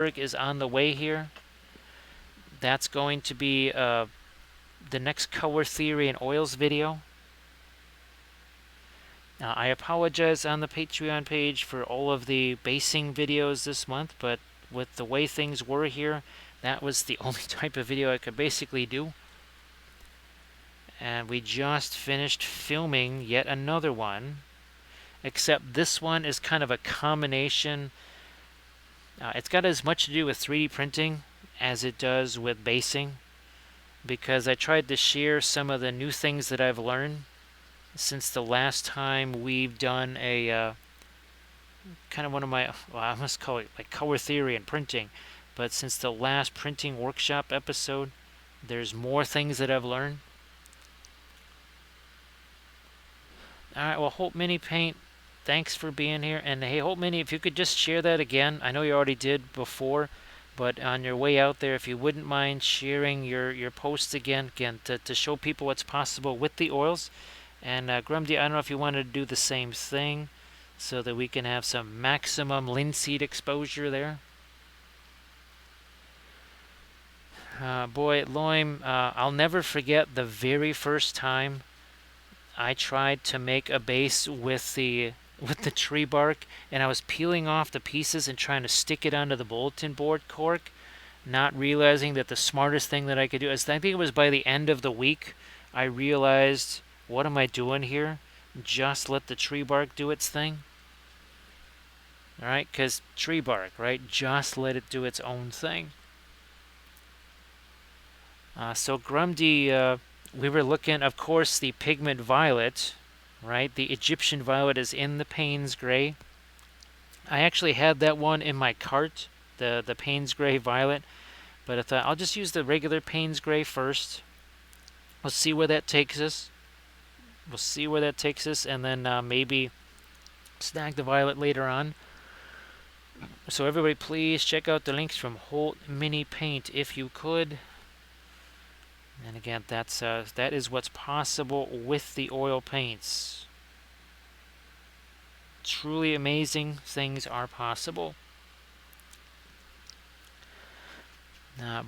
is on the way here. That's going to be the next color theory and oils video. I apologize on the Patreon page for all of the basing videos this month, but with the way things were here, that was the only type of video I could basically do. And we just finished filming yet another one, except this one is kind of a combination. It's got as much to do with 3D printing as it does with basing, because I tried to share some of the new things that I've learned since the last time we've done a kind of one of my, well, I must call it like color theory and printing, but since the last printing workshop episode, there's more things that I've learned. Alright, well, Hope Mini Paint, thanks for being here. And hey, Hope Mini, if you could just share that again. I know you already did before, but on your way out there, if you wouldn't mind sharing your posts again to show people what's possible with the oils. And Grumdy, I don't know if you wanted to do the same thing so that we can have some maximum linseed exposure there. Boy, Loim, I'll never forget the very first time I tried to make a base with the tree bark, and I was peeling off the pieces and trying to stick it onto the bulletin board cork, not realizing that the smartest thing that I could do is, I think it was by the end of the week, I realized, what am I doing here? Just let the tree bark do its thing. Alright, because tree bark, right? Just let it do its own thing. So Grumdy, we were looking, of course, the pigment violet, right? The Egyptian violet is in the Payne's Gray. I actually had that one in my cart, the Payne's Gray violet, but I thought I'll just use the regular Payne's Gray first. We'll see where that takes us. We'll see where that takes us, and then maybe snag the violet later on. So everybody, please check out the links from Holt Mini Paint if you could. And again, that is what's possible with the oil paints. Truly amazing things are possible.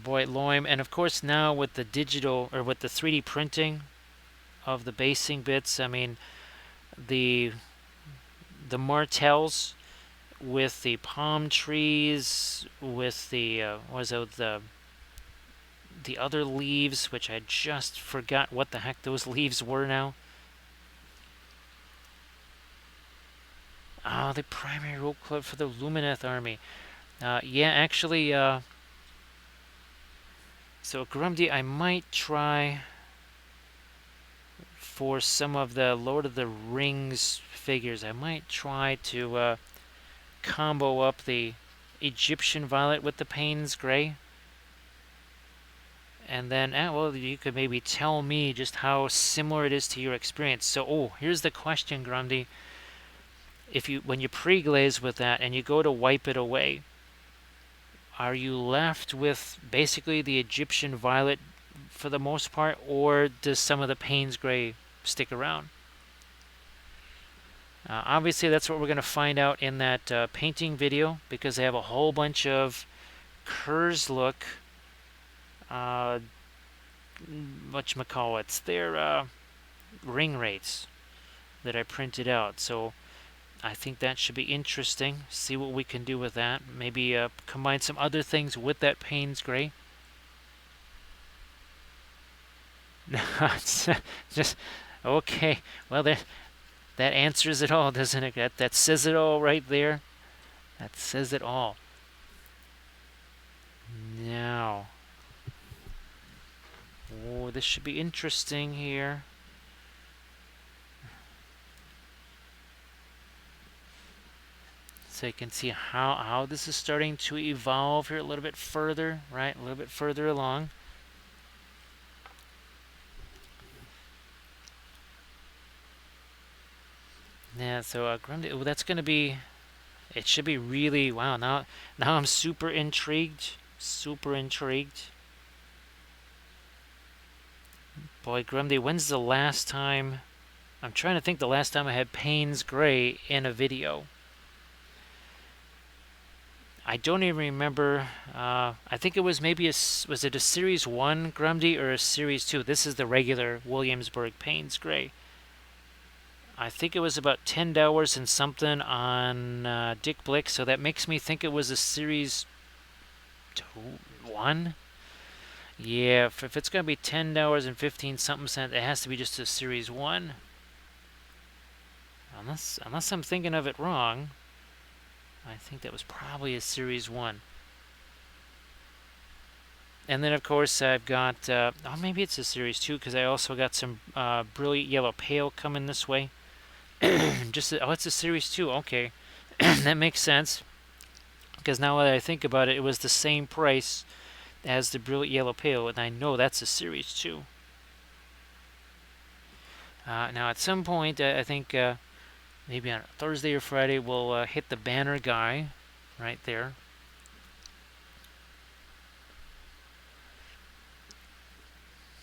Boy, Loim, and of course now with the digital, or with the 3D printing of the basing bits, I mean, the martels with the palm trees, with the the other leaves, which I just forgot what the heck those leaves were now. Oh, the primary rope club for the Lumineth army. Yeah, actually, so Grumdy, I might try for some of the Lord of the Rings figures. I might try to combo up the Egyptian violet with the Payne's Gray. And then, well, you could maybe tell me just how similar it is to your experience. So, here's the question, Grundy. When you pre-glaze with that and you go to wipe it away, are you left with basically the Egyptian violet for the most part, or does some of the Payne's Gray stick around? Obviously, that's what we're going to find out in that painting video, because they have a whole bunch of Kurzlook whatchamacallits, they're ring rates that I printed out. So I think that should be interesting. See what we can do with that. Maybe combine some other things with that Payne's Gray. It's just okay. Well, that answers it all, doesn't it? That says it all right there. That says it all. Now, this should be interesting here. So you can see how this is starting to evolve here a little bit further, right? A little bit further along. Yeah, so that's going to be, it should be really, wow, now I'm super intrigued. Super intrigued. Boy, Grundy, when's the last time? I'm trying to think the last time I had Payne's Gray in a video. I don't even remember. I think it was maybe was it a Series 1 Grundy or a Series 2? This is the regular Williamsburg Payne's Gray. I think it was about $10 and something on Dick Blick, so that makes me think it was a Series 1. Yeah, if it's going to be $10 and 15 something cents, it has to be just a Series 1. Unless I'm thinking of it wrong. I think that was probably a Series 1. And then, of course, I've got, oh, maybe it's a Series 2 because I also got some Brilliant Yellow Pale coming this way. Oh, it's a Series 2. Okay. That makes sense. Because now that I think about it, it was the same price as the Brilliant Yellow Pale, and I know that's a Series 2. Now, at some point, I think maybe on Thursday or Friday, we'll hit the banner guy right there.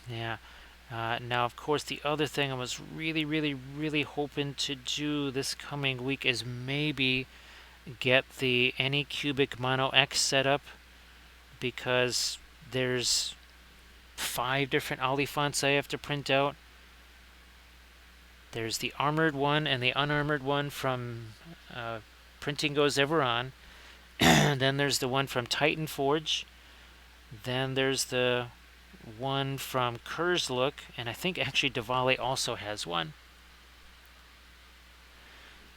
Yeah. Now, of course, the other thing I was really, really, really hoping to do this coming week is maybe get the Anycubic Mono X set up, because there's 5 different Oliphants I have to print out. There's the armored one and the unarmored one from Printing Goes Ever On. Then there's the one from Titan Forge. Then there's the one from Kurzlook, and I think actually Davale also has one.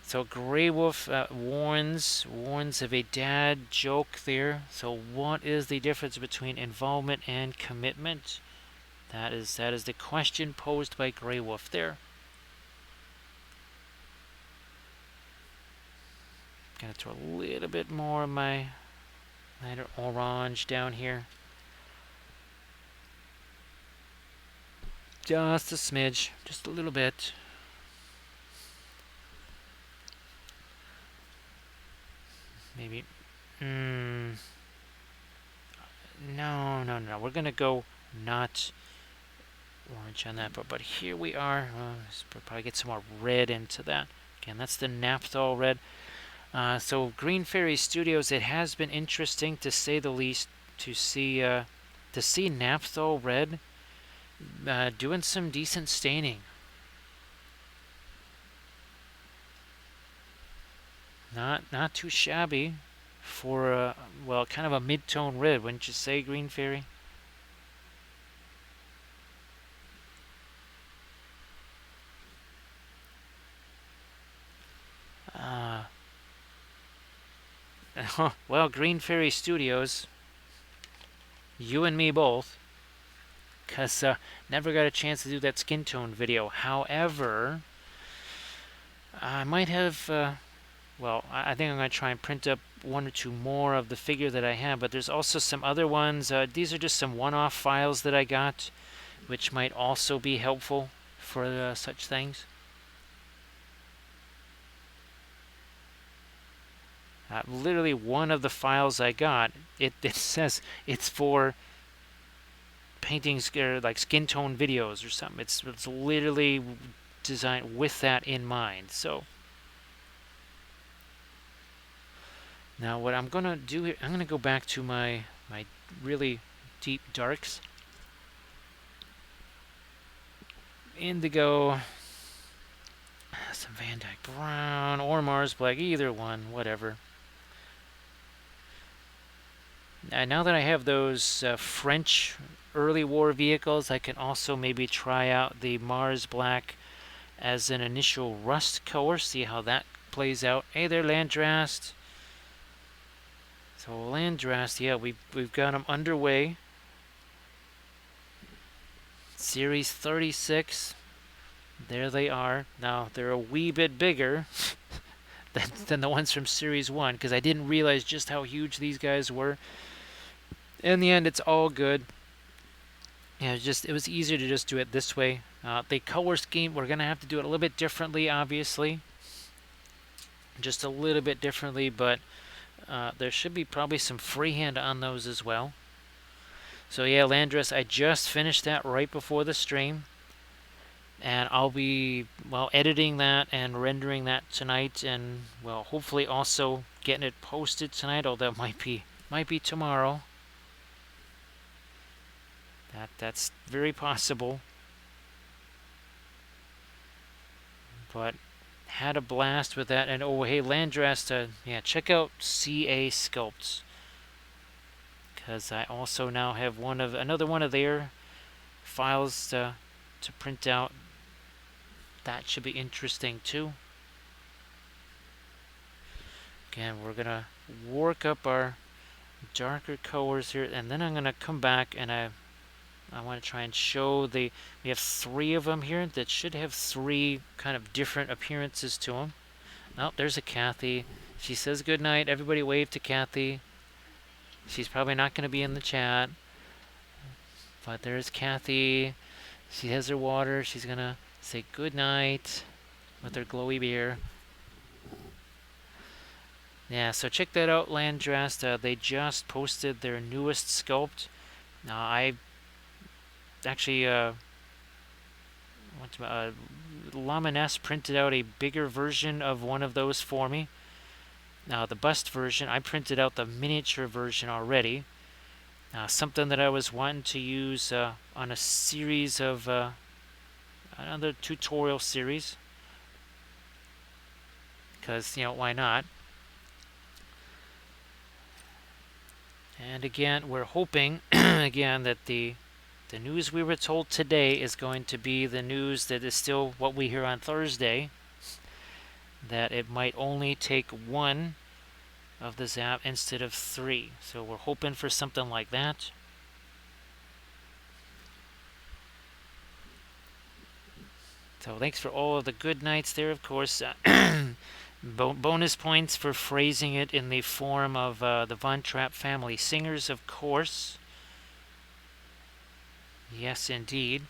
So Grey Wolf warns of a dad joke there. So what is the difference between involvement and commitment? That is the question posed by Grey Wolf there. Gonna throw a little bit more of my lighter orange down here. Just a smidge, just a little bit. Maybe. No. We're gonna go not orange on that, but here we are. We'll probably get some more red into that. Again, that's the Naphthol red. So Green Fairy Studios, it has been interesting to say the least to see Naphthol red doing some decent staining. Not too shabby for well, kind of a mid-tone red, wouldn't you say, Green Fairy? Well, Green Fairy Studios, you and me both, because never got a chance to do that skin tone video. However, I might have, well, I think I'm going to try and print up 1 or 2 more of the figure that I have, but there's also some other ones. These are just some one-off files that I got, which might also be helpful for such things. Literally one of the files I got, it says it's for paintings or like skin tone videos or something. It's literally designed with that in mind. So now what I'm gonna do here, I'm gonna go back to my really deep darks. Indigo, some Van Dyke Brown or Mars Black, either one, whatever. Now that I have those French early war vehicles, I can also maybe try out the Mars Black as an initial rust color, see how that plays out. Hey there, Landrast. So Landrast, yeah, we've got them underway. Series 36, there they are. Now they're a wee bit bigger than the ones from Series 1, because I didn't realize just how huge these guys were. In the end, it's all good. Yeah, it was easier to just do it this way. The color scheme, we're gonna have to do it a little bit differently, obviously. Just a little bit differently, but there should be probably some freehand on those as well. So yeah, Landris, I just finished that right before the stream. And I'll be, well, editing that and rendering that tonight, and, well, hopefully also getting it posted tonight, although that might be tomorrow. That's very possible. But had a blast with that. And oh, hey, Landrast, yeah, check out CA Sculpts, because I also now have another one of their files to print out. That should be interesting too. Again, we're gonna work up our darker colors here, and then I'm gonna come back and I want to try and show we have 3 of them here that should have 3 kind of different appearances to them. Oh, there's a Kathy. She says good night. Everybody wave to Kathy. She's probably not going to be in the chat, but there's Kathy. She has her water. She's going to say good night with her glowy beer. Yeah, so check that out, Landrast. They just posted their newest sculpt. I actually Lamines printed out a bigger version of one of those for me. Now the bust version, I printed out the miniature version already. Something that I was wanting to use on a series of another tutorial series, because why not? And again, we're hoping again that the news we were told today is going to be the news that is still what we hear on Thursday, that it might only take 1 of the zap instead of 3. So we're hoping for something like that. So thanks for all of the good nights there, of course. Bonus points for phrasing it in the form of the Von Trapp family singers, of course. Yes, indeed.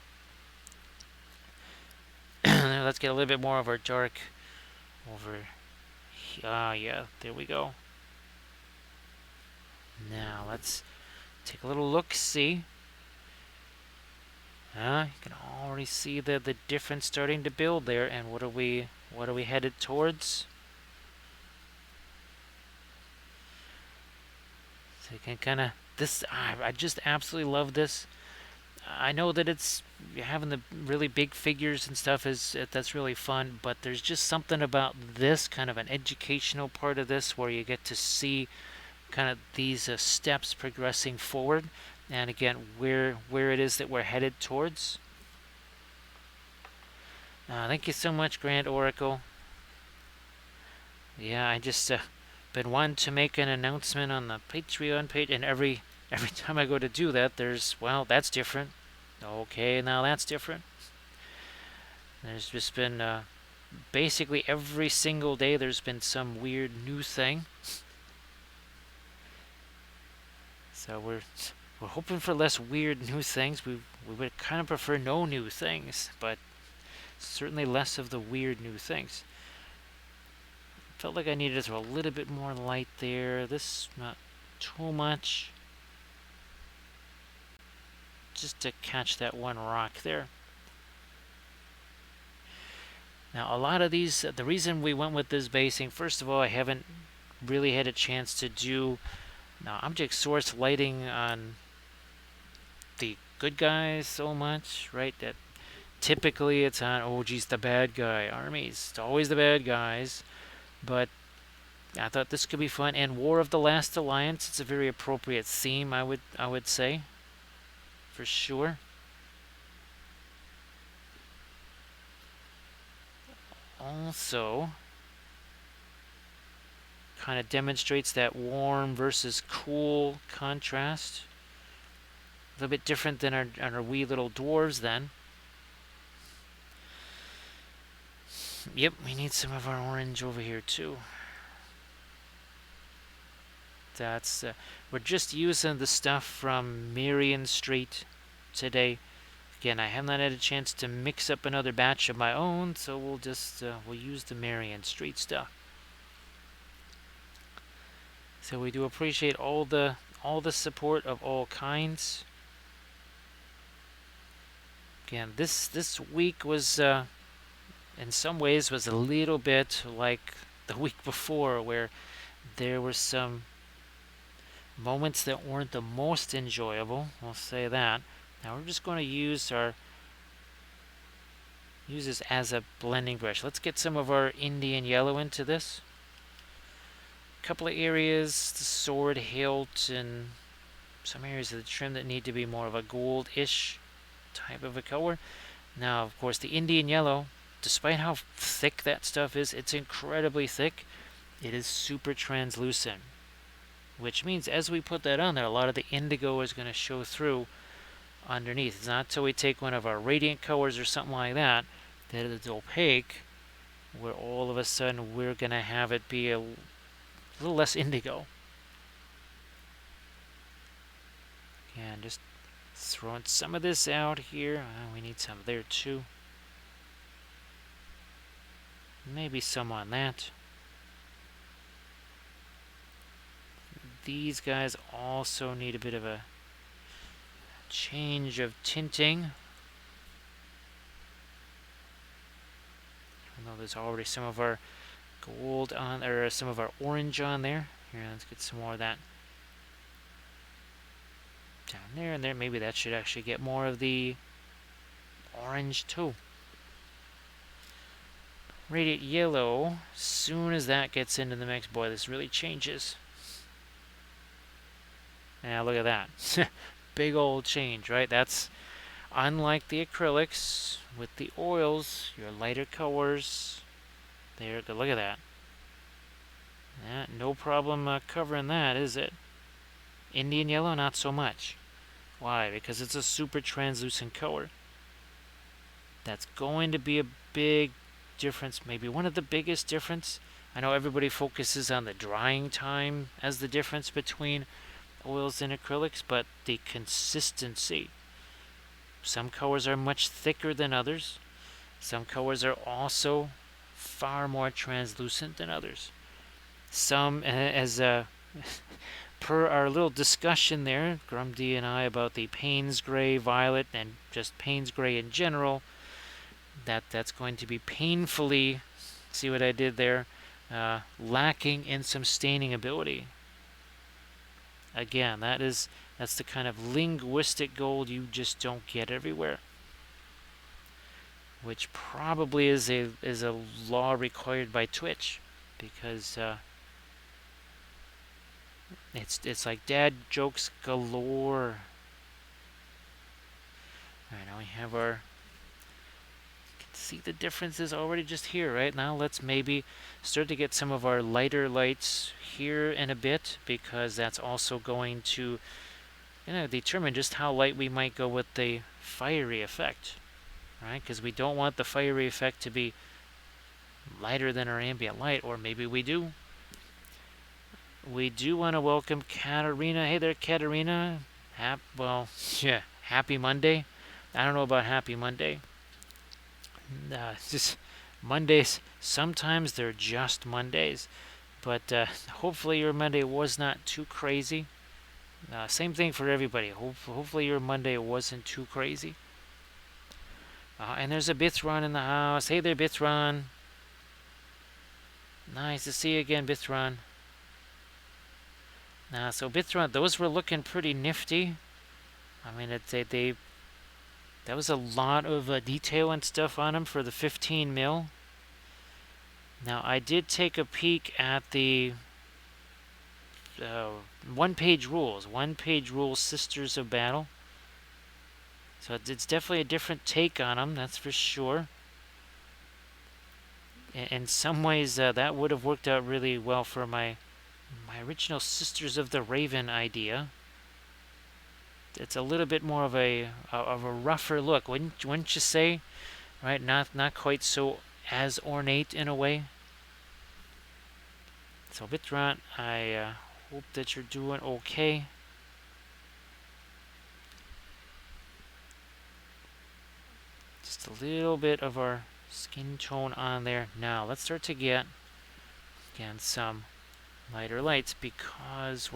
Let's get a little bit more of our dark over. Yeah, there we go. Now let's take a little look. See. You can already see the difference starting to build there. And what are we headed towards? So you can kind of this. I just absolutely love this. I know that it's having the really big figures and stuff that's really fun, but there's just something about this kind of an educational part of this where you get to see kind of these steps progressing forward, and again where it is that we're headed towards. Thank you so much, Grand Oracle. Yeah, I just been wanting to make an announcement on the Patreon page, and every time I go to do that, there's, well, that's different. Okay, now that's different. There's just been basically every single day there's been some weird new thing. So we're hoping for less weird new things. We would kind of prefer no new things, but certainly less of the weird new things. Felt like I needed to throw a little bit more light there. This not too much. Just to catch that one rock there. Now a lot of these, the reason we went with this basing, first of all, I haven't really had a chance to do object source lighting on the good guys so much, right? That typically it's on, oh geez, the bad guy armies. It's always the bad guys. But I thought this could be fun. And War of the Last Alliance, it's a very appropriate theme, I would say. For sure. Also, kind of demonstrates that warm versus cool contrast. A little bit different than our wee little dwarves then. Yep, we need some of our orange over here too. That's we're just using the stuff from Marion Street today. Again, I have not had a chance to mix up another batch of my own, so we'll just we'll use the Marion Street stuff. So we do appreciate all the support of all kinds. Again, this week was in some ways was a little bit like the week before, where there were some moments that weren't the most enjoyable. I'll say that. Now we're just going to use this as a blending brush. Let's get some of our Indian yellow into this. A couple of areas, the sword hilt and some areas of the trim that need to be more of a gold-ish type of a color. Now, of course, the Indian yellow, despite how thick that stuff is, it's incredibly thick. It is super translucent, which means as we put that on there, a lot of the indigo is going to show through underneath. It's not until we take one of our radiant colors or something like that that it's opaque, where all of a sudden we're going to have it be a little less indigo. And just throwing some of this out here. We need some there too. Maybe some on that. These guys also need a bit of a change of tinting. I know there's already some of our gold on, or some of our orange on there. Here, let's get some more of that down there and there. Maybe that should actually get more of the orange too. Radiant yellow, as soon as that gets into the mix, boy, this really changes. Now look at that. Big old change, right? That's unlike the acrylics. With the oils, your lighter colors, there, look at that. No problem covering that, is it? Indian yellow, not so much. Why? Because it's a super translucent color. That's going to be a big difference, maybe one of the biggest difference. I know everybody focuses on the drying time as the difference between oils and acrylics, but the consistency. Some colors are much thicker than others. Some colors are also far more translucent than others. Some, as per our little discussion there, Grumdy and I, about the Payne's Gray Violet and just Payne's Gray in general, that's going to be painfully, see what I did there, lacking in some staining ability. Again, that's the kind of linguistic gold you just don't get everywhere, which probably is a law required by Twitch, because it's like dad jokes galore. All right, now we have our. You can see the differences already just here, right? Now let's maybe start to get some of our lighter lights here in a bit, because that's also going to, determine just how light we might go with the fiery effect, right? Because we don't want the fiery effect to be lighter than our ambient light, or maybe we do. We do want to welcome Katarina. Hey there, Katarina. Happy Monday. I don't know about happy Monday. Just Mondays, sometimes they're just Mondays. But hopefully your Monday was not too crazy. Same thing for everybody. Hopefully your Monday wasn't too crazy. And there's a Bithron in the house. Hey there, Bithron. Nice to see you again, Bithron. So Bithron, those were looking pretty nifty. I mean, that was a lot of detail and stuff on them for the 15 mil. Now, I did take a peek at the one-page rules, Sisters of Battle. So it's definitely a different take on them, that's for sure. In some ways, that would have worked out really well for my original Sisters of the Raven idea. It's a little bit more of a rougher look, wouldn't you say? Right? Not quite so as ornate in a way. So Bithron, I hope that you're doing okay. Just a little bit of our skin tone on there. Now let's start to get again some lighter lights, because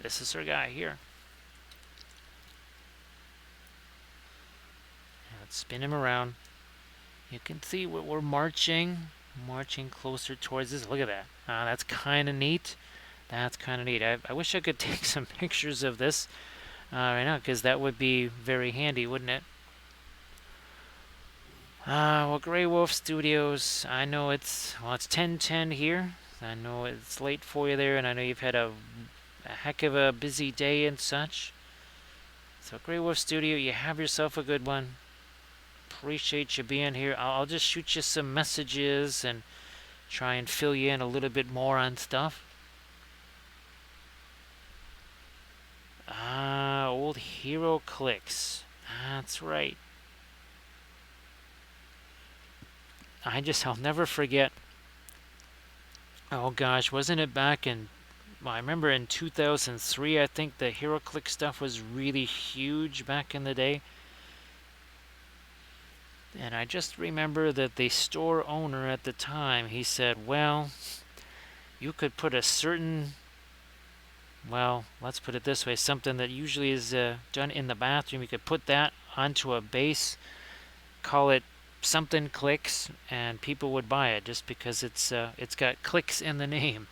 this is our guy here. spin him around. You can see we're marching closer towards this. Look at that. That's kind of neat. That's kind of neat. I wish I could take some pictures of this right now, because that would be very handy, wouldn't it? Well, Grey Wolf Studios, I know it's 10:10 here. I know it's late for you there, and I know you've had a heck of a busy day and such. So Grey Wolf Studio, you have yourself a good one. Appreciate you being here. I'll just shoot you some messages and try and fill you in a little bit more on stuff. Old hero clicks. That's right. I'll never forget. Oh gosh, wasn't it back in, well, I remember in 2003, I think the HeroClix stuff was really huge back in the day. And I just remember that the store owner at the time, he said, well, you could put a certain, well, let's put it this way, something that usually is done in the bathroom, you could put that onto a base, call it something clicks, and people would buy it just because it's got clicks in the name.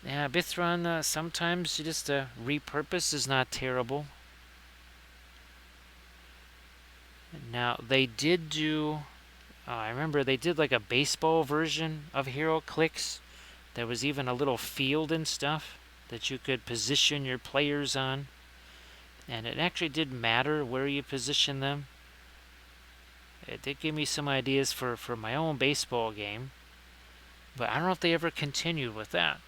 Yeah, Bithron, sometimes just repurpose is not terrible. Now, they did do, I remember they did like a baseball version of HeroClix. There was even a little field and stuff that you could position your players on. And it actually did matter where you position them. It did give me some ideas for my own baseball game. But I don't know if they ever continued with that.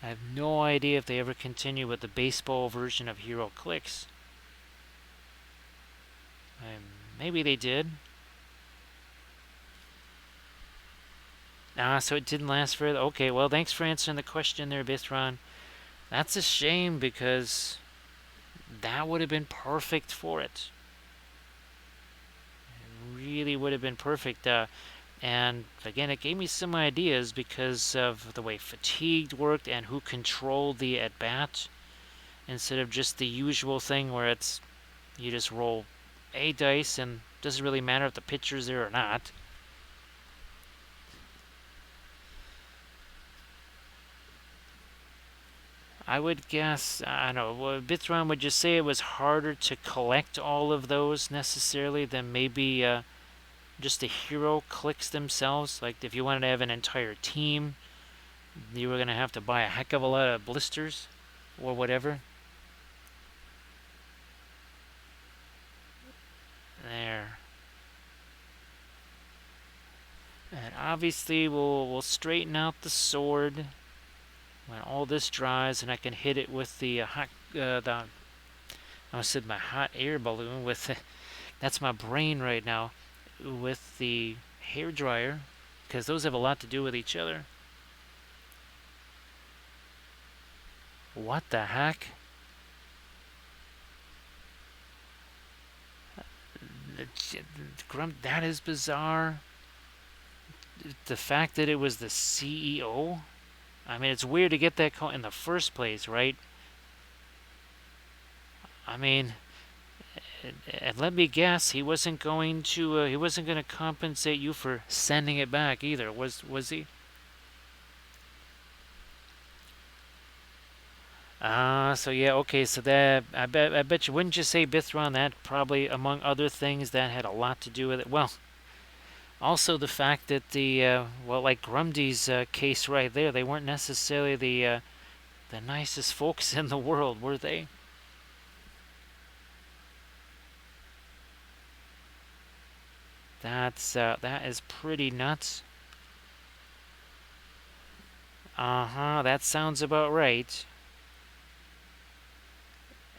I have no idea if they ever continue with the baseball version of HeroClix. Maybe they did. So it didn't last for... Okay, well, thanks for answering the question there, Bithron. That's a shame, because that would have been perfect for it. It really would have been perfect. And again, it gave me some ideas because of the way fatigued worked and who controlled the at-bat, instead of just the usual thing where it's you just roll a dice and it doesn't really matter if the pitcher's there or not. I would guess, I don't know, Bithron would just say it was harder to collect all of those necessarily than maybe just the hero clicks themselves. Like if you wanted to have an entire team, you were going to have to buy a heck of a lot of blisters or whatever. There. And obviously we'll straighten out the sword when all this dries, and I can hit it with the hot, I said my hot air balloon with the, that's my brain right now, with the hair dryer, because those have a lot to do with each other. What the heck? That is bizarre. The fact that it was the CEO. I mean, it's weird to get that call in the first place, right? I mean, and let me guess, he wasn't going to compensate you for sending it back either, was he? So yeah, okay, so that I bet you, wouldn't you say, Bithron, that probably among other things that had a lot to do with it. Well, also the fact that the well, like Grumdy's case right there, they weren't necessarily the nicest folks in the world, were they? That is pretty nuts. That sounds about right.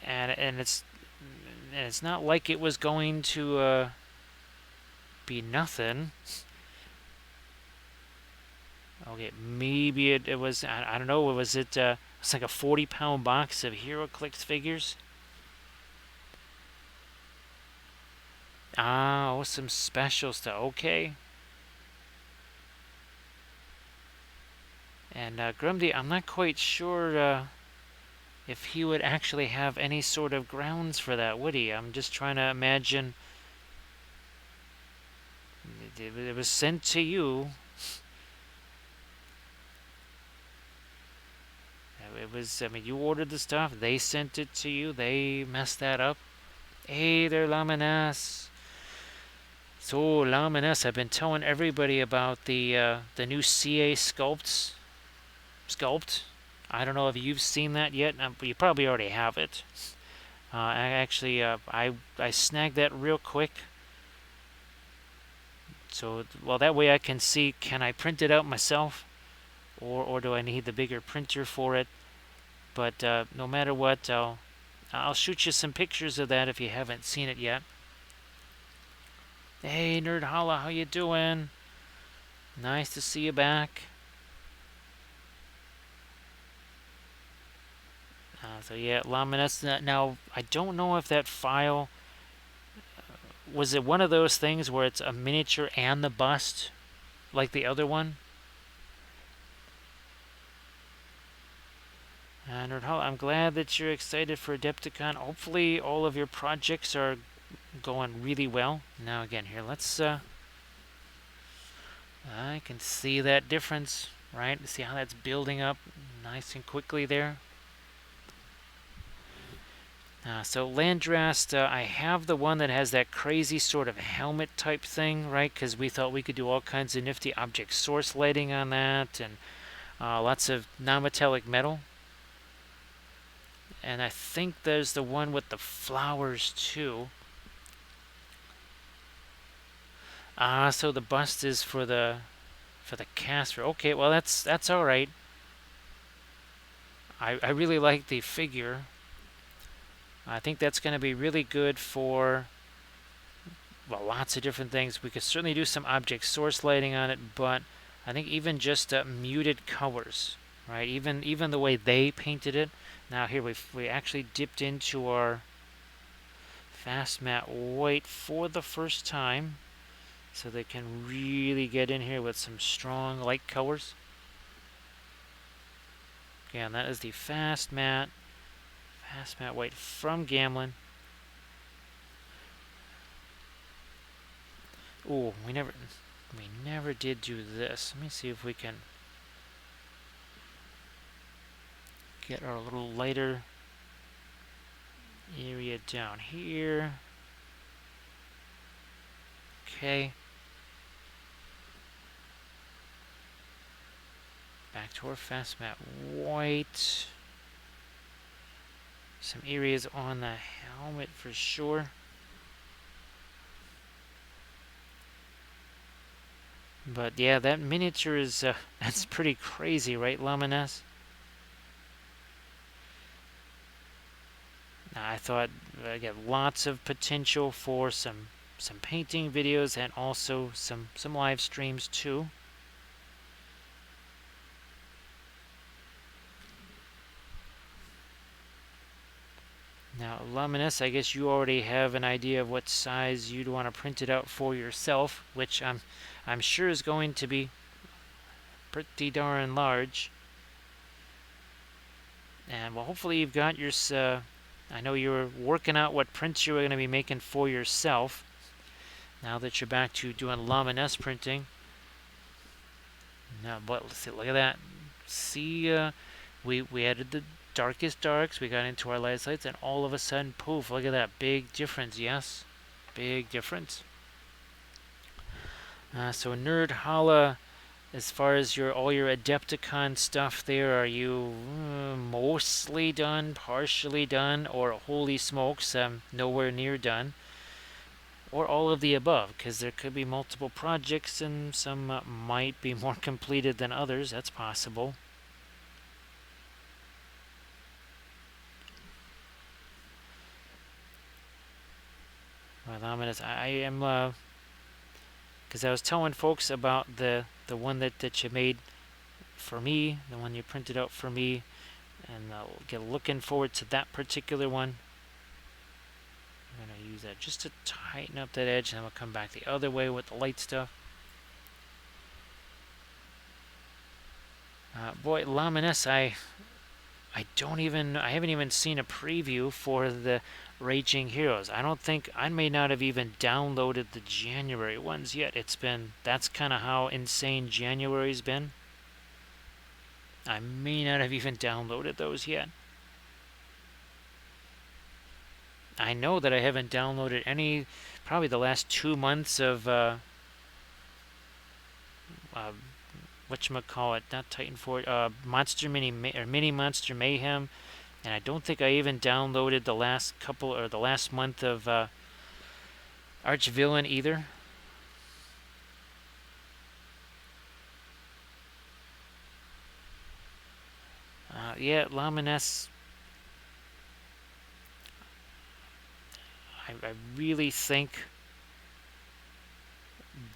And it's not like it was going to be nothing. Okay, maybe it was, I don't know, was it it's like a 40-pound box of HeroClix figures? Oh, some special stuff. Okay. And Grumdy, I'm not quite sure if he would actually have any sort of grounds for that, would he? I'm just trying to imagine. It was sent to you. It was, I mean, you ordered the stuff. They sent it to you. They messed that up. Hey there, Laminas. So, Laminas, I've been telling everybody about the new CA sculpt. I don't know if you've seen that yet. You probably already have it. I snagged that real quick. So, well, that way I can see, can I print it out myself? Or do I need the bigger printer for it? But no matter what, I'll shoot you some pictures of that if you haven't seen it yet. Hey, Nerd Holla, how you doing? Nice to see you back. So yeah, Laminas. Now, I don't know if that file, was it one of those things where it's a miniature and the bust, like the other one? Nerd Holla, I'm glad that you're excited for Adepticon. Hopefully all of your projects are going really well. Now again, here, let's, I can see that difference, right? See how that's building up nice and quickly there. So Landrast, I have the one that has that crazy sort of helmet type thing, right? Because we thought we could do all kinds of nifty object source lighting on that, and lots of non-metallic metal. And I think there's the one with the flowers too. So the bust is for the caster. Okay, well that's all right. I really like the figure. I think that's going to be really good for, well, lots of different things. We could certainly do some object source lighting on it, but I think even just muted colors, right? Even the way they painted it. Now here we actually dipped into our fast matte white for the first time, so they can really get in here with some strong light colors. Again, that is the fast matte white from Gamlin. Oh, we never did do this. Let me see if we can get our little lighter area down here. Okay. Back to our fast matte white. Some areas on the helmet for sure. But yeah, that miniature is, that's pretty crazy, right, Laminas? I thought I got lots of potential for some painting videos and also some live streams too. Now, Luminous, I guess you already have an idea of what size you'd want to print it out for yourself, which I'm sure is going to be pretty darn large. And well, hopefully you've got your. I know you were working out what prints you were going to be making for yourself. Now that you're back to doing Luminous printing. Now, but let's see. Look at that. See, we added the darkest darks, we got into our lights, and all of a sudden, poof, look at that big difference. Yes, big difference. So Nerd Holla, as far as all your Adepticon stuff there, are you mostly done, partially done, or holy smokes, nowhere near done? Or all of the above, because there could be multiple projects and some might be more completed than others. That's possible. Well, I am, because I was telling folks about the one that you made for me, the one you printed out for me, and I'll get looking forward to that particular one. I'm going to use that just to tighten up that edge, and then we'll come back the other way with the light stuff. Boy, Laminus, I I haven't even seen a preview for the Raging Heroes. I may not have even downloaded the January ones yet. That's kind of how insane January's been. I may not have even downloaded those yet. I know that I haven't downloaded any, probably the last 2 months of, whatchamacallit, not Titanfall, Mini Monster Mayhem. And I don't think I even downloaded the last month of Archvillain either. Yeah, Lamines. I really think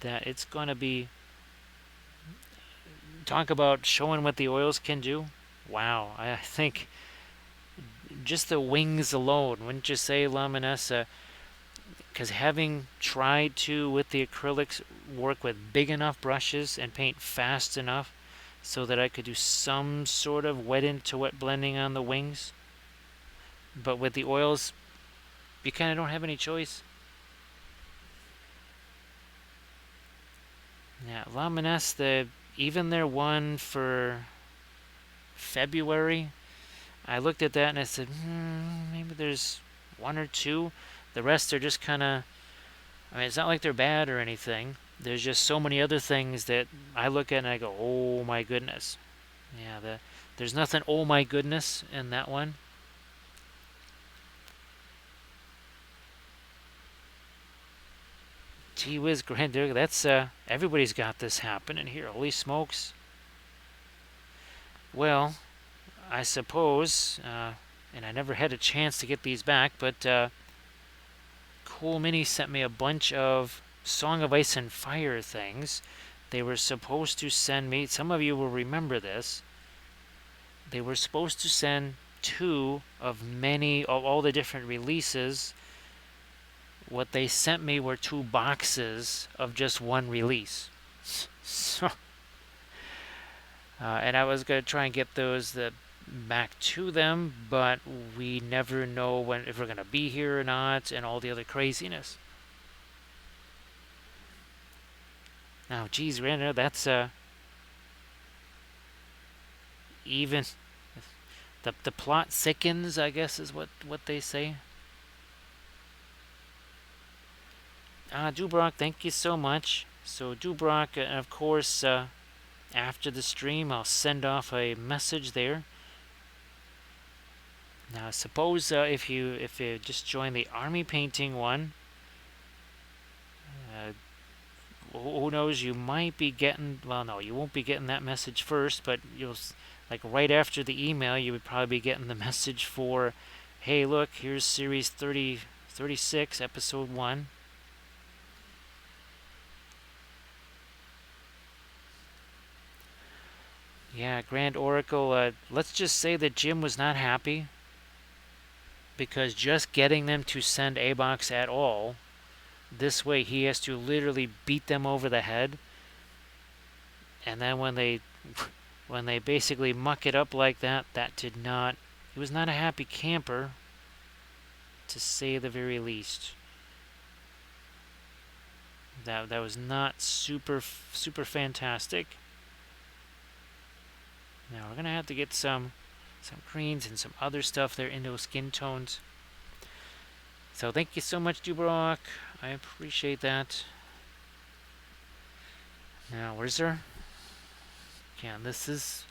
that it's going to be. Talk about showing what the oils can do. Wow, I think just the wings alone, wouldn't you say, Lamines? Because having tried to, with the acrylics, work with big enough brushes and paint fast enough so that I could do some sort of wet into wet blending on the wings. But with the oils, you kind of don't have any choice. Yeah, Lamines, even their one for February, I looked at that and I said, maybe there's one or two. The rest are just kind of, I mean, it's not like they're bad or anything. There's just so many other things that I look at and I go, oh my goodness. Yeah, there's nothing oh my goodness in that one. Gee whiz, Grandeur, that's, everybody's got this happening here. Holy smokes. Well, I suppose, and I never had a chance to get these back, but Cool Mini sent me a bunch of Song of Ice and Fire things. They were supposed to send me, some of you will remember this, they were supposed to send 2 of all the different releases. What they sent me were 2 boxes of just one release. So, and I was going to try and get those back to them, but we never know if we're going to be here or not, and all the other craziness. Now, geez, Randa, that's even the plot thickens, I guess, is what they say. Dubrock, thank you so much. So Dubrock, of course, after the stream, I'll send off a message there. Now, suppose if you just join the army painting one, who knows? You might be getting. Well, no, you won't be getting that message first, but you'll, like, right after the email, you would probably be getting the message for, hey, look, here's series 36, episode 1. Yeah, Grand Oracle, let's just say that Jim was not happy because just getting them to send A-Box at all, this way he has to literally beat them over the head. And then when they basically muck it up like that, he was not a happy camper, to say the very least. That was not super fantastic. Now we're gonna have to get some greens and some other stuff there into skin tones. So thank you so much, Dubrock. I appreciate that. Now where's her? Yeah, this is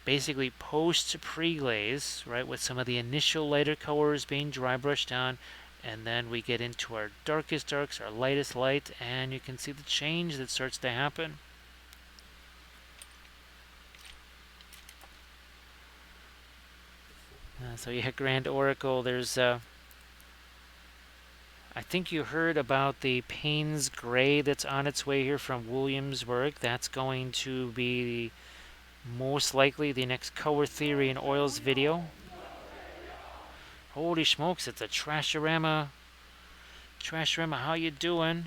basically post pre-glaze, right, with some of the initial lighter colors being dry brushed on, and then we get into our darkest darks, our lightest light, and you can see the change that starts to happen. So you hit Grand Oracle. There's, I think you heard about the Payne's Gray that's on its way here from Williamsburg. That's going to be most likely the next Color Theory and Oils video. Holy smokes, it's a Trashorama. Trashorama, how you doing?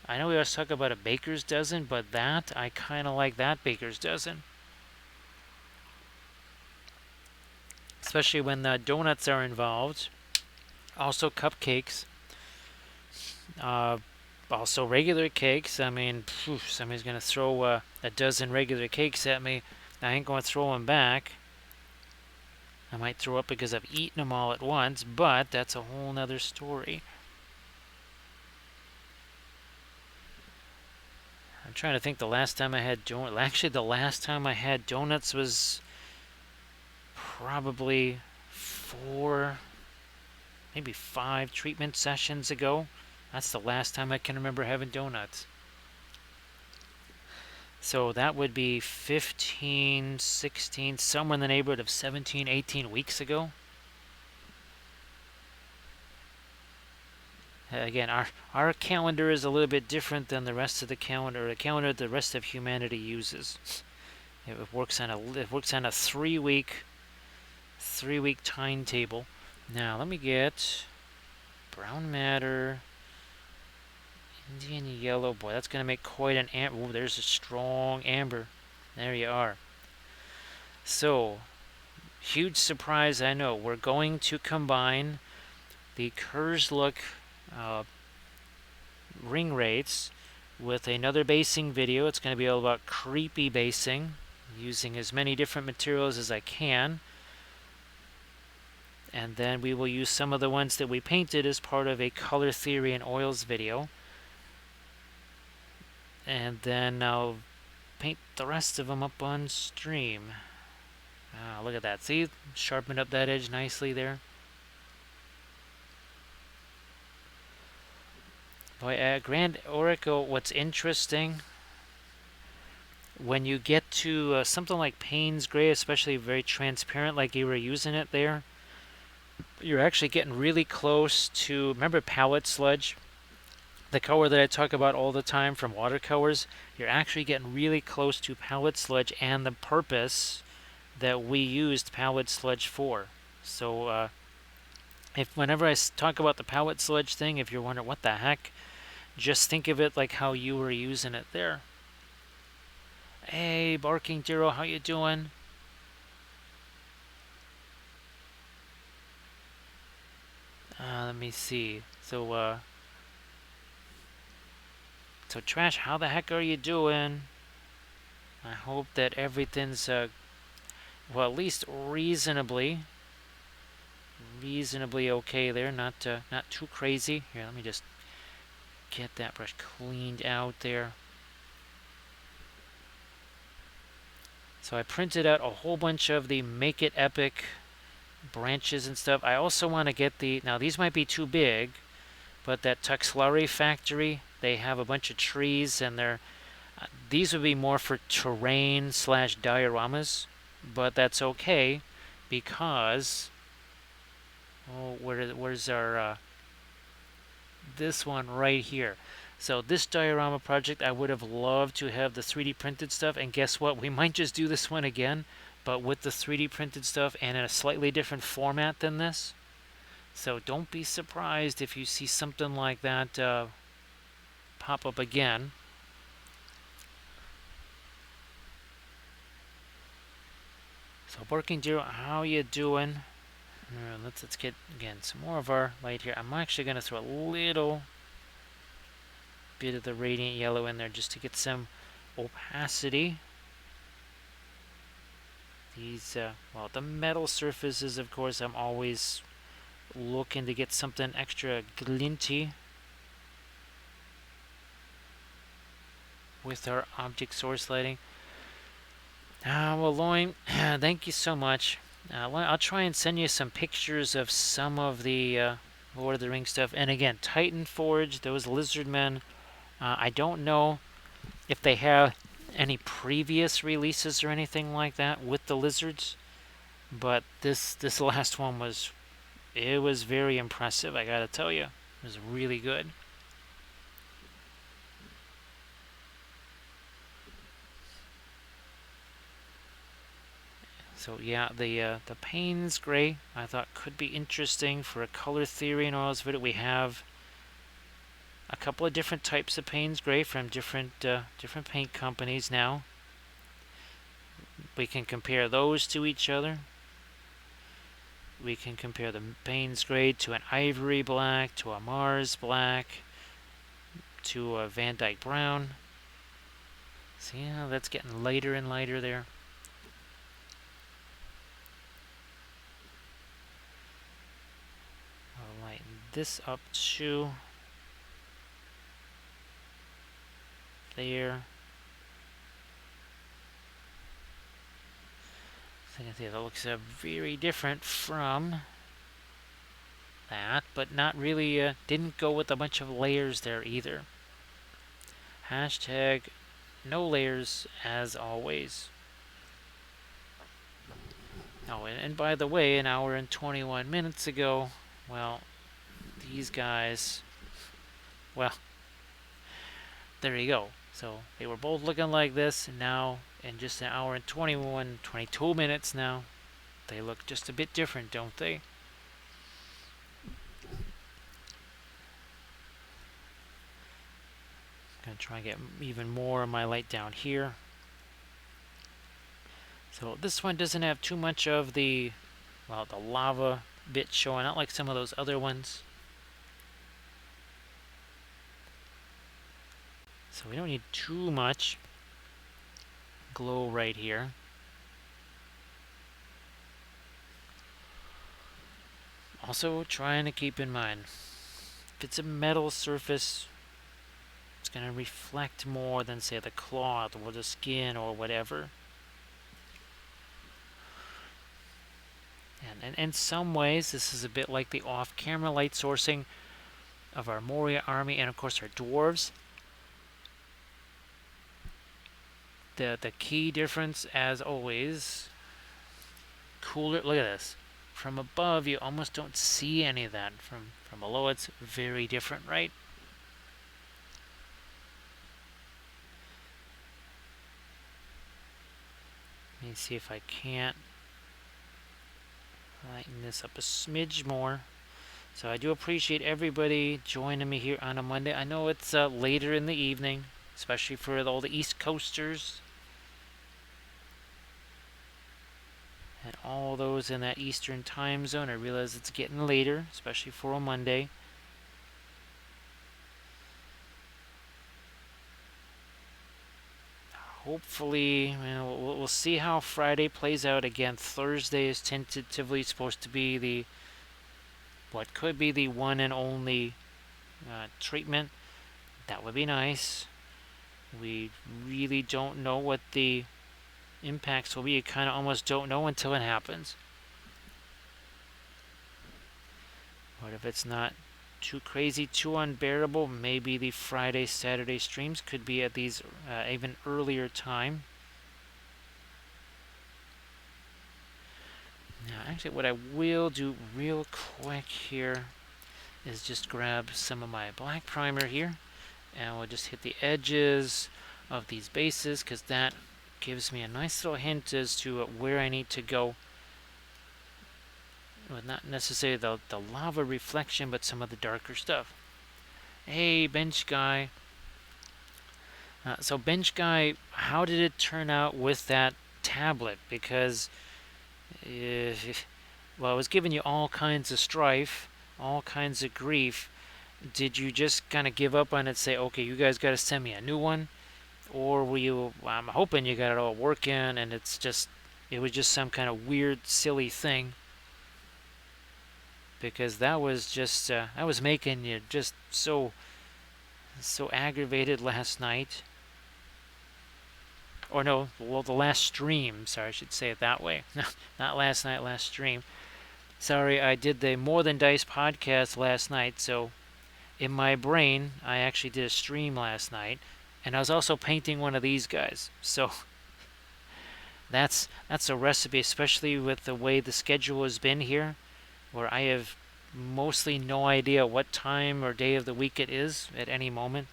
I know we always talk about a baker's dozen, but I kind of like that baker's dozen. especially when the donuts are involved. Also cupcakes. Uh, Also regular cakes. I mean, phew, somebody's gonna throw a dozen regular cakes at me. I ain't gonna throw them back. I might throw up because I've eaten them all at once, but that's a whole nother story. I'm trying to think the last time I had donuts. Actually, the last time I had donuts was probably 4, maybe 5 treatment sessions ago. That's the last time I can remember having donuts. So that would be 15, 16, somewhere in the neighborhood of 17, 18 weeks ago. Again, our calendar is a little bit different than the rest of the calendar the rest of humanity uses. It works on a 3-week timetable. Now let me get brown matter, Indian yellow. Boy, that's going to make quite an amber. Ooh, there's a strong amber. There you are. So, huge surprise, I know. We're going to combine the Kurzlook ring rates with another basing video. It's going to be all about creepy basing, using as many different materials as I can. And then we will use some of the ones that we painted as part of a color theory and oils video. And then I'll paint the rest of them up on stream. Ah, look at that. See? Sharpened up that edge nicely there. Boy, Grand Oracle, what's interesting, when you get to something like Payne's Gray, especially very transparent like you were using it there, you're actually getting really close to, remember palette sludge? The color that I talk about all the time from watercolors, you're actually getting really close to palette sludge and the purpose that we used palette sludge for. So if whenever I talk about the palette sludge thing, if you're wondering what the heck, just think of it like how you were using it there. Hey, Barking Duro, how you doing? Let me see. So Trash, how the heck are you doing? I hope that everything's well, at least reasonably okay there. Not too crazy. Here, let me just get that brush cleaned out there. So I printed out a whole bunch of the Make It Epic branches and stuff. I also want to get the, now these might be too big, but that Tuxlari factory, they have a bunch of trees and they're, these would be more for terrain / dioramas, but that's okay because, oh, where's our, this one right here. So this diorama project, I would have loved to have the 3D printed stuff, and guess what? We might just do this one again, but with the 3D printed stuff and in a slightly different format than this. So don't be surprised if you see something like that pop up again. So Barking Deer, how you doing? Let's get again some more of our light here. I'm actually going to throw a little bit of the radiant yellow in there just to get some opacity. These, well, the metal surfaces, of course, I'm always looking to get something extra glinty with our object source lighting. Well, Loin, thank you so much. I'll try and send you some pictures of some of the Lord of the Rings stuff. And again, Titan Forge, those lizard men, I don't know if they have any previous releases or anything like that with the lizards, but this last one was, it was very impressive, I gotta tell you. It was really good. So yeah, the Payne's Gray I thought could be interesting for a color theory and oils video. We have a couple of different types of Payne's Gray from different paint companies now. We can compare those to each other. we can compare the Payne's Gray to an Ivory Black, to a Mars Black, to a Van Dyke Brown. See how that's getting lighter and lighter there? I'll lighten this up to there. So you can see that looks very different from that, but not really, didn't go with a bunch of layers there either. Hashtag no layers as always. Oh, and by the way, an hour and 21 minutes ago, well, these guys, well, there you go. So they were both looking like this, and now in just an hour and 22 minutes now, they look just a bit different, don't they? Gonna try and get even more of my light down here. So this one doesn't have too much of the, well, the lava bit showing, not like some of those other ones. So we don't need too much glow right here. Also trying to keep in mind, if it's a metal surface, it's going to reflect more than, say, the cloth or the skin or whatever. And in some ways, this is a bit like the off-camera light sourcing of our Moria army and, of course, our dwarves. The key difference, as always, cooler. Look at this. From above, you almost don't see any of that. From below, it's very different, right? Let me see if I can't lighten this up a smidge more. So I do appreciate everybody joining me here on a Monday. I know it's later in the evening, especially for all the East Coasters. And all those in that Eastern time zone. I realize it's getting later, especially for a Monday. Hopefully, we'll see how Friday plays out. Again, Thursday is tentatively supposed to be the, what could be the one and only treatment. That would be nice. We really don't know what the impacts will be. You kind of almost don't know until it happens. But if it's not too crazy, too unbearable, maybe the Friday, Saturday streams could be at these even earlier time. Now, actually, what I will do real quick here is just grab some of my black primer here, and we'll just hit the edges of these bases, because that gives me a nice little hint as to where I need to go. Well, not necessarily the lava reflection, but some of the darker stuff. Hey, Bench Guy. So, Bench Guy, how did it turn out with that tablet? Because, well, I was giving you all kinds of strife, all kinds of grief. Did you just kind of give up on it, say, okay, you guys got to send me a new one? Or were you, I'm hoping you got it all working and it was just some kind of weird, silly thing. Because that was just, that was making you just so aggravated last night. Or no, well, the last stream, sorry, I should say it that way. Not last night, last stream. Sorry, I did the More Than Dice podcast last night, so in my brain, I actually did a stream last night. And I was also painting one of these guys. So that's a recipe, especially with the way the schedule has been here, where I have mostly no idea what time or day of the week it is at any moment.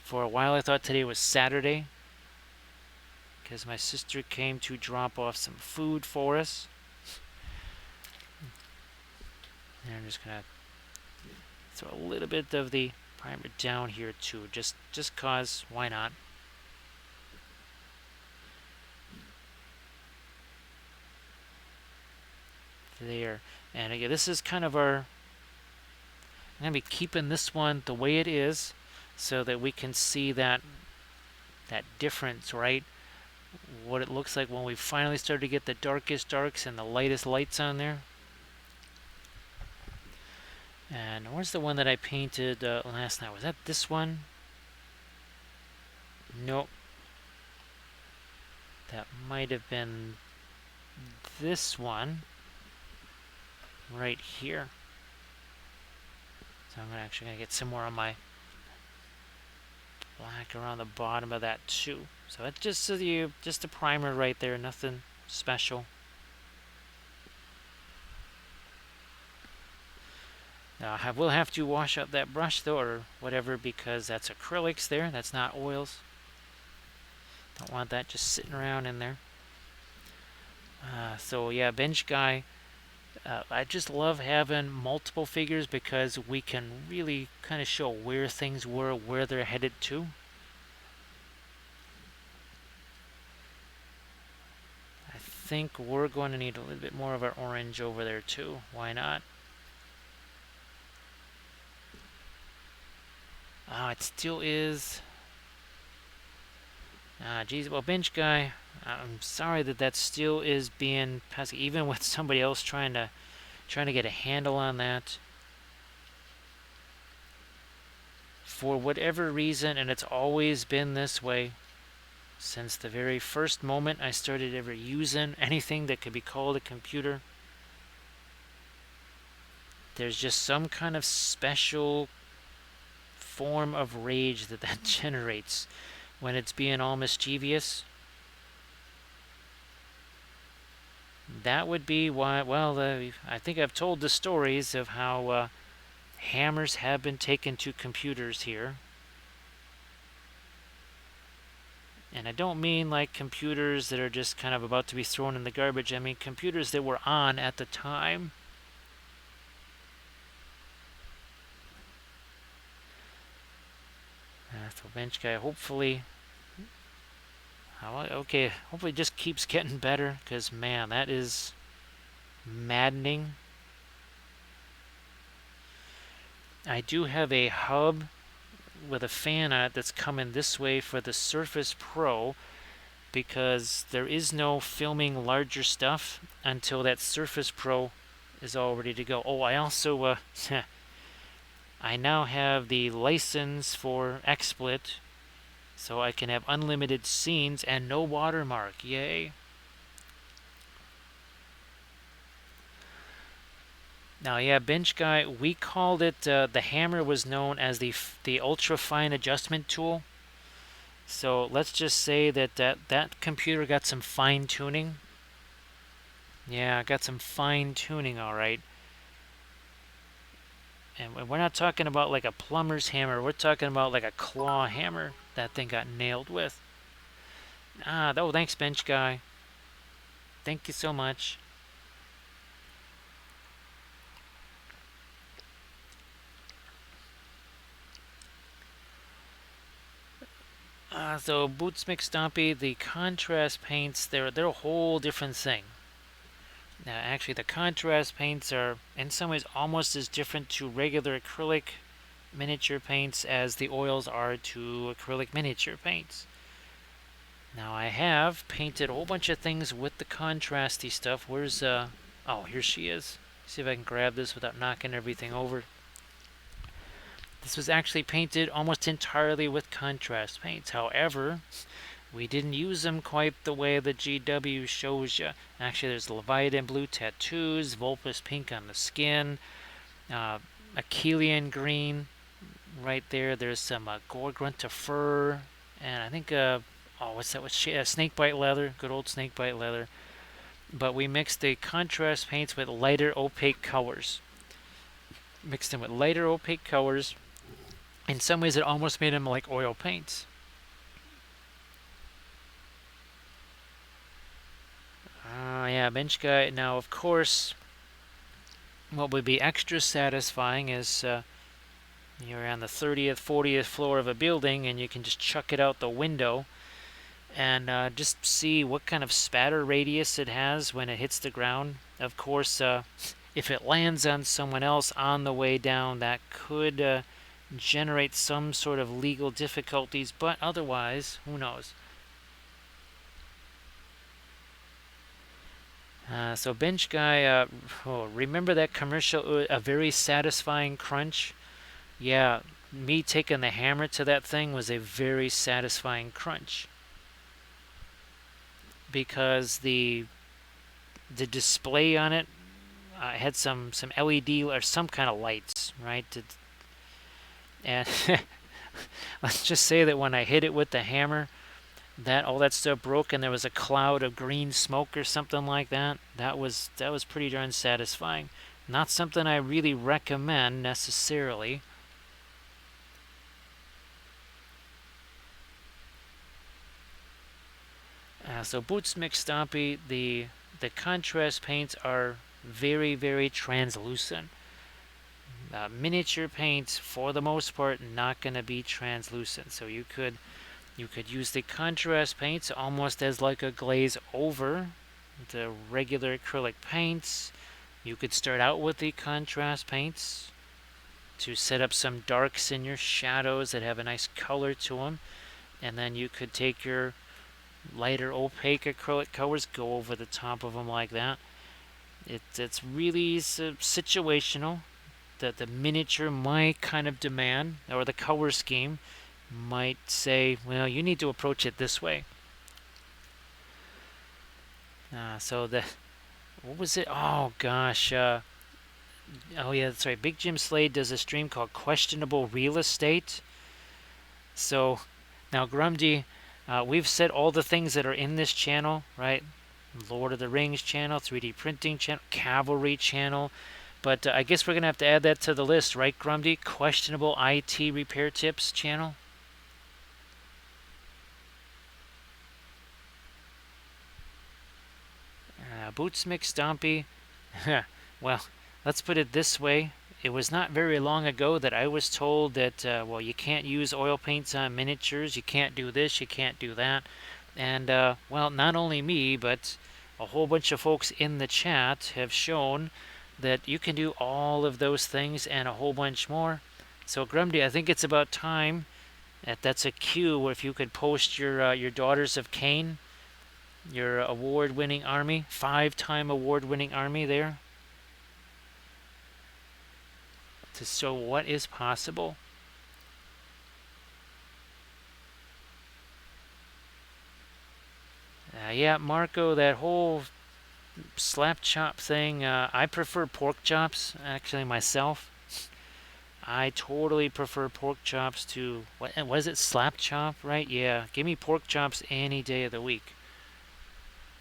For a while I thought today was Saturday, because my sister came to drop off some food for us. And I'm just going to throw a little bit of the primer down here too, just cause, why not? there. And again, this is kind of our... I'm going to be keeping this one the way it is so that we can see that difference, right? What it looks like when we finally start to get the darkest darks and the lightest lights on there. And where's the one that I painted last night? Was that this one? Nope. That might have been this one right here. So I'm actually going to get some more on my black around the bottom of that too. So it's just just a primer right there, nothing special. Now I will have to wash up that brush though, or whatever, because that's acrylics there, that's not oils. Don't want that just sitting around in there. So yeah, bench guy. I just love having multiple figures because we can really kind of show where things were, where they're headed to. I think we're going to need a little bit more of our orange over there too. Why not? It still is. Geez, well, bench guy, I'm sorry that still is being pesky, even with somebody else trying to get a handle on that. For whatever reason, and it's always been this way since the very first moment I started ever using anything that could be called a computer. There's just some kind of special form of rage that generates when it's being all mischievous. That would be why, well, I think I've told the stories of how hammers have been taken to computers here. And I don't mean like computers that are just kind of about to be thrown in the garbage. I mean computers that were on at the time. So bench guy, hopefully... Okay, hopefully it just keeps getting better, because man, that is maddening. I do have a hub with a fan on it that's coming this way for the Surface Pro, because there is no filming larger stuff until that Surface Pro is all ready to go. Oh, I also I now have the license for XSplit, so I can have unlimited scenes and no watermark. Yay. Now, yeah, bench guy, we called it, the hammer was known as the ultra fine adjustment tool. So let's just say that computer got some fine tuning. Yeah, got some fine tuning, all right. And we're not talking about like a plumber's hammer. We're talking about like a claw hammer that thing got nailed with. Oh, thanks, bench guy. Thank you so much. So Boots McStumpy, the contrast paints, they're a whole different thing. Now, actually, the contrast paints are in some ways almost as different to regular acrylic miniature paints as the oils are to acrylic miniature paints. Now, I have painted a whole bunch of things with the contrasty stuff. Where's, oh, here she is. See if I can grab this without knocking everything over. This was actually painted almost entirely with contrast paints. However, we didn't use them quite the way the GW shows you. Actually, there's Leviathan blue tattoos, Vulpus pink on the skin, Achillean green right there. There's some Gorgrunta fur, and I think, what's that? Snakebite leather, good old snakebite leather. But we mixed the contrast paints with lighter opaque colors. Mixed them with lighter opaque colors. In some ways, it almost made them like oil paints. Yeah, bench guy. Now, of course, what would be extra satisfying is you're on the 30th, 40th floor of a building and you can just chuck it out the window. and just see what kind of spatter radius it has when it hits the ground. Of course, if it lands on someone else on the way down, that could generate some sort of legal difficulties, but otherwise, who knows? So Bench Guy, remember that commercial, a very satisfying crunch? Yeah, me taking the hammer to that thing was a very satisfying crunch. Because the display on it had some LED or some kind of lights, right? And let's just say that when I hit it with the hammer, that all that stuff broke and there was a cloud of green smoke or something like that. That was pretty darn satisfying. Not something I really recommend necessarily. So Boots McStompy, the contrast paints are very translucent. Miniature paints, for the most part, not going to be translucent. So you could use the contrast paints almost as like a glaze over the regular acrylic paints. You could start out with the contrast paints to set up some darks in your shadows that have a nice color to them. And then you could take your lighter opaque acrylic colors, go over the top of them like that. It's really situational. That the miniature might kind of demand, or the color scheme might say, well, you need to approach it this way. So what was it? Oh gosh. Oh yeah, that's right. Big Jim Slade does a stream called Questionable Real Estate. So now Grumdy, we've said all the things that are in this channel, right? Lord of the Rings channel, 3D printing channel, cavalry channel. But I guess we're going to have to add that to the list, right, Grumdy? Questionable IT repair tips channel. Boots McStompy. Well, let's put it this way. It was not very long ago that I was told that, well, you can't use oil paints on miniatures. You can't do this. You can't do that. And, well, not only me, but a whole bunch of folks in the chat have shown that you can do all of those things and a whole bunch more. So, Grumdy, I think it's about time. That's a cue if you could post your Daughters of Cain, your award-winning army, 5-time award-winning army there, to show what is possible. Yeah, Marco, that whole slap chop thing, I prefer pork chops, actually, myself. I totally prefer pork chops to, what is it, slap chop, right? Yeah, give me pork chops any day of the week.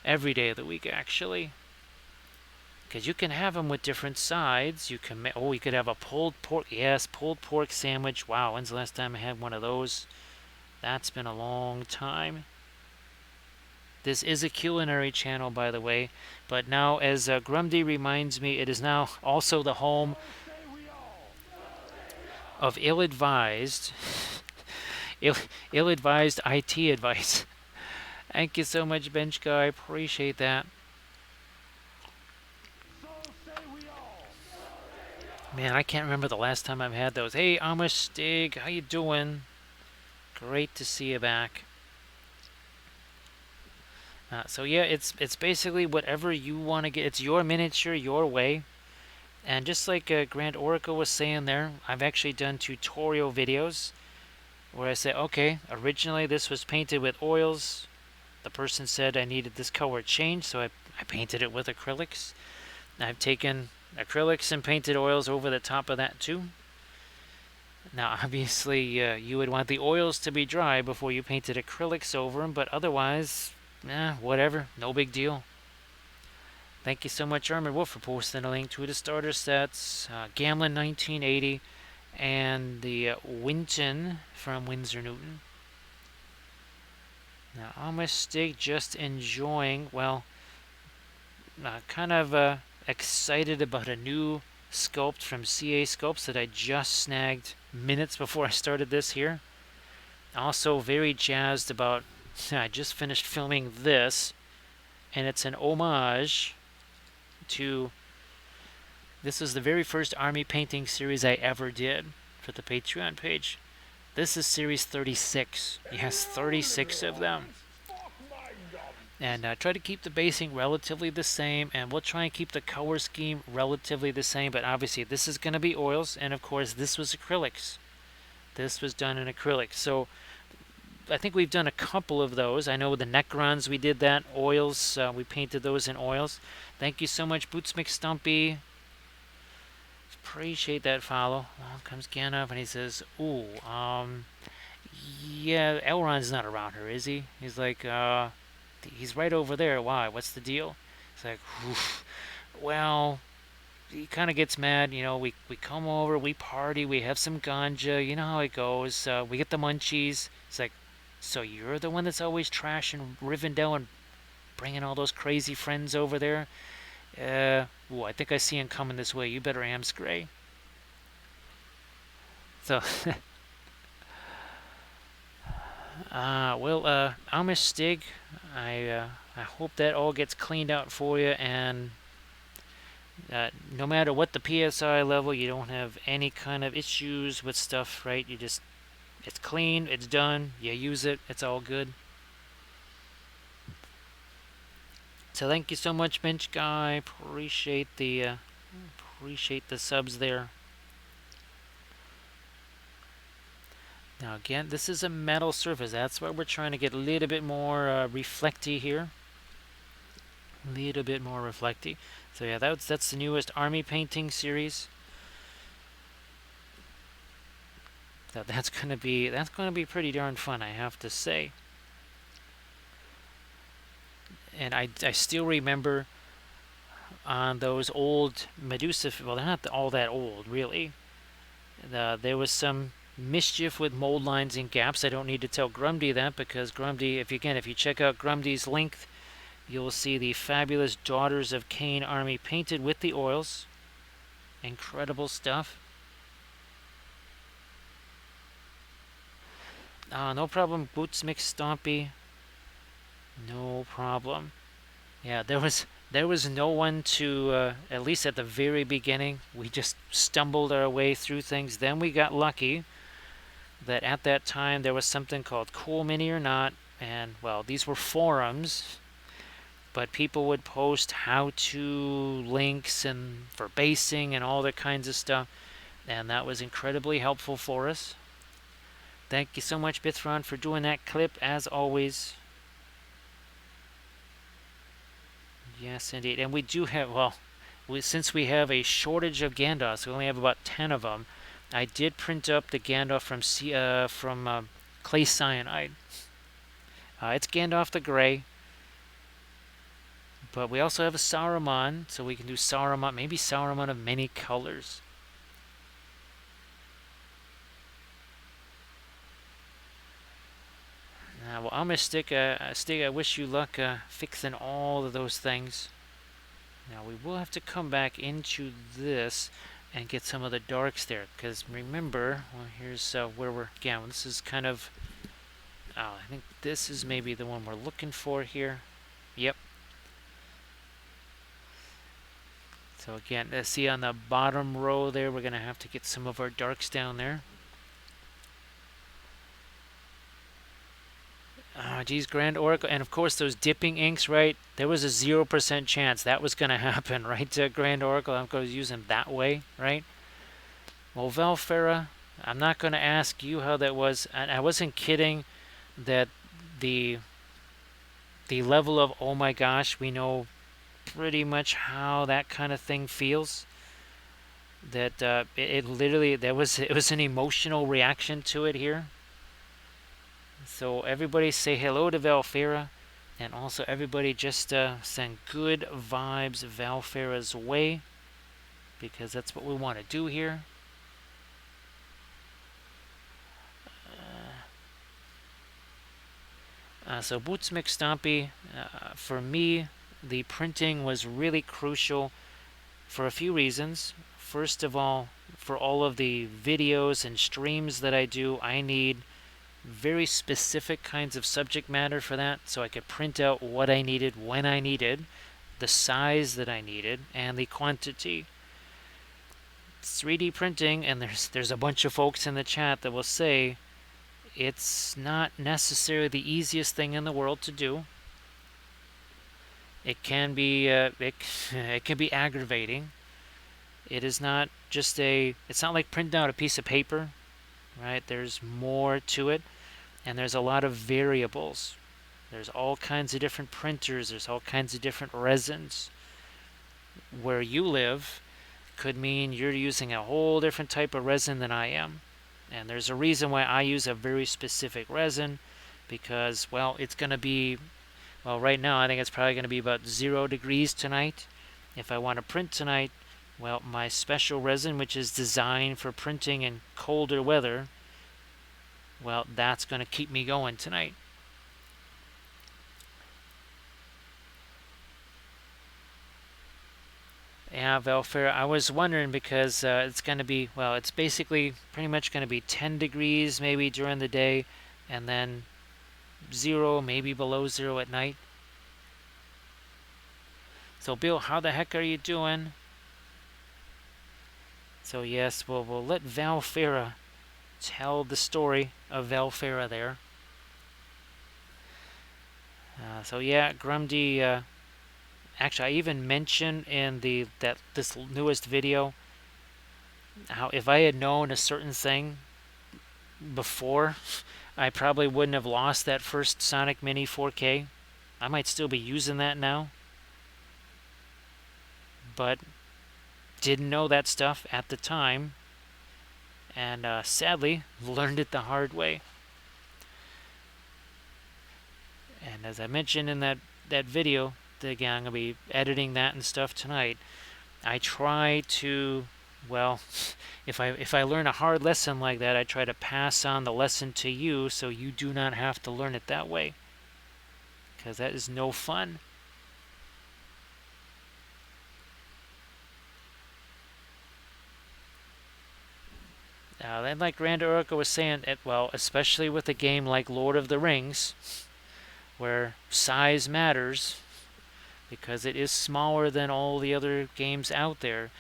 Every day of the week, actually. Because you can have them with different sides. You can, you could have a pulled pork, yes, pulled pork sandwich. Wow, when's the last time I had one of those? That's been a long time. This is a culinary channel, by the way. But now, as Grumdy reminds me, it is now also the home of ill-advised, ill-advised IT advice. Thank you so much, Bench Guy. Appreciate that. Man, I can't remember the last time I've had those. Hey, Amish Stig, how you doing? Great to see you back. So yeah, it's basically whatever you want to get. It's your miniature, your way. And just like Grand Oracle was saying there, I've actually done tutorial videos where I say, okay, originally this was painted with oils. The person said I needed this color changed, so I painted it with acrylics. I've taken acrylics and painted oils over the top of that too. Now, obviously, you would want the oils to be dry before you painted acrylics over them, but otherwise, whatever, no big deal. Thank you so much, Armored Wolf, for posting a link to the starter sets, Gamlin 1980, and the Winton from Winsor Newton. Now, Amish Stig just enjoying, well, kind of excited about a new sculpt from CA Sculpts that I just snagged minutes before I started this here. Also very jazzed about I just finished filming this, and it's an homage to. This is the very first army painting series I ever did for the Patreon page. This is series 36. Yes, 36 of them. And try to keep the basing relatively the same, and we'll try and keep the color scheme relatively the same, but obviously this is going to be oils, and of course this was acrylics. This was done in acrylics. So I think we've done a couple of those. I know with the Necrons we did that. Oils, we painted those in oils. Thank you so much, Boots McStumpy. Appreciate that follow. Well, comes Gandalf and he says, ooh, yeah, Elrond's not around here, is he? He's like, he's right over there. Why? What's the deal? It's like, oof. Well, he kind of gets mad. You know, we come over, we party, we have some ganja. You know how it goes. We get the munchies. It's like, so you're the one that's always trashing Rivendell and bringing all those crazy friends over there? Ooh, I think I see him coming this way. You better Amscray. So, well, Amish Stig, I hope that all gets cleaned out for you, and no matter what the PSI level, you don't have any kind of issues with stuff, right? You just, it's clean, it's done, you use it, it's all good. So thank you so much, Bench Guy. Appreciate the subs there. Now again, this is a metal surface. That's why we're trying to get a little bit more reflecty here. A little bit more reflecty. So yeah, that's the newest army painting series. That's gonna be pretty darn fun, I have to say. And I still remember on those old Medusa. Well, they're not all that old, really. There was some mischief with mold lines and gaps. I don't need to tell Grumdy that, because Grumdy, if you check out Grumdy's link, you'll see the fabulous Daughters of Cain army painted with the oils. Incredible stuff. No problem, Boots McStompy. No problem. Yeah, there was no one to, at least at the very beginning. We just stumbled our way through things. Then we got lucky that at that time there was something called Cool Mini or Not, and well, these were forums, but people would post how-to links and for basing and all that kinds of stuff, and that was incredibly helpful for us. Thank you so much, Bithron, for doing that clip, as always. Yes, indeed. And we do have, well, since we have a shortage of Gandalfs, we only have about 10 of them. I did print up the Gandalf from Clay Cyanide. It's Gandalf the Grey. But we also have a Saruman, so we can do Saruman, maybe Saruman of many colors. Well, I'm going to Stig, I wish you luck fixing all of those things. Now, we will have to come back into this and get some of the darks there, because remember, well, here's where we're, again, this is kind of, I think this is maybe the one we're looking for here. Yep. So again, see on the bottom row there, we're going to have to get some of our darks down there. Geez, Grand Oracle, and of course those dipping inks, right? There was a 0% chance that was going to happen, right? Grand Oracle, I'm going to use them that way, right? Well, Valfera, I'm not going to ask you how that was. And I wasn't kidding that the level of, oh my gosh, we know pretty much how that kind of thing feels. That it literally, it was an emotional reaction to it here. So everybody say hello to Valfera, and also everybody just send good vibes Valfera's way, because that's what we want to do here. So Boots McStompy, for me, the printing was really crucial for a few reasons. First of all, for all of the videos and streams that I do, I need very specific kinds of subject matter for that, so I could print out what I needed when I needed, the size that I needed, and the quantity. 3D printing, and there's a bunch of folks in the chat that will say it's not necessarily the easiest thing in the world to do. It can be it can be aggravating. It is not just it's not like printing out a piece of paper, right? There's more to it, and there's a lot of variables. There's all kinds of different printers, there's all kinds of different resins. Where you live could mean you're using a whole different type of resin than I am. And there's a reason why I use a very specific resin, because, well, it's going to be, well, right now I think it's probably going to be about 0 degrees tonight. If I want to print tonight, well, my special resin, which is designed for printing in colder weather, well, that's going to keep me going tonight. Yeah, Valfair, I was wondering because it's going to be, well, it's basically pretty much going to be 10 degrees maybe during the day, and then 0, maybe below 0 at night. So, Bill, how the heck are you doing? So, yes, we'll let Valfera tell the story of Valfera there. So, yeah, Grumdy, actually, I even mentioned in this newest video how if I had known a certain thing before, I probably wouldn't have lost that first Sonic Mini 4K. I might still be using that now, but didn't know that stuff at the time, and sadly learned it the hard way. And as I mentioned in that video, again, I'm going to be editing that and stuff tonight. I try to, well, if I learn a hard lesson like that, I try to pass on the lesson to you so you do not have to learn it that way, because that is no fun. Then, like Grand Oracle was saying, well, especially with a game like Lord of the Rings, where size matters, because it is smaller than all the other games out there,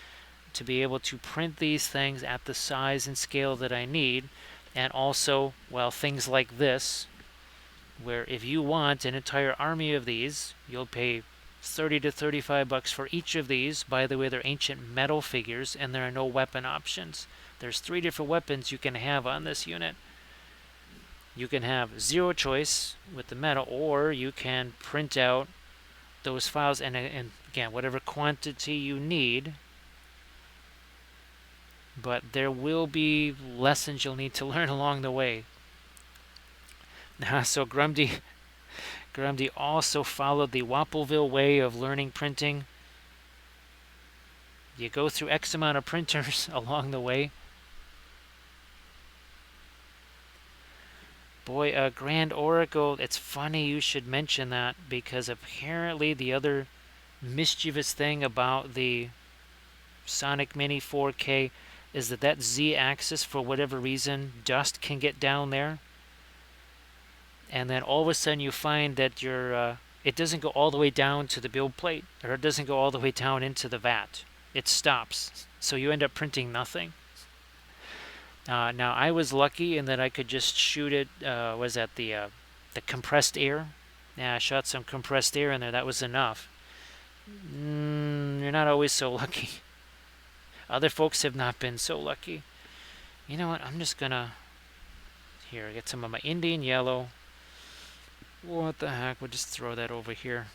to be able to print these things at the size and scale that I need, and also, well, things like this, where if you want an entire army of these, you'll pay 30 to 35 bucks for each of these. By the way, they're ancient metal figures, and there are no weapon options. There's 3 different weapons you can have on this unit. You can have 0 choice with the metal, or you can print out those files, and again, whatever quantity you need. But there will be lessons you'll need to learn along the way. So Grumdy also followed the Wappleville way of learning printing. You go through X amount of printers along the way. Boy, Grand Oracle, it's funny you should mention that, because apparently the other mischievous thing about the Sonic Mini 4K is that Z-axis, for whatever reason, dust can get down there. And then all of a sudden you find that it doesn't go all the way down to the build plate, or it doesn't go all the way down into the vat. It stops. So you end up printing nothing. Now, I was lucky in that I could just shoot it, was that the compressed air? Yeah, I shot some compressed air in there. That was enough. You're not always so lucky. Other folks have not been so lucky. You know what? I'm just going to, here, get some of my Indian yellow. What the heck? We'll just throw that over here,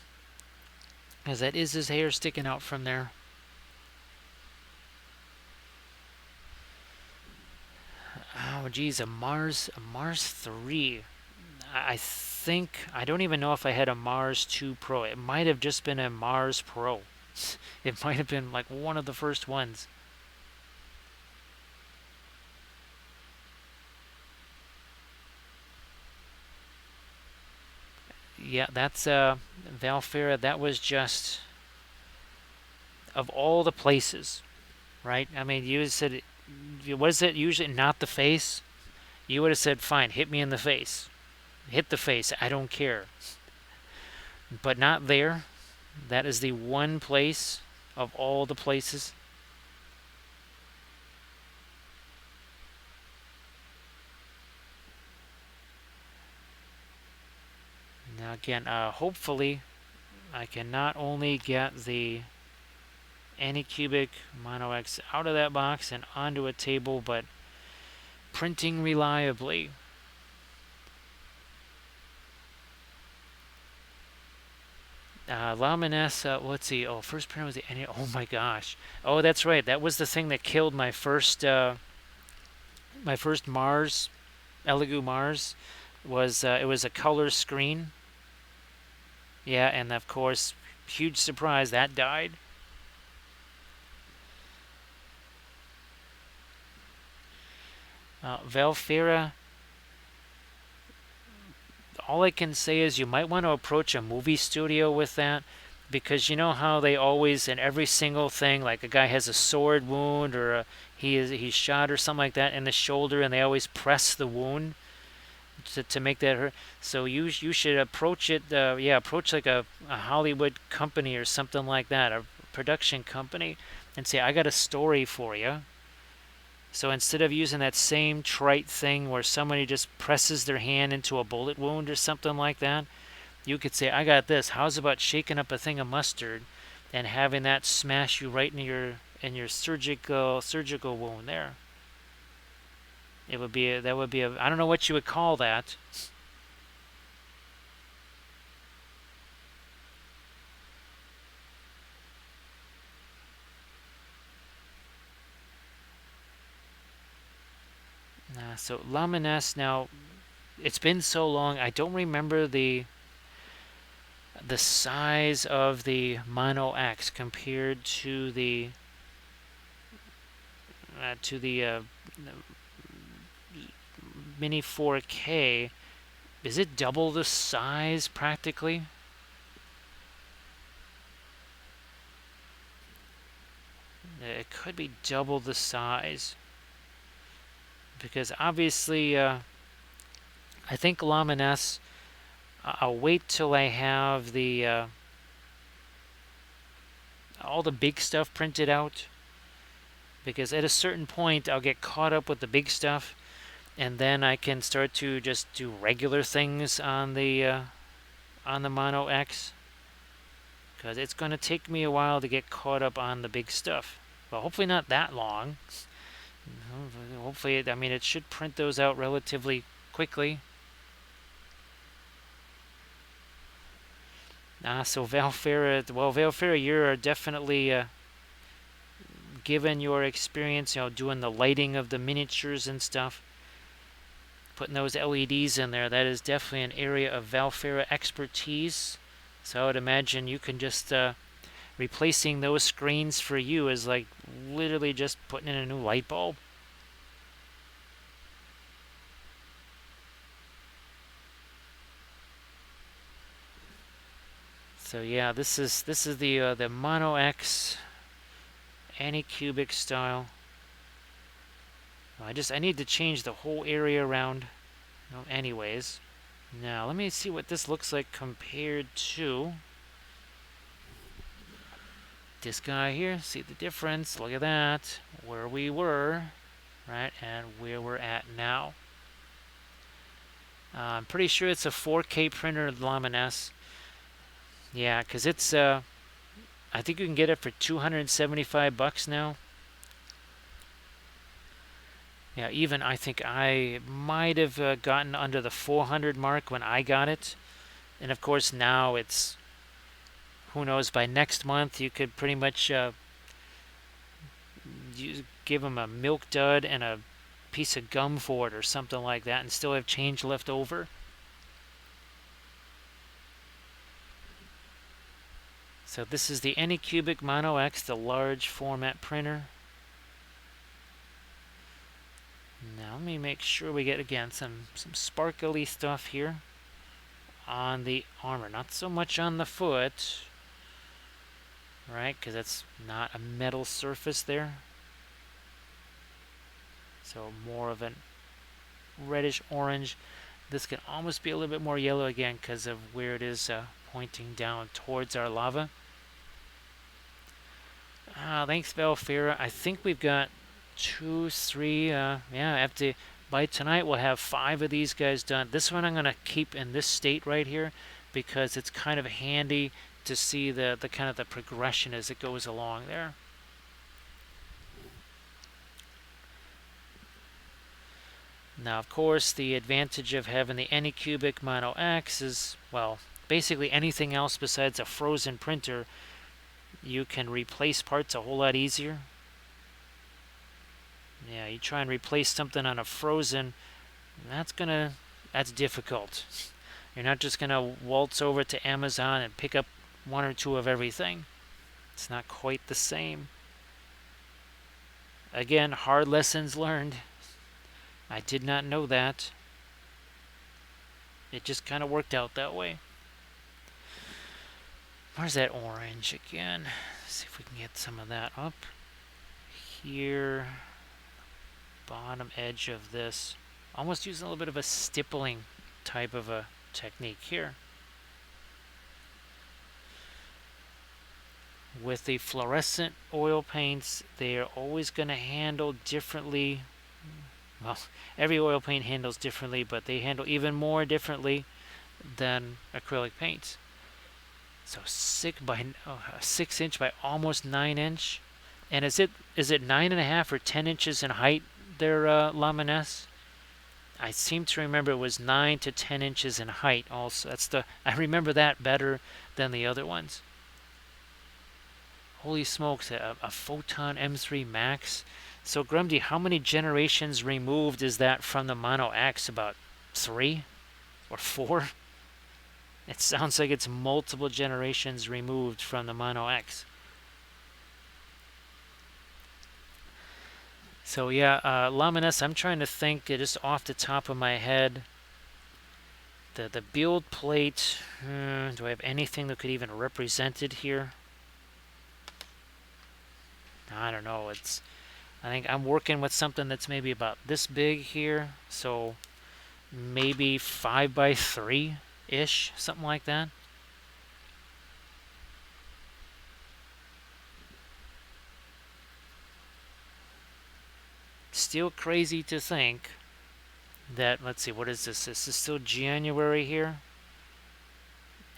because that is his hair sticking out from there. Oh, geez, a Mars 3. I think, I don't even know if I had a Mars 2 Pro. It might have just been a Mars Pro. It might have been like one of the first ones. Yeah, that's Valfera. That was just, of all the places, right? I mean, you said, what is it usually? Not the face. You would have said, fine, hit me in the face. Hit the face, I don't care. But not there. That is the one place of all the places. Now again, hopefully I can not only get the Anycubic Mono X out of that box and onto a table, but printing reliably. Lamines, let's see. Oh, first printer was the Any. Oh my gosh. Oh, that's right. That was the thing that killed my first Mars, Elegoo Mars. Was it was a color screen? Yeah, and of course, huge surprise that died. Valfera, all I can say is you might want to approach a movie studio with that, because you know how they always, in every single thing, like a guy has a sword wound or he's shot or something like that in the shoulder, and they always press the wound to make that hurt. So you should approach it, approach like a Hollywood company or something like that, a production company, and say, I got a story for you. So instead of using that same trite thing where somebody just presses their hand into a bullet wound or something like that, you could say, I got this. How's about shaking up a thing of mustard and having that smash you right in your surgical wound there? It would be that would be a, I don't know what you would call that. So Lamines, now it's been so long, I don't remember the size of the Mono X compared to the Mini 4K. Is it double the size practically? It could be double the size, because obviously I think Lamines, I'll wait till I have the all the big stuff printed out, because at a certain point I'll get caught up with the big stuff, and then I can start to just do regular things on the Mono X, because it's going to take me a while to get caught up on the big stuff. Well, hopefully not that long. Hopefully, I mean, it should print those out relatively quickly. So Valfera, well, Valfera, you're definitely, given your experience, doing the lighting of the miniatures and stuff, putting those LEDs in there, that is definitely an area of Valfera expertise. So I would imagine you can just, replacing those screens for you is like literally just putting in a new light bulb. So yeah, this is the Mono X Anycubic style. I need to change the whole area around. Anyways, now let me see what this looks like compared to this guy here. See the difference? Look at that. Where we were, right, and where we're at now. I'm pretty sure it's a 4K printer, Lamines. Yeah, because it's I think you can get it for $275 now. Yeah, even I think I might have gotten under the 400 mark when I got it. And of course now it's, who knows, by next month you could pretty much give them a milk dud and a piece of gum for it or something like that and still have change left over. So this is the Anycubic Mono X, the large format printer. Now let me make sure we get, again, some sparkly stuff here on the armor. Not so much on the foot, right, because that's not a metal surface there. So more of an reddish orange. This can almost be a little bit more yellow again because of where it is pointing down towards our lava. Thanks, Valfira. I think we've got 2, 3. Yeah, after by tonight we'll have 5 of these guys done. This one I'm gonna keep in this state right here because it's kind of handy to see the kind of the progression as it goes along there. Now, of course, the advantage of having the Anycubic Mono X is, well, basically anything else besides a frozen printer, you can replace parts a whole lot easier. Yeah, you try and replace something on a frozen, that's difficult. You're not just gonna waltz over to Amazon and pick up 1 or 2 of everything. It's not quite the same. Again, hard lessons learned. I did not know that. It just kind of worked out that way. Where's that orange again? Let's see if we can get some of that up. Here, bottom edge of this. Almost using a little bit of a stippling type of a technique here. With the fluorescent oil paints, they are always going to handle differently. Well, every oil paint handles differently, but they handle even more differently than acrylic paints. So 6 inch by almost 9 inch, and is it 9.5 or 10 inches in height? Their Lamines. I seem to remember it was 9 to 10 inches in height. Also, I remember that better than the other ones. Holy smokes! A Photon M3 Max. So, Grumdy, how many generations removed is that from the Mono X? About 3 or 4? It sounds like it's multiple generations removed from the Mono X. So, yeah, Lamines, I'm trying to think just off the top of my head. The build plate, do I have anything that could even represent it here? I don't know. I think I'm working with something that's maybe about this big here, so maybe 5 by 3-ish, something like that. Still crazy to think that, let's see, what is this? This is still January here.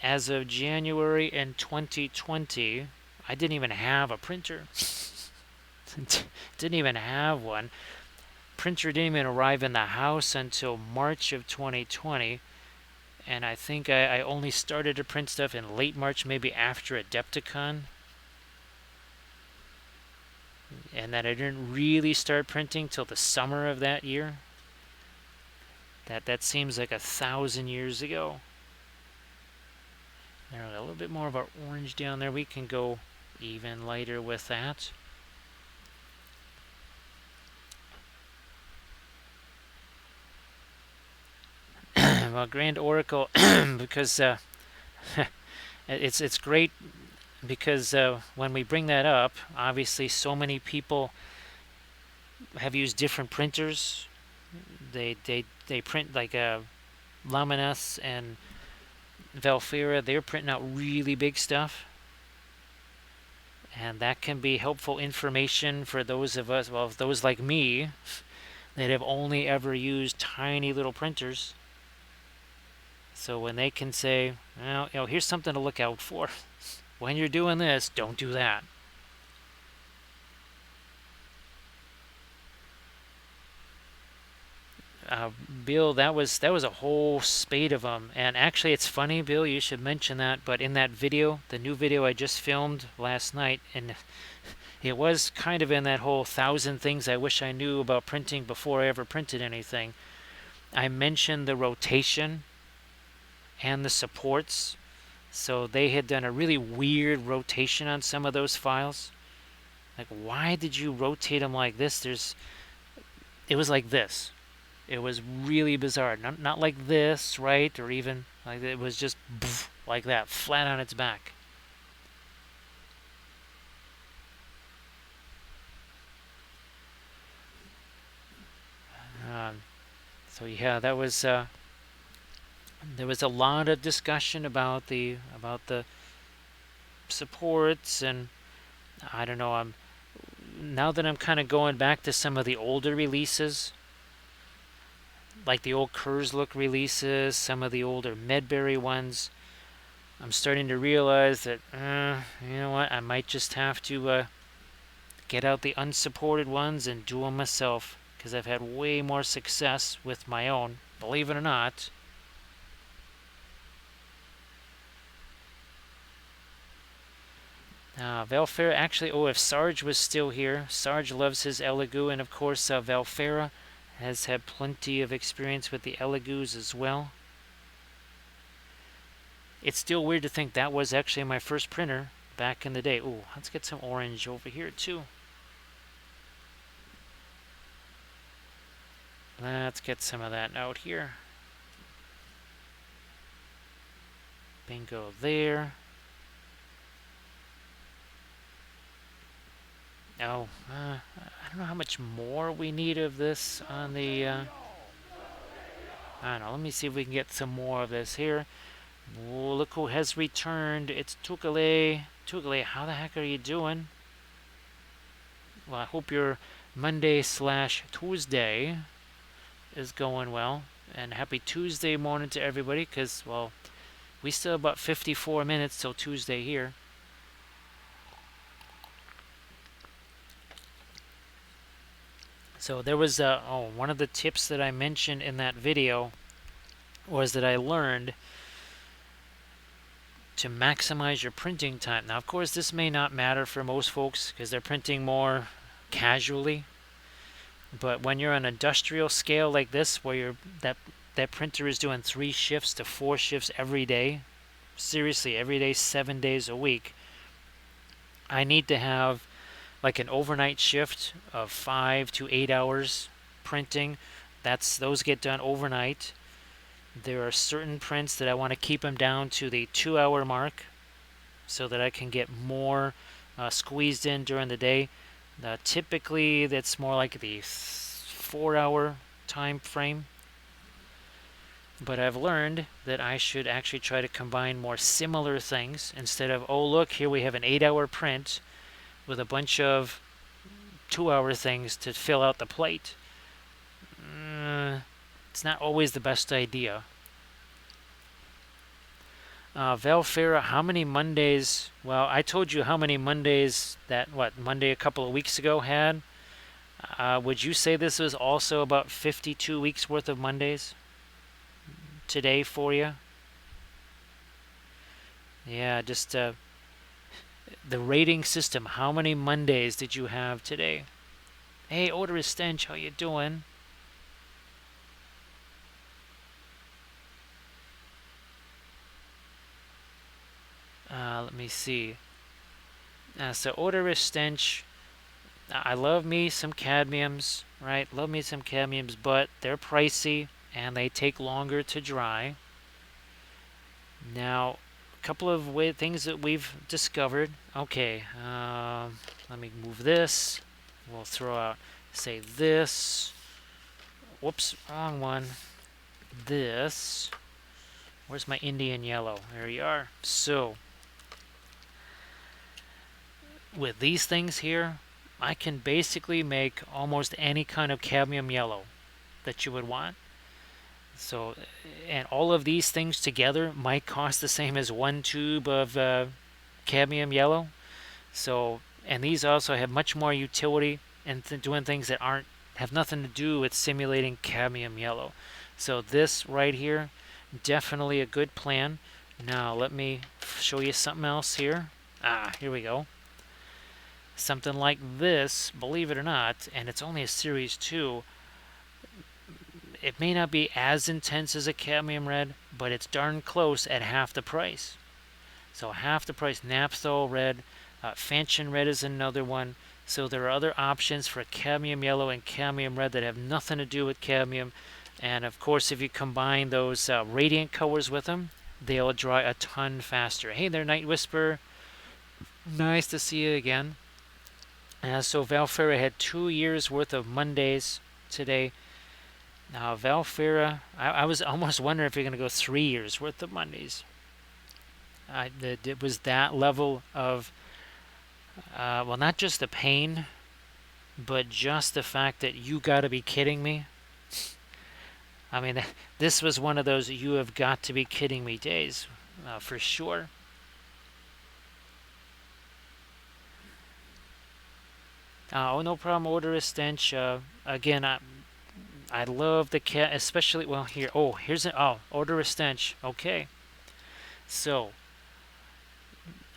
As of January in 2020, I didn't even have a printer. Didn't even have one. Printer didn't even arrive in the house until March of 2020, and I think I only started to print stuff in late March, maybe after Adepticon, and that I didn't really start printing till the summer of that year. That seems like 1,000 years ago. There, a little bit more of our orange down there. We can go even lighter with that. Well, Grand Oracle, because it's great because when we bring that up, obviously so many people have used different printers. They print like Lamines and Valfira. They're printing out really big stuff, and that can be helpful information for those of us, well, those like me, that have only ever used tiny little printers. So when they can say, well, here's something to look out for. When you're doing this, don't do that. Bill, that was a whole spate of them. And actually, it's funny, Bill, you should mention that. But in that video, the new video I just filmed last night, and it was kind of in that whole 1,000 things I wish I knew about printing before I ever printed anything. I mentioned the rotation and the supports. So they had done a really weird rotation on some of those files. Like, why did you rotate them like this? It was like this. It was really bizarre. Not like this, right? Or even like it was just like that, flat on its back. So yeah, that was there was a lot of discussion about the supports, and I don't know. Now that I'm kind of going back to some of the older releases, like the old Kurzlook releases, some of the older Medberry ones, I'm starting to realize that, you know what, I might just have to get out the unsupported ones and do them myself, because I've had way more success with my own, believe it or not. Valfera, actually, if Sarge was still here, Sarge loves his Elegoo, and of course Valfera has had plenty of experience with the Elegoos as well. It's still weird to think that was actually my first printer back in the day. Ooh, let's get some orange over here too. Let's get some of that out here. Bingo there. Oh, I don't know how much more we need of this on the... I don't know, let me see if we can get some more of this here. Oh, look who has returned. It's Tukale. Tukale, how the heck are you doing? Well, I hope your Monday/Tuesday is going well. And happy Tuesday morning to everybody, because, well, we still have about 54 minutes till Tuesday here. So there was one of the tips that I mentioned in that video was that I learned to maximize your printing time. Now, of course, this may not matter for most folks because they're printing more casually. But when you're on an industrial scale like this, where that printer is doing 3 shifts to 4 shifts every day, seriously, every day, 7 days a week, I need to have like an overnight shift of 5 to 8 hours printing. Those get done overnight. There are certain prints that I want to keep them down to the 2-hour mark so that I can get more squeezed in during the day. Typically, that's more like the 4-hour time frame. But I've learned that I should actually try to combine more similar things instead of, oh, look, here we have an 8-hour print with a bunch of 2-hour things to fill out the plate. It's not always the best idea. Valfera, how many Mondays? Well, I told you how many Mondays that, Monday a couple of weeks ago had. Would you say this was also about 52 weeks worth of Mondays today for you? Yeah, just the rating system. How many Mondays did you have today? Hey, Odorous Stench, how you doing? Let me see. So Odorous Stench, I love me some cadmiums, right? Love me some cadmiums, but they're pricey and they take longer to dry. Now, a couple of things that we've discovered. Okay, let me move this. We'll throw out, say, this. Whoops, wrong one. This. Where's my Indian yellow? There you are. So, with these things here, I can basically make almost any kind of cadmium yellow that you would want. So, and all of these things together might cost the same as one tube of cadmium yellow. So, and these also have much more utility and doing things that have nothing to do with simulating cadmium yellow. So this right here, definitely a good plan. Now let me show you something else here. Here we go. Something like this, believe it or not, and it's only a series 2. It may not be as intense as a cadmium red, but it's darn close at half the price. So half the price. Naphthol red, Fanchon red is another one. So there are other options for cadmium yellow and cadmium red that have nothing to do with cadmium. And of course, if you combine those radiant colors with them, they'll dry a ton faster. Hey there, Night Whisper. Nice to see you again. So Valfera had 2 years worth of Mondays today. Now, Valfera, I was almost wondering if you're going to go 3 years worth of Mondays. It was that level of, well, not just the pain, but just the fact that you got to be kidding me. I mean, this was one of those you have got to be kidding me days, for sure. Oh, no problem. Order a stench. Again, I love the cat, especially. Well, here. Oh, here's an. Oh, order a stench. Okay. So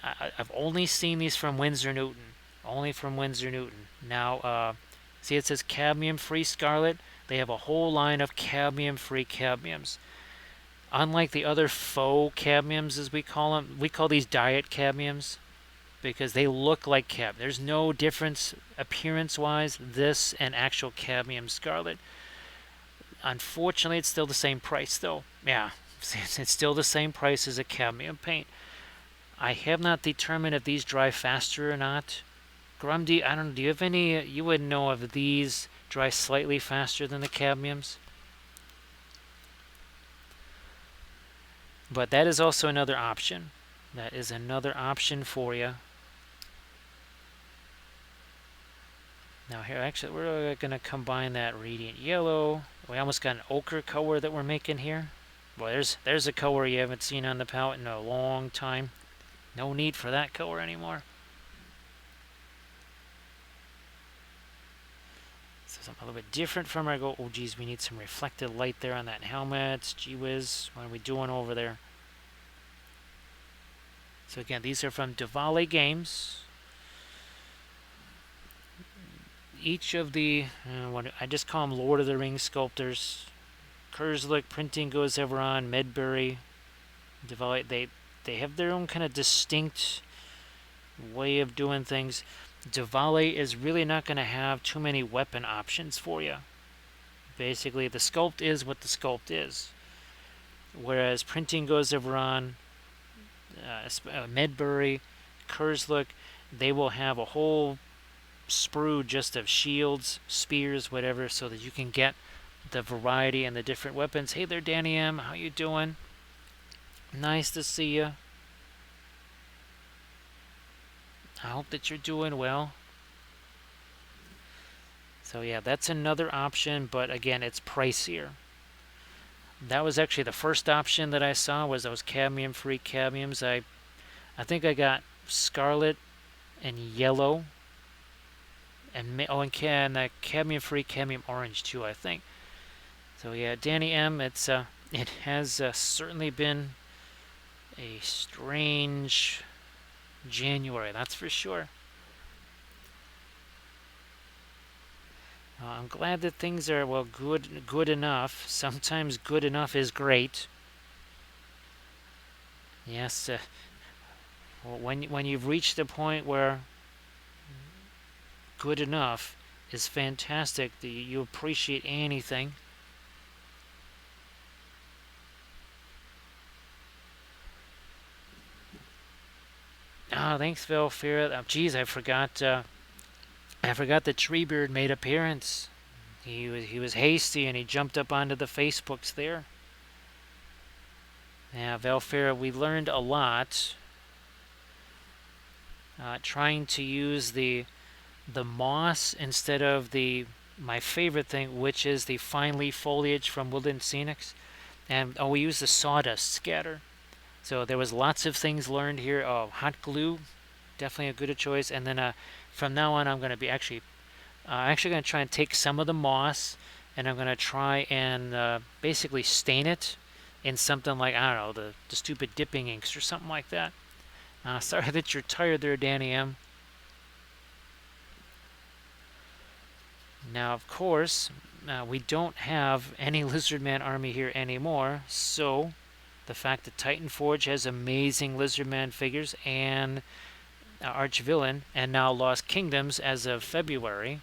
I've only seen these from Windsor Newton. Only from Windsor Newton. Now, see, it says cadmium-free Scarlet. They have a whole line of cadmium-free cadmiums. Unlike the other faux cadmiums, as we call them, we call these diet cadmiums because they look like cadmium. There's no difference appearance-wise, this and actual cadmium Scarlet. Unfortunately, it's still the same price, though. Yeah, it's still the same price as a cadmium paint. I have not determined if these dry faster or not. Grundy, I don't know, do you have any, you would know if these dry slightly faster than the cadmiums? But that is also another option. That is another option for you. Now here, actually, we're going to combine that radiant yellow. We almost got an ochre color that we're making here. Well, there's a color you haven't seen on the palette in a long time. No need for that color anymore. So something a little bit different from our go. Oh geez, we need some reflected light there on that helmet. Gee whiz, what are we doing over there? So again, these are from Davale Games. Each of the, I just call them Lord of the Rings sculptors. Kerslick, Printing Goes Ever On, Medbury, Davale, they have their own kind of distinct way of doing things. Davale is really not going to have too many weapon options for you. Basically, the sculpt is what the sculpt is. Whereas Printing Goes Ever On, Medbury, Kerslick, they will have a whole sprue just of shields, spears, whatever, so that you can get the variety and the different weapons. Hey there, Danny M. How you doing? Nice to see you. I hope that you're doing well. So yeah, that's another option, but again, it's pricier. That was actually the first option that I saw was those cadmium-free cadmiums. I think I got scarlet and yellow, and cadmium-free cadmium orange too, I think. So yeah, Danny M, it has certainly been a strange January, that's for sure. I'm glad that things are, well, good enough. Sometimes good enough is great. Yes, when you've reached the point where good enough is fantastic, you appreciate anything. Oh, thanks, Phil. Geez, I forgot that Treebeard made appearance. He was hasty and he jumped up onto the Facebooks there. Yeah, Valfera, we learned a lot. Trying to use the moss instead of my favorite thing, which is the fine leaf foliage from Woodland Scenics. And we use the sawdust scatter. So there was lots of things learned here. Oh, hot glue, definitely a good choice. And then from now on, I'm going to be actually going to try and take some of the moss, and I'm going to try and basically stain it in something like, I don't know, the stupid dipping inks or something like that. Sorry that you're tired there, Danny M. Now, of course, we don't have any Lizardman army here anymore, so the fact that Titan Forge has amazing Lizardman figures and Archvillain, and now Lost Kingdoms as of February.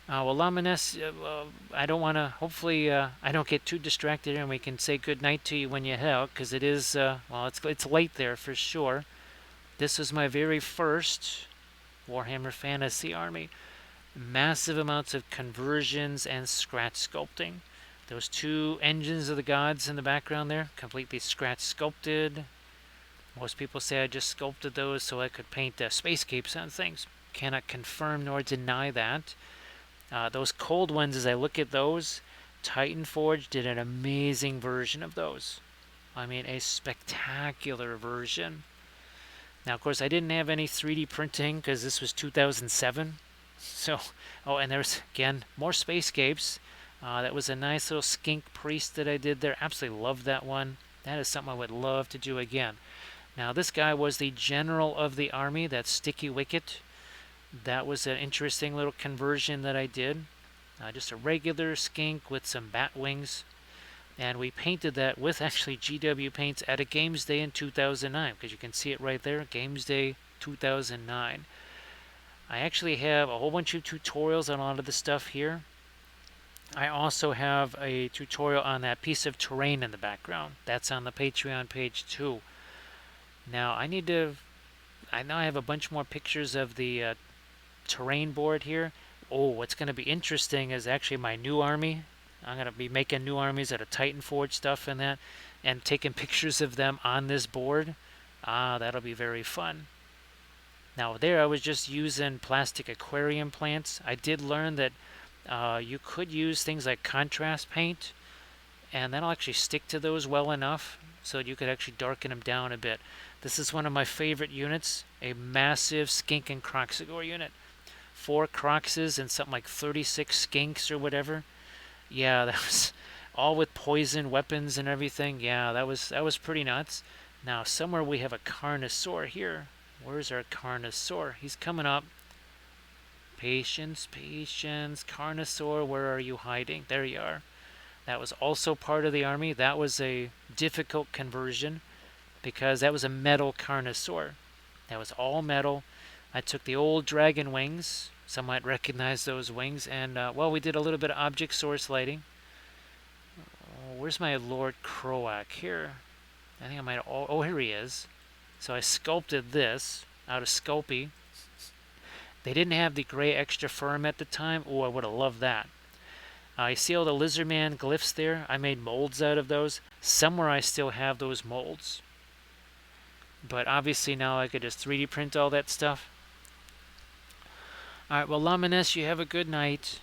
Well, Lamines, I don't want to, hopefully I don't get too distracted and we can say goodnight to you when you head out, because it is, well, it's late there for sure. This is my very first Warhammer Fantasy army. massive amounts of conversions and scratch sculpting. Those two engines of the gods in the background there, completely scratch sculpted. Most people say I just sculpted those so I could paint spacescapes on things. Cannot confirm nor deny that. Those cold ones, as I look at those, Titan Forge did an amazing version of those. I mean, a spectacular version. Now, of course, I didn't have any 3D printing because this was 2007. So, oh, and there's, again, more spacescapes. That was a nice little skink priest that I did there. Absolutely loved that one. That is something I would love to do again. Now, this guy was the general of the army, that Sticky Wicket. That was an interesting little conversion that I did. Just a regular skink with some bat wings. And we painted that with actually GW paints at a Games Day in 2009, because you can see it right there, Games Day 2009. I actually have a whole bunch of tutorials on a lot of the stuff here. I also have a tutorial on that piece of terrain in the background. That's on the Patreon page too. Now I now have a bunch more pictures of the terrain board here. Oh, what's going to be interesting is actually my new army. I'm going to be making new armies out of Titan Forge stuff and that, and taking pictures of them on this board. That'll be very fun. Now there I was just using plastic aquarium plants. I did learn that you could use things like contrast paint, and that'll actually stick to those well enough so that you could actually darken them down a bit. This is one of my favorite units, a massive skink and Croxagore unit. 4 Croxes and something like 36 skinks or whatever. Yeah, that was all with poison weapons and everything. Yeah, that was pretty nuts. Now, somewhere we have a Carnosaur here. Where's our Carnosaur? He's coming up. Patience, patience. Carnosaur, where are you hiding? There you are. That was also part of the army. That was a difficult conversion because that was a metal Carnosaur. That was all metal. I took the old dragon wings. Some might recognize those wings. And, well, we did a little bit of object source lighting. Oh, where's my Lord Croak? Here. I think I might... Oh, here he is. So I sculpted this out of Sculpey. They didn't have the gray extra firm at the time. Oh, I would have loved that. You see all the Lizardman glyphs there? I made molds out of those. Somewhere I still have those molds. But obviously now I could just 3D print all that stuff. Alright, well, Laminus, you have a good night.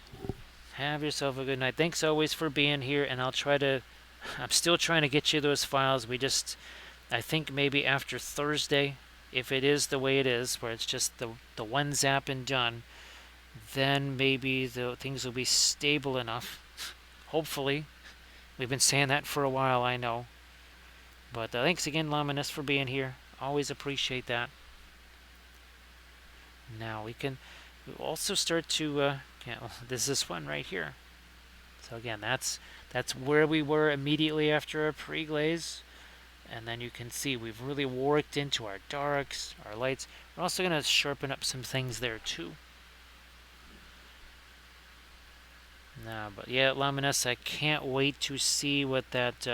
Have yourself a good night. Thanks always for being here, and I'm still trying to get you those files. I think maybe after Thursday, if it is the way it is, where it's just the one zap and done, then maybe the things will be stable enough. Hopefully. We've been saying that for a while, I know. But thanks again, Laminus, for being here. Always appreciate that. Now we'll also start to, there's this one right here. So again, that's where we were immediately after our pre-glaze. And then you can see we've really worked into our darks, our lights. We're also going to sharpen up some things there too. No, but yeah, Laminus, I can't wait to see what that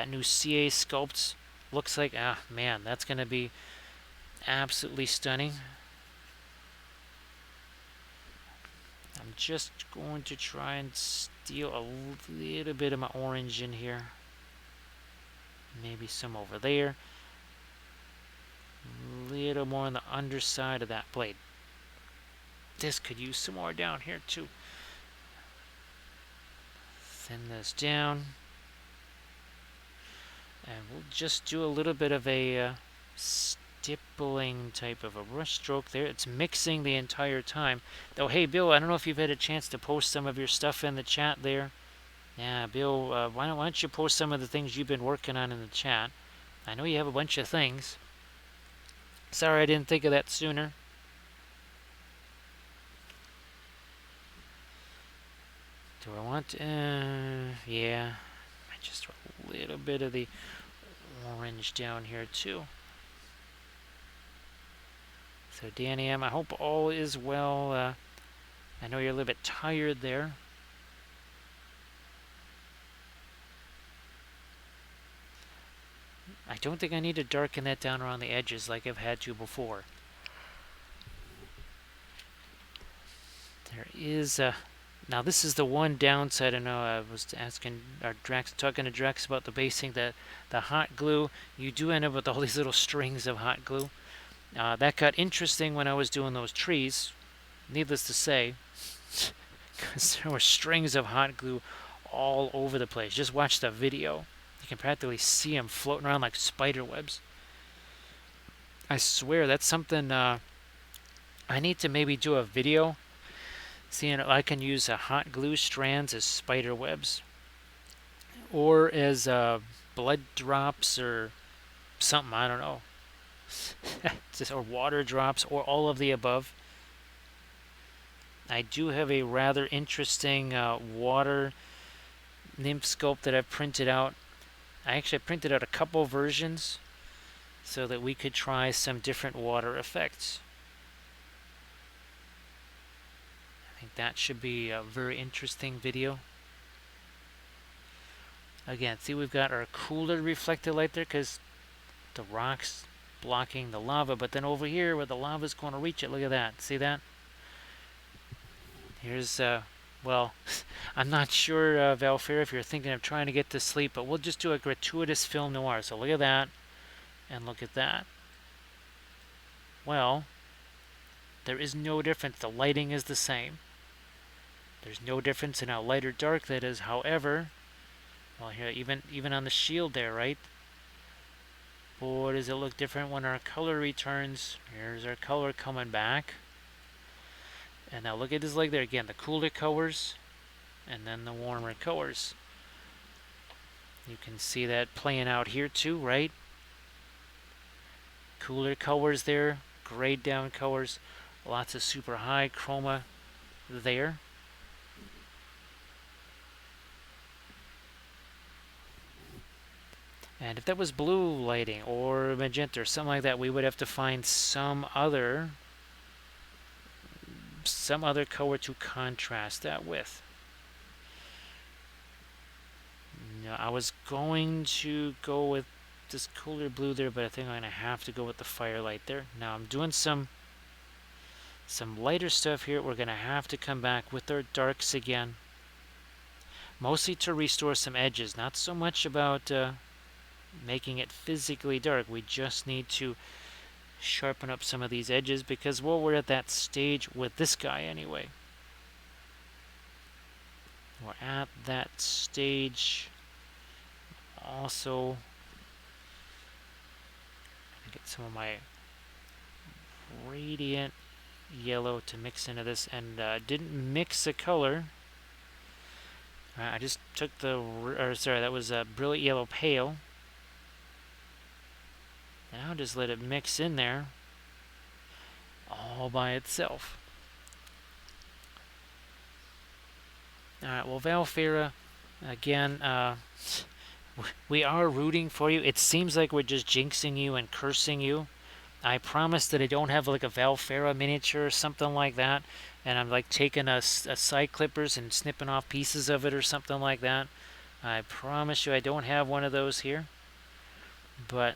new CA sculpt looks like. Ah, man, that's going to be absolutely stunning. I'm just going to try and steal a little bit of my orange in here. Maybe some over there. A little more on the underside of that blade. This could use some more down here too. Thin this down. And we'll just do a little bit of a stippling type of a brush stroke there. It's mixing the entire time. Though, hey, Bill, I don't know if you've had a chance to post some of your stuff in the chat there. Yeah, Bill, why don't you post some of the things you've been working on in the chat? I know you have a bunch of things. Sorry I didn't think of that sooner. Do I want yeah. I just throw a little bit of the orange down here too. So Danny M, I hope all is well. I know you're a little bit tired there. I don't think I need to darken that down around the edges like I've had to before. There is now this is the one downside. I know I was asking or talking to Drex about the basing. The hot glue, you do end up with all these little strings of hot glue. That got interesting when I was doing those trees. Needless to say, because there were strings of hot glue all over the place. Just watch the video. You can practically see them floating around like spider webs. I swear that's something I need to maybe do a video seeing if I can use hot glue strands as spider webs or as blood drops or something. I don't know. Just, or water drops or all of the above. I do have a rather interesting water nymph sculpt that I've printed out. I actually printed out a couple versions so that we could try some different water effects. I think that should be a very interesting video. Again, see, we've got our cooler reflected light there because the rock's blocking the lava, but then over here where the lava's going to reach it, look at that. See that? Here's, well, I'm not sure, Valfair, if you're thinking of trying to get to sleep, but we'll just do a gratuitous film noir. So look at that, and look at that. Well, there is no difference. The lighting is the same. There's no difference in how light or dark that is. However, well, here, even on the shield there, right? Boy, does it look different when our color returns. Here's our color coming back. And now look at this leg there again, the cooler colors and then the warmer colors. You can see that playing out here too, right? Cooler colors there, grayed down colors, lots of super high chroma there. And if that was blue lighting or magenta or something like that, we would have to find some other color to contrast that with. Now, I was going to go with this cooler blue there, but I think I'm going to have to go with the firelight there. Now I'm doing some lighter stuff here. We're going to have to come back with our darks again. Mostly to restore some edges, not so much about making it physically dark. We just need to sharpen up some of these edges because, well, we're at that stage with this guy anyway. We're at that stage. Also, get some of my radiant yellow to mix into this, and didn't mix the color. I just took that was a brilliant yellow pale. Now just let it mix in there all by itself. Alright, well, Valfera, again, we are rooting for you. It seems like we're just jinxing you and cursing you. I promise that I don't have like a Valfera miniature or something like that, and I'm like taking a side clippers and snipping off pieces of it or something like that. I promise you I don't have one of those here. But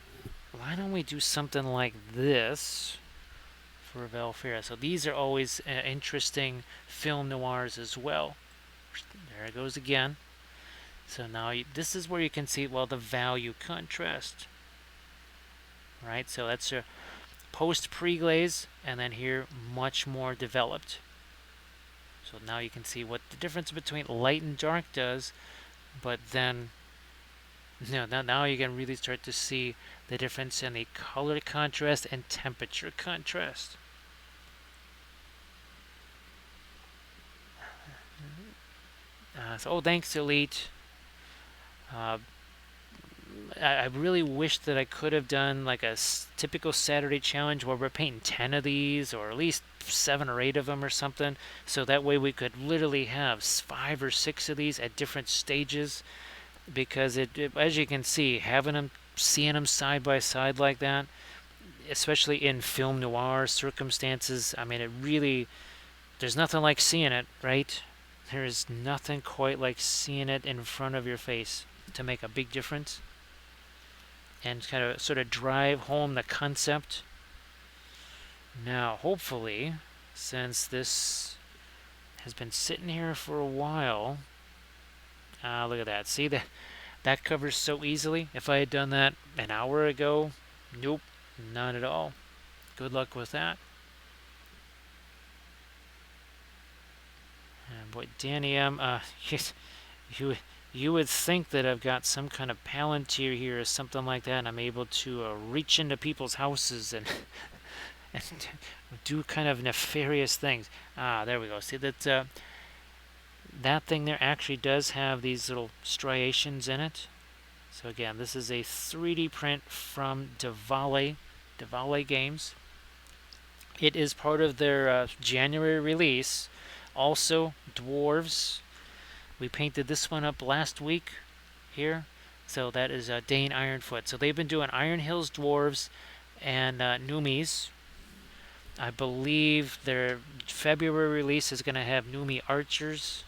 why don't we do something like this for Valfera? So these are always interesting film noirs as well. There it goes again. So now this is where you can see, well, the value contrast. Right, so that's your post pre-glaze, and then here much more developed. So now you can see what the difference between light and dark does, but then now you can really start to see the difference in the color contrast and temperature contrast. So thanks, Elite. I really wish that I could have done like a typical Saturday challenge where we're painting 10 of these, or at least 7 or 8 of them or something, so that way we could literally have 5 or 6 of these at different stages, because as you can see, seeing them side by side like that, especially in film noir circumstances, I mean, it really, there's nothing like seeing it, right? There is nothing quite like seeing it in front of your face to make a big difference and kind of sort of drive home the concept. Now, hopefully, since this has been sitting here for a while. Look at that. See, that covers so easily. If I had done that an hour ago, nope, not at all. Good luck with that. And boy, Danny M, you you would think that I've got some kind of Palantir here or something like that, and I'm able to reach into people's houses and and do kind of nefarious things. There we go. See that that thing there actually does have these little striations in it. So again, this is a 3D print from Davale Games. It is part of their January release. Also, dwarves. We painted this one up last week here. So that is Dane Ironfoot. So they've been doing Iron Hills dwarves and Numies. I believe their February release is going to have Numi archers.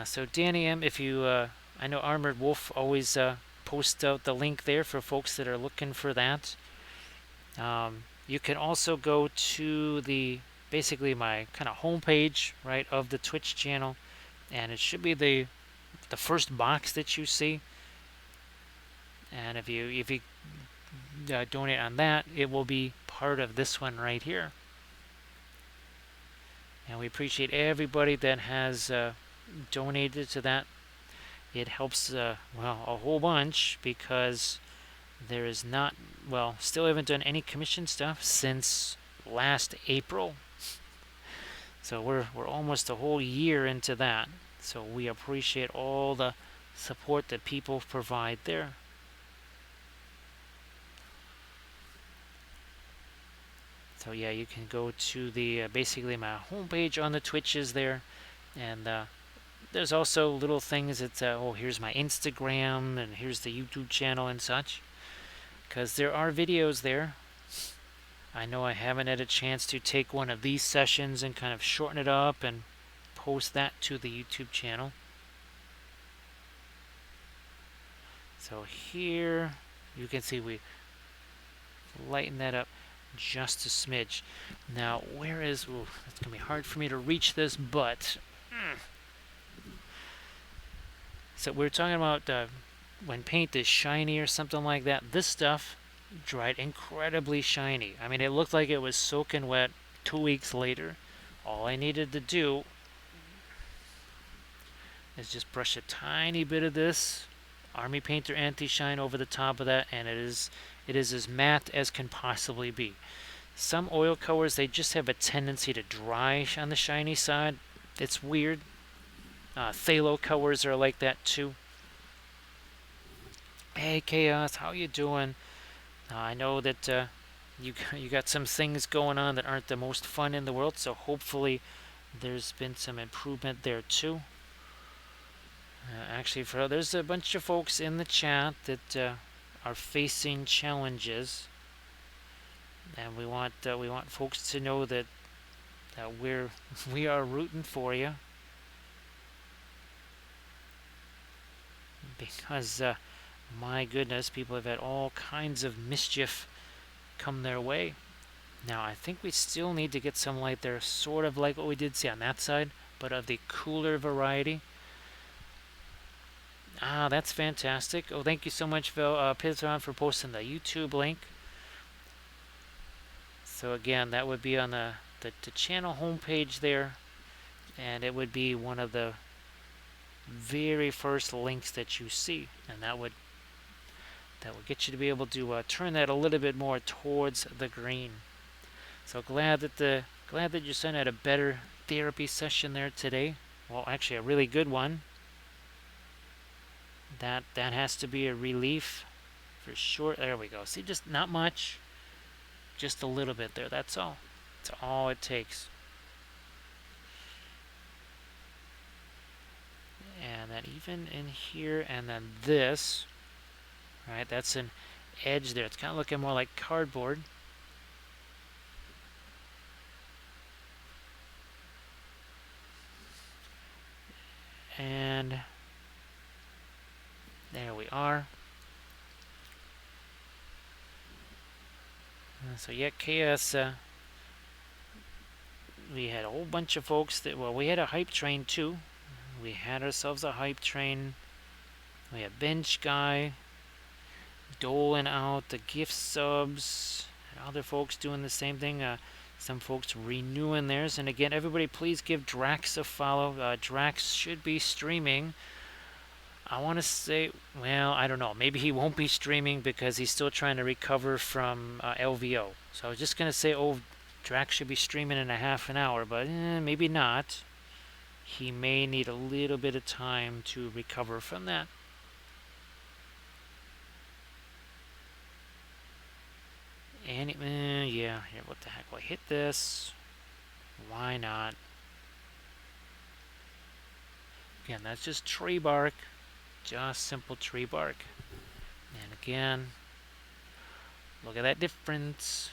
So Danny M, if you, I know Armored Wolf always posts out the link there for folks that are looking for that. You can also go to the basically my kind of homepage, right, of the Twitch channel, and it should be the first box that you see. And if you donate on that, it will be part of this one right here. And we appreciate everybody that has donated to that. It helps, well, a whole bunch, because there is not, well, still haven't done any commission stuff since last April. So we're almost a whole year into that. So we appreciate all the support that people provide there. So yeah, you can go to the basically my homepage on the Twitches there, and there's also little things that oh, here's my Instagram and here's the YouTube channel and such, because there are videos there. I know I haven't had a chance to take one of these sessions and kind of shorten it up and post that to the YouTube channel. So here you can see we lighten that up just a smidge. Now, where is, ooh, it's going to be hard for me to reach this, but so we're talking about when paint is shiny or something like that. This stuff dried incredibly shiny. I mean, it looked like it was soaking wet 2 weeks later. All I needed to do is just brush a tiny bit of this Army Painter Anti-Shine over the top of that, and it is as matte as can possibly be. Some oil colors, they just have a tendency to dry on the shiny side. It's weird. Phthalo colors are like that too. Hey Chaos, how you doing? I know that you got some things going on that aren't the most fun in the world, so hopefully there's been some improvement there too. Actually, there's a bunch of folks in the chat that are facing challenges, and we want folks to know that we are rooting for you, because my goodness, people have had all kinds of mischief come their way. Now, I think we still need to get some light there, sort of like what we did see on that side, but of the cooler variety. That's fantastic. Oh, thank you so much, Pizron, for posting the YouTube link. So again, that would be on the channel homepage there, and it would be one of the very first links that you see, and that would get you to be able to turn that a little bit more towards the green. So glad that your son had a better therapy session there today. Well, actually, a really good one. That has to be a relief for sure. There we go. See, just not much, just a little bit there. That's all. That's all it takes. And then even in here, and then this, right? That's an edge there. It's kind of looking more like cardboard. And there we are. So yeah, Chaos, we had a whole bunch of folks that, well, we had a hype train too. We had ourselves a hype train. We had Bench Guy doling out the gift subs. And other folks doing the same thing. Some folks renewing theirs. And again, everybody please give Drax a follow. Drax should be streaming. I want to say, well, I don't know. Maybe he won't be streaming because he's still trying to recover from LVO. So I was just going to say, oh, Drax should be streaming in a half an hour, but maybe not. He may need a little bit of time to recover from that. And yeah, here, what the heck? Well, hit this. Why not? Again, that's just tree bark. Just simple tree bark. And again, look at that difference.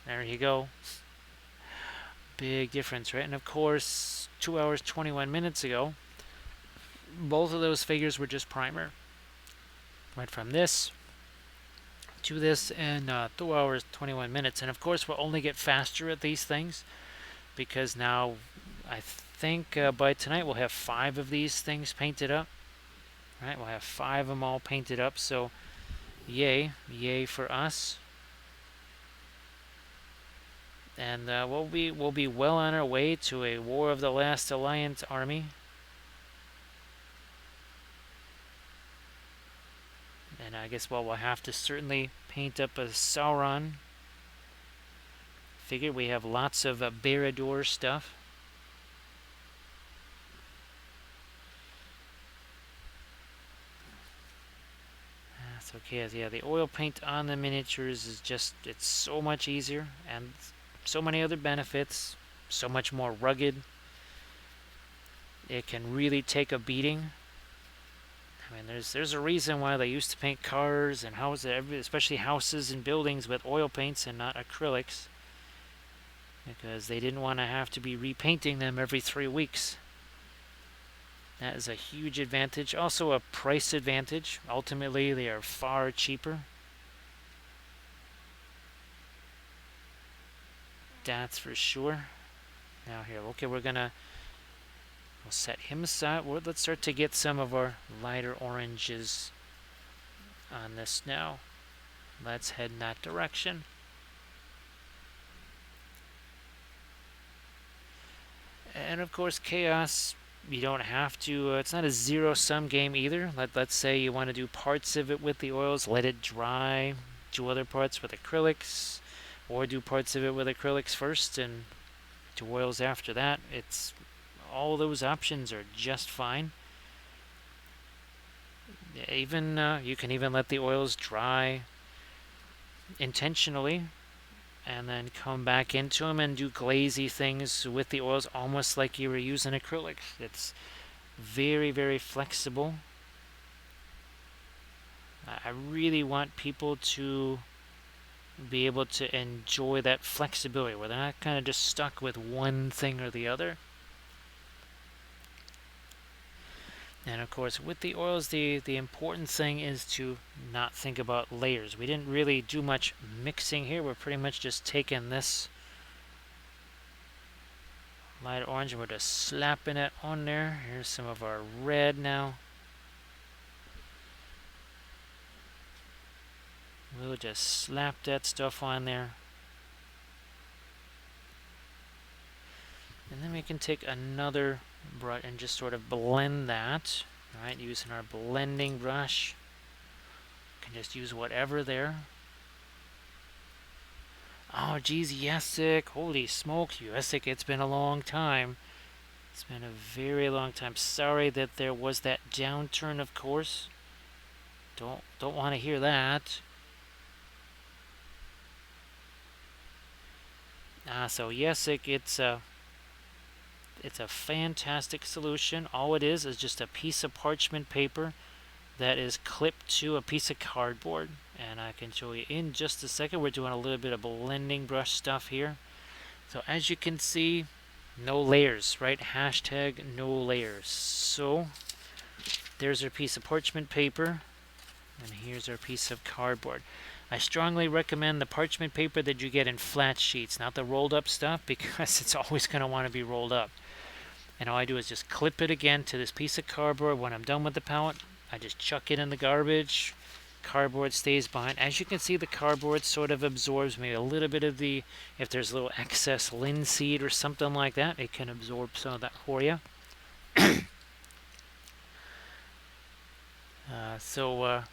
There you go. Big difference, right? And of course, 2 hours, 21 minutes ago, both of those figures were just primer. Went from this to this in 2 hours, 21 minutes. And of course, we'll only get faster at these things because now I think by tonight we'll have 5 of these things painted up. Right, we'll have 5 of them all painted up, so yay for us. And we'll be well on our way to a War of the Last Alliance army. And I guess, well, we'll have to certainly paint up a Sauron figure. We have lots of Barad-Dur stuff. That's okay. Yeah, the oil paint on the miniatures is just, it's so much easier and so many other benefits, so much more rugged. It can really take a beating. I mean, there's a reason why they used to paint cars and houses, especially houses and buildings, with oil paints and not acrylics, because they didn't want to have to be repainting them every 3 weeks. That is a huge advantage. Also a price advantage. Ultimately, they are far cheaper. That's for sure. Now here, okay, we'll set him aside. Let's start to get some of our lighter oranges on this now. Let's head in that direction. And of course, Chaos, you don't have to, it's not a zero-sum game either. Let's say you want to do parts of it with the oils, let it dry, do other parts with acrylics, or do parts of it with acrylics first and do oils after that. All those options are just fine. Even you can even let the oils dry intentionally and then come back into them and do glazy things with the oils, almost like you were using acrylics. It's very, very flexible. I really want people to be able to enjoy that flexibility where they're not kind of just stuck with one thing or the other. And of course, with the oils, the important thing is to not think about layers. We didn't really do much mixing here. We're pretty much just taking this light orange and we're just slapping it on there. Here's some of our red now. We'll just slap that stuff on there. And then we can take another brush and just sort of blend that, right? Using our blending brush. You can just use whatever there. Oh, geez, Yesic. Holy smokes, Yesic, it's been a long time. It's been a very long time. Sorry that there was that downturn, of course. Don't want to hear that. So Yesic, it's a fantastic solution. All it is just a piece of parchment paper that is clipped to a piece of cardboard. And I can show you in just a second. We're doing a little bit of blending brush stuff here. So as you can see, no layers, right? Hashtag no layers. So there's our piece of parchment paper. And here's our piece of cardboard. I strongly recommend the parchment paper that you get in flat sheets, not the rolled up stuff, because it's always going to want to be rolled up. And all I do is just clip it again to this piece of cardboard. When I'm done with the palette, I just chuck it in the garbage. Cardboard stays behind. As you can see, the cardboard sort of absorbs maybe a little bit of the, if there's a little excess linseed or something like that, it can absorb some of that for you. So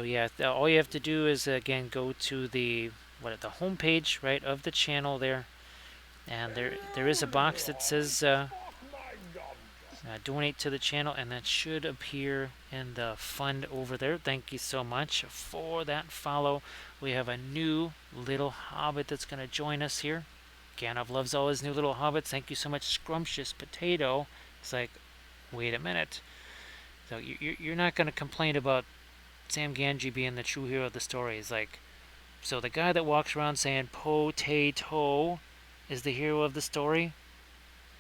yeah, all you have to do is again go to the home page, right, of the channel there, and there is a box that says donate to the channel, and that should appear in the fund over there. Thank you so much for that follow. We have a new little hobbit that's going to join us here. Gandalf loves all his new little hobbits. Thank you so much, Scrumptious Potato. It's like, wait a minute. So you're not going to complain about Sam Gamgee being the true hero of the story. Is like, so the guy that walks around saying potato is the hero of the story.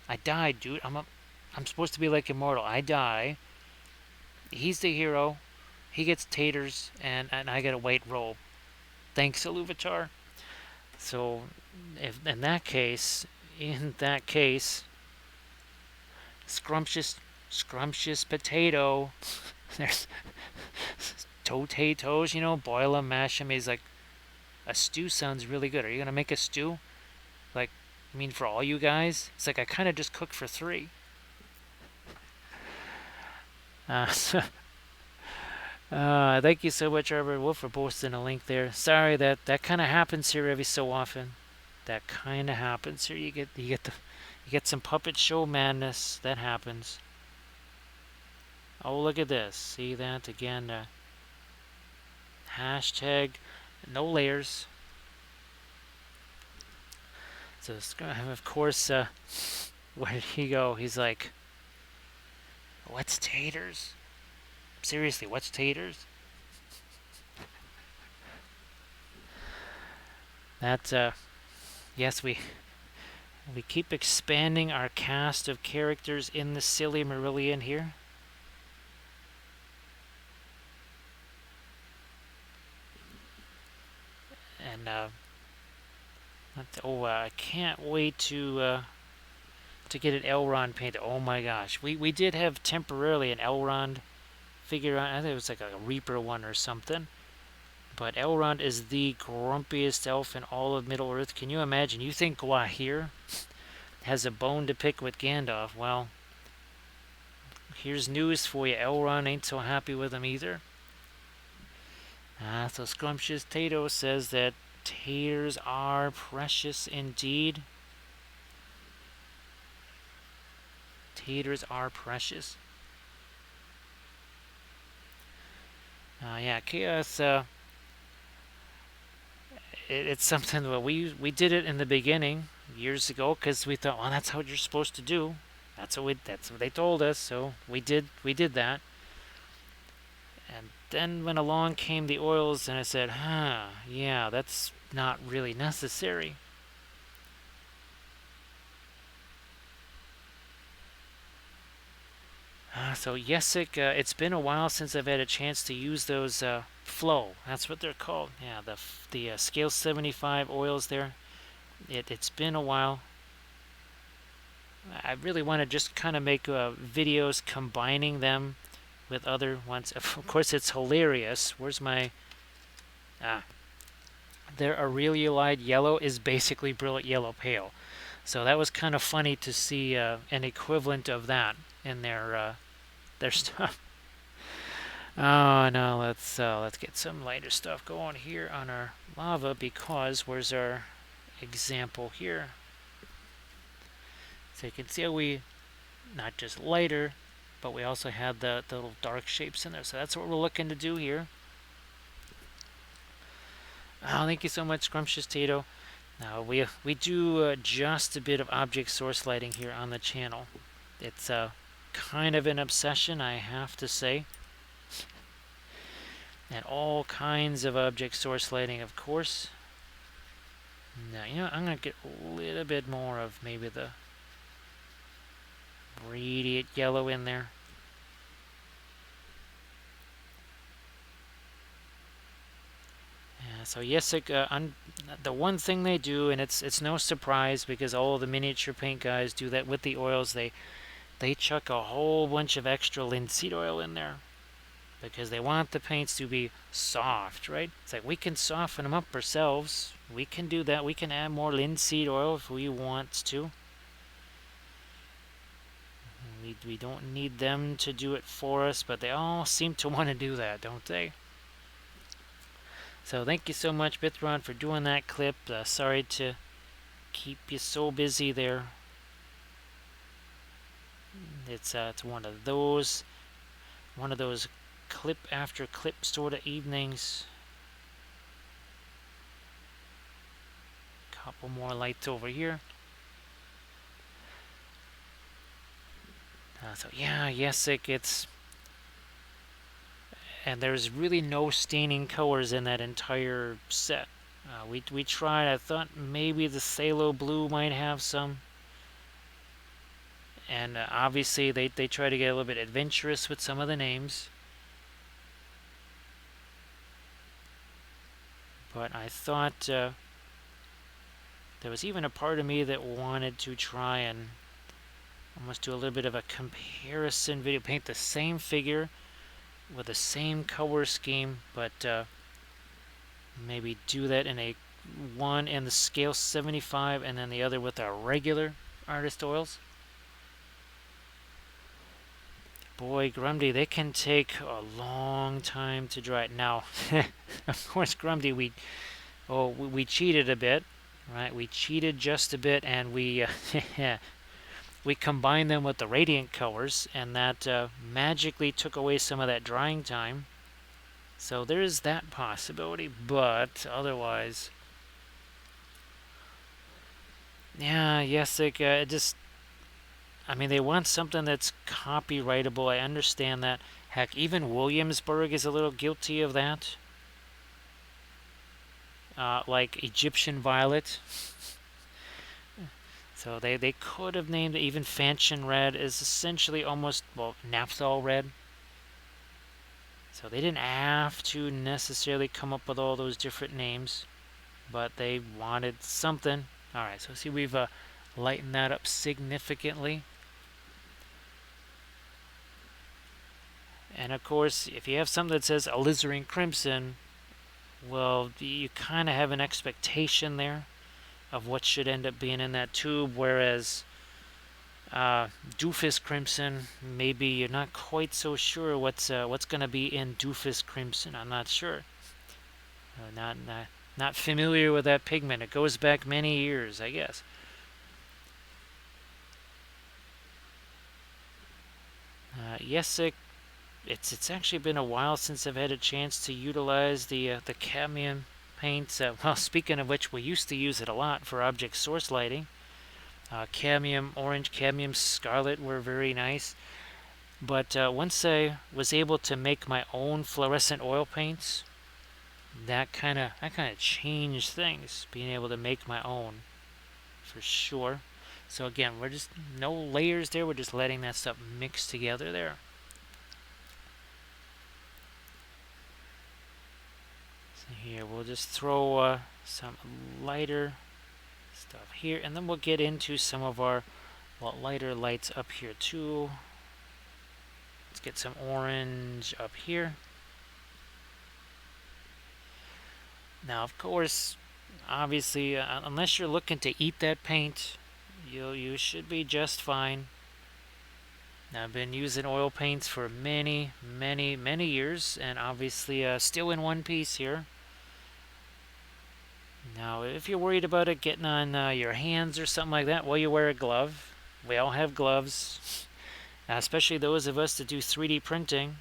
I died, dude. I'm supposed to be like immortal. I die. He's the hero. He gets taters, and I get a white robe. Thanks, Iluvatar. So, if in that case, scrumptious potato. There's potatoes, boil them, mash them. He's like, a stew sounds really good. Are you gonna make a stew? Like, I mean, for all you guys? It's like I kind of just cooked for 3. Thank you so much, Robert Wolf, for posting a link there. Sorry that kind of happens here every so often. That kind of happens here. You get some puppet show madness that happens. Oh, look at this. See that again? Hashtag no layers. So of course, where did he go? He's like, what's taters? Seriously, what's taters? That, yes, we keep expanding our cast of characters in the Silmarillion here. And, I can't wait to get an Elrond painted. Oh my gosh. We did have temporarily an Elrond figure on. I think it was like a Reaper one or something. But Elrond is the grumpiest elf in all of Middle-earth. Can you imagine? You think Gwahir has a bone to pick with Gandalf. Well, here's news for you. Elrond ain't so happy with him either. So Scrumptious Tato says that taters are precious indeed. Taters are precious. Yeah, Chaos, it's something that we did it in the beginning years ago because we thought, well, that's how you're supposed to do. That's what they told us, so we did that. And then when along came the oils, and I said, yeah, that's not really necessary. So Yesic, it's been a while since I've had a chance to use those flow. That's what they're called. Yeah, the scale 75 oils there. It's been a while. I really want to just kind of make videos combining them with other ones. Of course, it's hilarious. Where's my... their Aureliolide yellow is basically Brilliant Yellow Pale. So that was kind of funny to see an equivalent of that in their stuff. Oh no, let's get some lighter stuff going here on our lava, because where's our example here? So you can see how we not just lighter, but we also have the little dark shapes in there. So that's what we're looking to do here. Oh, thank you so much, Scrumptious Tato. Now we do just a bit of object source lighting here on the channel. It's kind of an obsession, I have to say. And all kinds of object source lighting, of course. Now, I'm going to get a little bit more of maybe the radiant yellow in there. So Yesik, the one thing they do, and it's no surprise because all the miniature paint guys do that with the oils. They chuck a whole bunch of extra linseed oil in there because they want the paints to be soft, right? It's like we can soften them up ourselves. We can do that. We can add more linseed oil if we want to. We don't need them to do it for us, but they all seem to want to do that, don't they? So thank you so much, Bithron, for doing that clip. Sorry to keep you so busy there. It's one of those clip after clip sort of evenings. Couple more lights over here. So yeah, Yesik, and there's really no staining colors in that entire set. We tried. I thought maybe the Salo Blue might have some, and obviously they try to get a little bit adventurous with some of the names. But I thought there was even a part of me that wanted to try and almost do a little bit of a comparison video, paint the same figure with the same color scheme, but maybe do that in a one in the scale 75 and then the other with our regular artist oils. Boy, Grumdy, they can take a long time to dry. Now, of course, Grumdy, we cheated a bit, right? We cheated just a bit, and we we combined them with the radiant colors, and that magically took away some of that drying time. So there is that possibility, but otherwise, yeah, Yesik, I mean, they want something that's copyrightable. I understand that. Heck, even Williamsburg is a little guilty of that. Like Egyptian Violet. So they could have named it. Even Fanchon Red is essentially almost, well, Naphthol Red. So they didn't have to necessarily come up with all those different names, but they wanted something. Alright, so see, we've lightened that up significantly. And of course, if you have something that says alizarin crimson, well, you kind of have an expectation there of what should end up being in that tube, whereas Doofus Crimson, maybe you're not quite so sure what's going to be in Doofus Crimson. I'm not sure. Not familiar with that pigment. It goes back many years, I guess. Yesik, it's actually been a while since I've had a chance to utilize the cadmium paints. Well, speaking of which, we used to use it a lot for object source lighting. Cadmium orange, cadmium scarlet were very nice. But once I was able to make my own fluorescent oil paints, that kind of changed things. Being able to make my own, for sure. So again, we're just no layers there. We're just letting that stuff mix together there. So here we'll just throw some lighter stuff here, and then we'll get into some of our lighter lights up here too. Let's get some orange up here. Now, of course, obviously, unless you're looking to eat that paint, you should be just fine. Now, I've been using oil paints for many years, and obviously still in one piece here. Now, if you're worried about it getting on your hands or something like that, well, you wear a glove. We all have gloves, especially those of us that do 3D printing.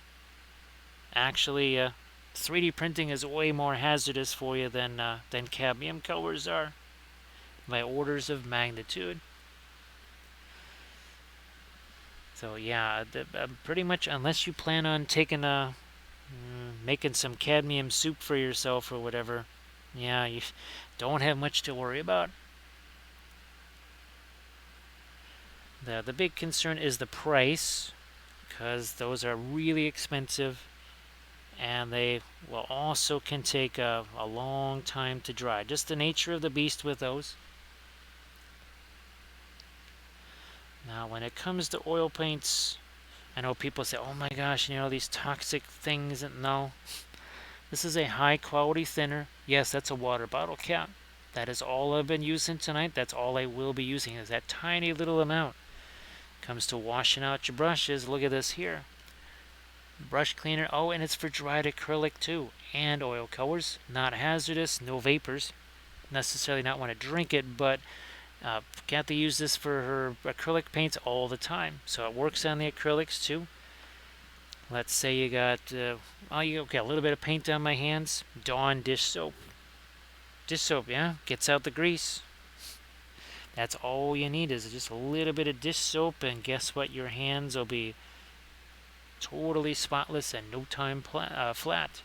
Actually, 3D printing is way more hazardous for you than cadmium colors are, by orders of magnitude. So yeah, pretty much unless you plan on taking making some cadmium soup for yourself or whatever, yeah, you don't have much to worry about. The big concern is the price, because those are really expensive. and they will also can take a long time to dry. Just the nature of the beast with those. Now, when it comes to oil paints, I know people say, oh my gosh, these toxic things. And no, this is a high quality thinner. Yes, that's a water bottle cap. That is all I've been using tonight. That's all I will be using is that tiny little amount. Comes to washing out your brushes, look at this here. Brush cleaner. Oh, and it's for dried acrylic too. And oil colors. Not hazardous, no vapors. Necessarily not want to drink it, but Kathy used this for her acrylic paints all the time. So it works on the acrylics too. Let's say you got, you got a little bit of paint on my hands. Dawn dish soap. Dish soap, yeah, gets out the grease. That's all you need is just a little bit of dish soap, and guess what? Your hands will be totally spotless and no time flat.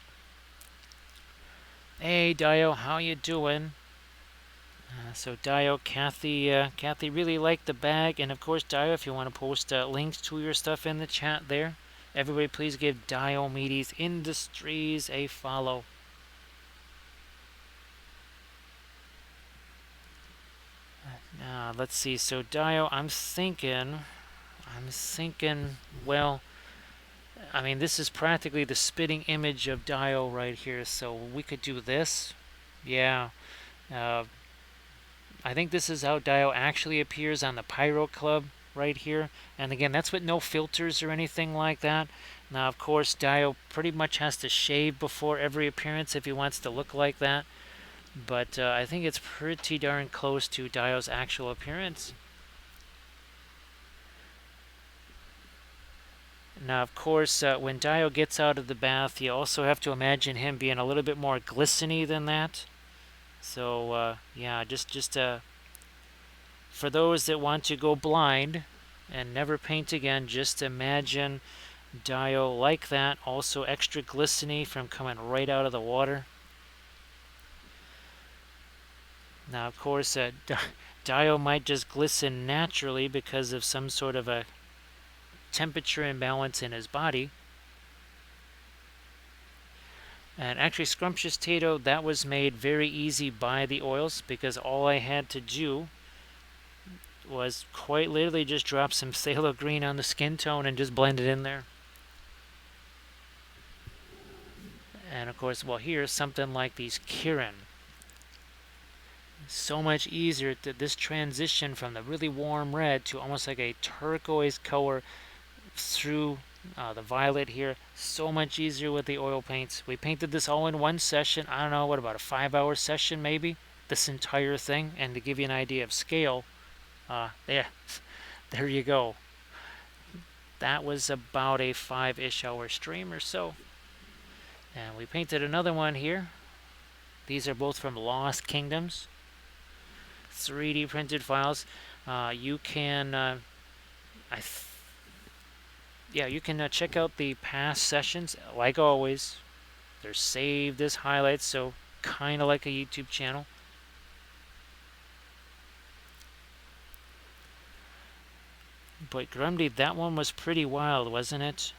Hey Dio, how you doing? So Dio, Kathy really liked the bag, and of course Dio, if you want to post links to your stuff in the chat there, everybody please give Diomedes Industries a follow. Now let's see. So Dio, I'm thinking, well, I mean, this is practically the spitting image of Dio right here, so we could do this. Yeah. I think this is how Dio actually appears on the Pyro Club right here. And again, that's with no filters or anything like that. Now, of course, Dio pretty much has to shave before every appearance if he wants to look like that. But I think it's pretty darn close to Dio's actual appearance. Now, of course, when Dio gets out of the bath, you also have to imagine him being a little bit more glistening than that. So, yeah, just for those that want to go blind and never paint again, just imagine Dio like that, also extra glistening from coming right out of the water. Now, of course, Dio might just glisten naturally because of some sort of a temperature imbalance in his body. And actually, Scrumptious Tato, that was made very easy by the oils because all I had to do was quite literally just drop some phthalo green on the skin tone and just blend it in there. And of course, well, here's something like these Kirin. So much easier that this transition from the really warm red to almost like a turquoise color through the violet here, so much easier with the oil paints. We painted this all in one session. I don't know, what, about a 5-hour session maybe? This entire thing. And to give you an idea of scale, there you go. That was about a 5-ish hour stream or so. And we painted another one here. These are both from Lost Kingdoms. 3D printed files. You can, you can check out the past sessions. Like always, they're saved as highlights, so kind of like a YouTube channel. But Grumdy, that one was pretty wild, wasn't it?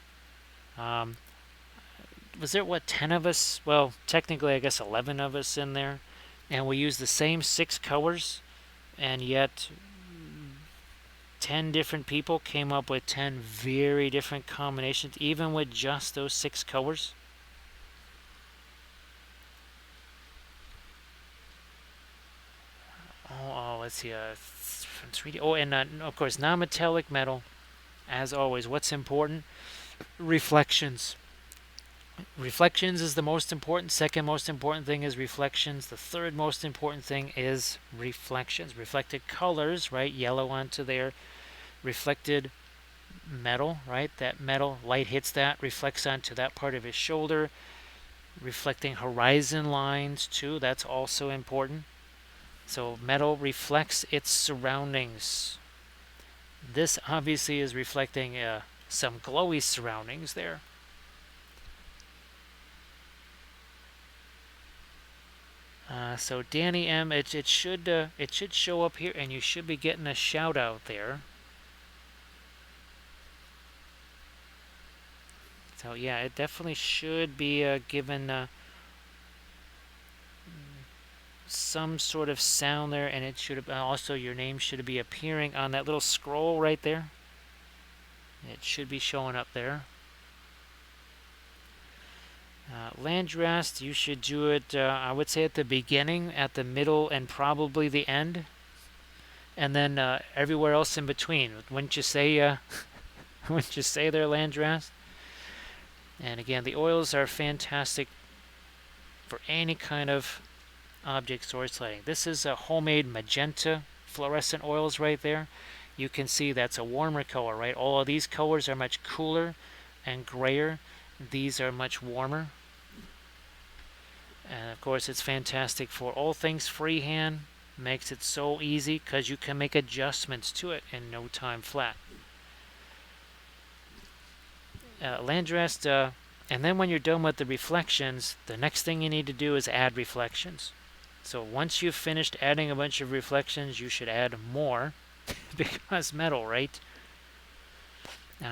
Was there, 10 of us? Well, technically, I guess 11 of us in there. And we used the same 6 colors, and yet 10 different people came up with 10 very different combinations, even with just those 6 colors. Let's see. From 3D. Oh, and of course, non-metallic metal. As always, what's important? Reflections. Reflections is the most important. Second most important thing is reflections. The third most important thing is reflections. Reflected colors, right? Yellow onto there. Reflected metal, right? That metal, light hits that, reflects onto that part of his shoulder. Reflecting horizon lines too, that's also important. So metal reflects its surroundings. This obviously is reflecting some glowy surroundings there. So Danny M, it should show up here, and you should be getting a shout out there. So yeah, it definitely should be given some sort of sound there, and it should have also your name should be appearing on that little scroll right there. It should be showing up there. Landrast, you should do it, I would say, at the beginning, at the middle, and probably the end. And then everywhere else in between. Wouldn't you say, wouldn't you say there, Landrast? And again, the oils are fantastic for any kind of object source lighting. This is a homemade magenta fluorescent oils right there. You can see that's a warmer color, right? All of these colors are much cooler and grayer. These are much warmer. And of course, it's fantastic for all things freehand. Makes it so easy because you can make adjustments to it in no time flat. Landrast, and then when you're done with the reflections, the next thing you need to do is add reflections. So once you've finished adding a bunch of reflections, you should add more because metal, right?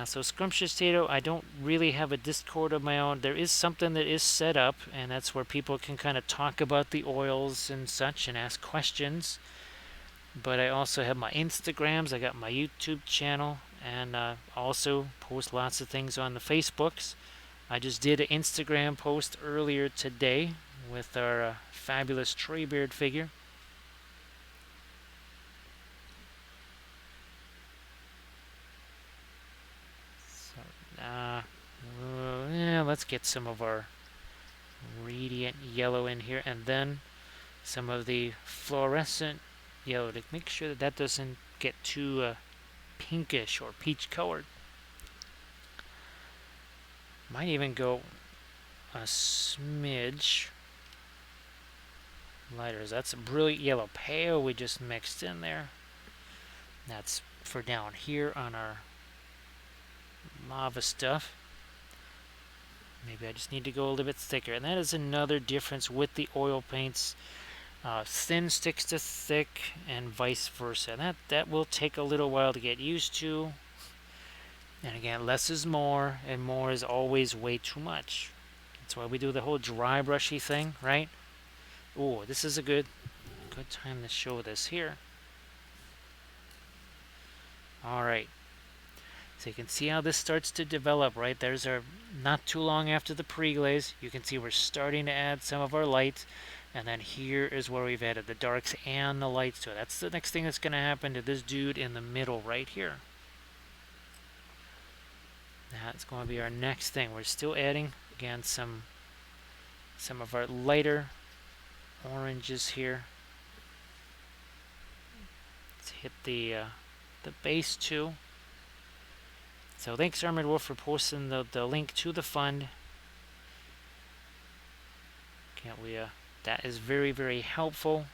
So Scrumptious Tato, I don't really have a Discord of my own. There is something that is set up, and that's where people can kind of talk about the oils and such and ask questions. But I also have my Instagrams, I got my YouTube channel, and also post lots of things on the Facebooks. I just did an Instagram post earlier today with our fabulous Treebeard figure. Yeah, let's get some of our radiant yellow in here, and then some of the fluorescent yellow to make sure that that doesn't get too pinkish or peach colored. Might even go a smidge lighter. That's a brilliant yellow pale we just mixed in there. That's for down here on our lava stuff. Maybe I just need to go a little bit thicker. And that is another difference with the oil paints. Thin sticks to thick and vice versa. That will take a little while to get used to. And again, less is more, and more is always way too much. That's why we do the whole dry brushy thing, right? Oh, this is a good time to show this here. All right. So you can see how this starts to develop, right? There's our, not too long after the pre-glaze, you can see we're starting to add some of our lights. And then here is where we've added the darks and the lights to it. That's the next thing that's going to happen to this dude in the middle right here. That's going to be our next thing. We're still adding, again, some of our lighter oranges here. Let's hit the base too. So thanks, Armored Wolf, for posting the link to the fund. Can't we? That is very, very helpful.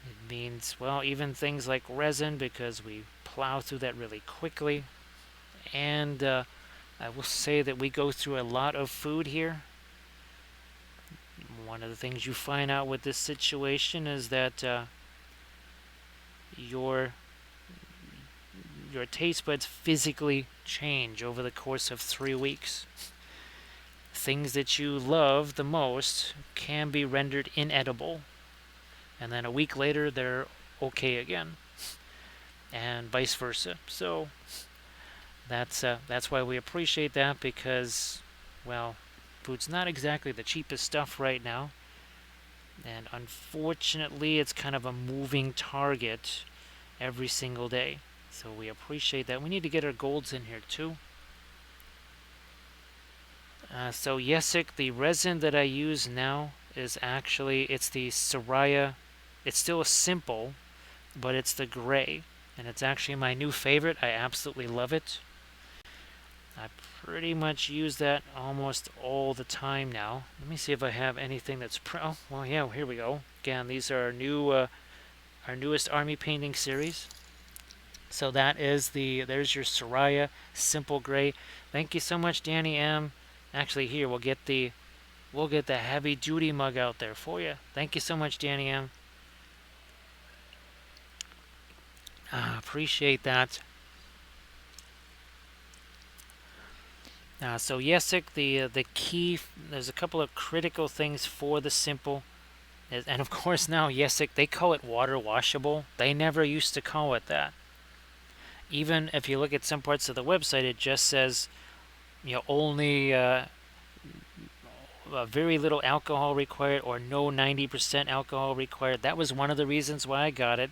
It means, well, even things like resin, because we plow through that really quickly. And I will say that we go through a lot of food here. One of the things you find out with this situation is that your taste buds physically change over the course of 3 weeks. Things that you love the most can be rendered inedible, and then a week later they're okay again, and vice versa. So that's why we appreciate that, because, well, food's not exactly the cheapest stuff right now, and unfortunately it's kind of a moving target every single day. So we appreciate that. We need to get our golds in here too. So Yesic, the resin that I use now is actually, it's the Soraya. It's still a simple, but it's the gray. And it's actually my new favorite. I absolutely love it. I pretty much use that almost all the time now. Let me see if I have anything that's oh, well, yeah, here we go. Again, these are our newest army painting series. So that is there's your Soraya simple gray. Thank you so much, Danny M. Actually, here we'll get the heavy duty mug out there for you. Thank you so much, Danny M. Appreciate that. So Yesic, the key, there's a couple of critical things for the simple. And of course now Yesic, they call it water washable. They never used to call it that. Even if you look at some parts of the website, it just says, only very little alcohol required or no 90% alcohol required. That was one of the reasons why I got it.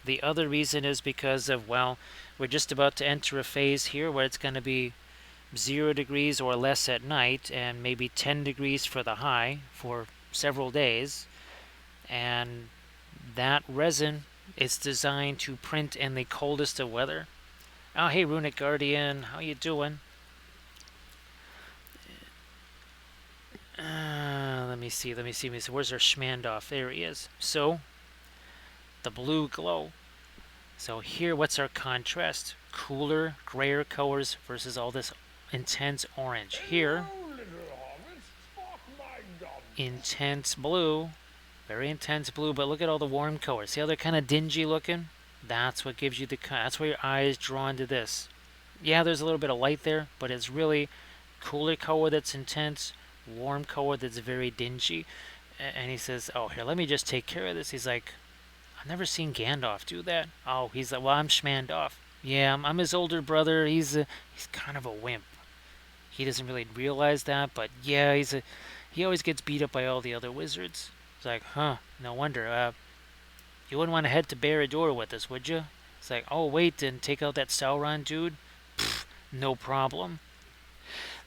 The other reason is because of, well, we're just about to enter a phase here where it's going to be 0 degrees or less at night and maybe 10 degrees for the high for several days. And that resin is designed to print in the coldest of weather. Oh, hey, Runic Guardian, how you doing? Let me see. So where's our Schmandoff? There he is. So, the blue glow. So here, what's our contrast? Cooler, grayer colors versus all this intense orange. Here, intense blue, very intense blue, but look at all the warm colors. See how they're kind of dingy looking? That's what gives you that's why your eye is drawn to this. Yeah, there's a little bit of light there, but it's really cooler color that's intense, warm color that's very dingy. And he says, oh, here, let me just take care of this. He's like, I've never seen Gandalf do that. Oh, he's like, well, I'm Schmandoff. Yeah, I'm his older brother. He's kind of a wimp. He doesn't really realize that, but yeah, he always gets beat up by all the other wizards. It's like, huh, no wonder. You wouldn't want to head to Barad-Dur with us, would you? It's like, oh, wait, and take out that Sauron dude? Pfft, no problem.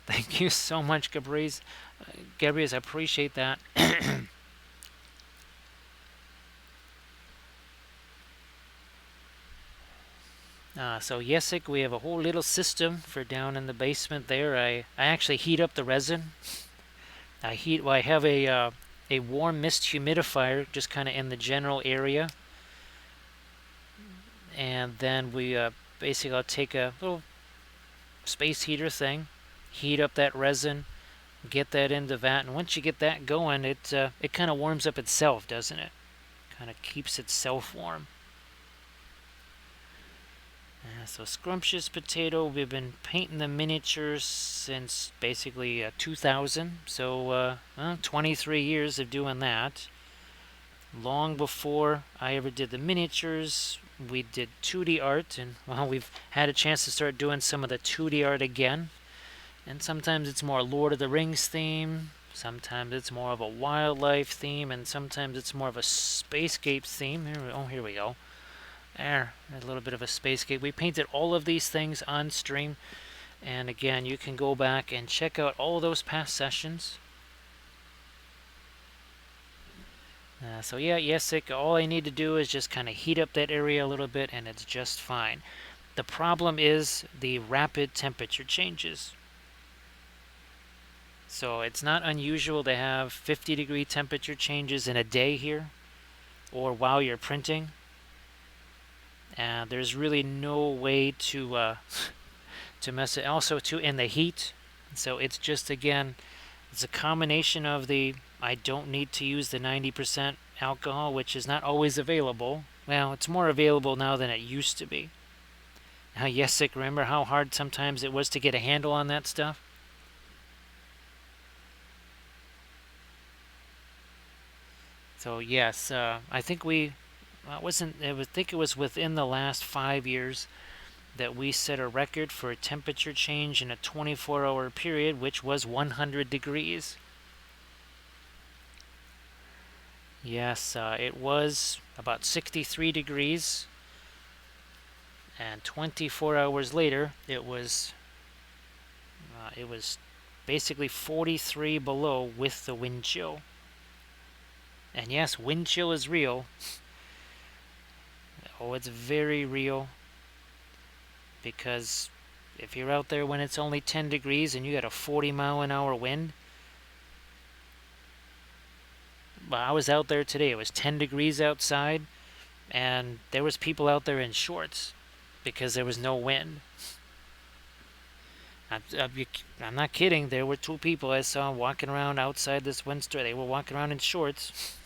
Thank you so much, Gabriel. Gabriel, I appreciate that. So Yesic, we have a whole little system for down in the basement there. I actually heat up the resin. I have a warm mist humidifier just kind of in the general area, and then we basically I'll take a little space heater thing, heat up that resin, get that into vat, and once you get that going, it kind of warms up itself, doesn't it? Kind of keeps itself warm. So Scrumptious Potato, we've been painting the miniatures since basically 2000, so 23 years of doing that. Long before I ever did the miniatures, we did 2D art, and well, we've had a chance to start doing some of the 2D art again. And sometimes it's more Lord of the Rings theme, sometimes it's more of a wildlife theme, and sometimes it's more of a spacescape theme. Here we go. There, a little bit of a spacescape. We painted all of these things on stream, and again, you can go back and check out all those past sessions. So yeah, Yesic, all I need to do is just kind of heat up that area a little bit, and it's just fine. The problem is the rapid temperature changes. So it's not unusual to have 50-degree temperature changes in a day here, or while you're printing. And there's really no way to mess it. Also, too, in the heat. So it's just, again, it's a combination of the I don't need to use the 90% alcohol, which is not always available. Well, it's more available now than it used to be. Now, Yesic, remember how hard sometimes it was to get a handle on that stuff? So yes, I think I think it was within the last 5 years that we set a record for a temperature change in a 24-hour period, which was 100 degrees. Yes, it was about 63 degrees, and 24 hours later, it was basically 43 below with the wind chill. And yes, wind chill is real. Oh, it's very real. Because if you're out there when it's only 10 degrees and you got a 40-mile-an-hour wind, well, I was out there today. It was 10 degrees outside, and there was people out there in shorts because there was no wind. I'm not kidding. There were 2 people I saw walking around outside this windstorm. They were walking around in shorts.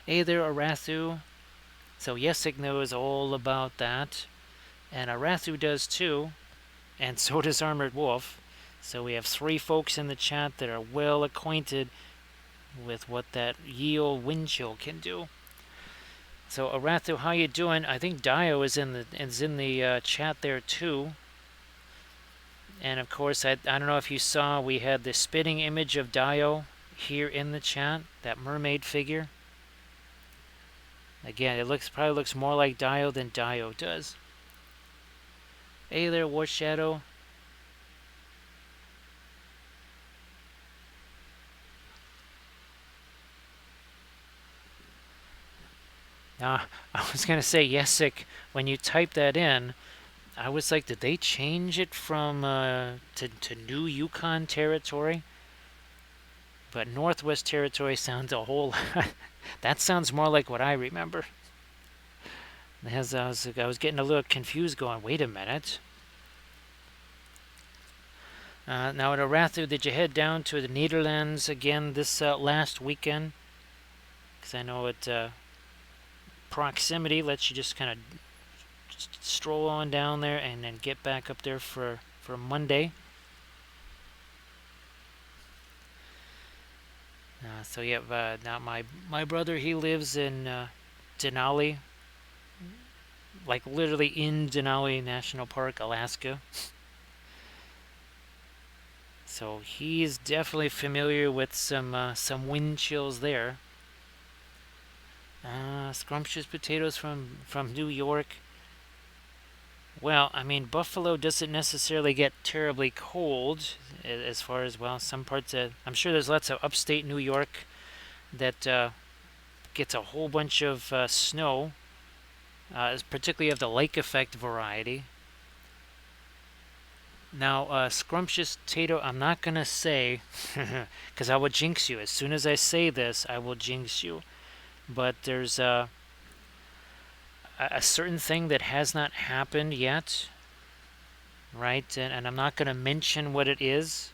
Hey there, Arathu. So Yesic knows all about that. And Arathu does too. and so does Armored Wolf. So we have 3 folks in the chat that are well acquainted with what that ye old wind chill can do. So Arathu, how you doing? I think Dio is in the chat there too. And of course, I don't know if you saw, we had the spitting image of Dio here in the chat, that mermaid figure. Again, it probably looks more like Dio than Dio does. Hey there, War Shadow. I was gonna say, Yesik, when you type that in, I was like, did they change it from to New Yukon territory? But Northwest Territory sounds a whole lot. That sounds more like what I remember. As I was getting a little confused, going, wait a minute. Now at Arathu, did you head down to the Netherlands again this last weekend? Because I know it proximity lets you just kind of stroll on down there and then get back up there for Monday. So yeah, now my brother, he lives in Denali, like literally in Denali National Park, Alaska. So he's definitely familiar with some wind chills there. Scrumptious potatoes from New York. Well, I mean, Buffalo doesn't necessarily get terribly cold as far as, well, some parts of, I'm sure there's lots of upstate New York that gets a whole bunch of snow, particularly of the lake effect variety. Now, scrumptious potato, I'm not going to say, because I will jinx you. As soon as I say this, I will jinx you. But there's a certain thing that has not happened yet, right? And I'm not going to mention what it is,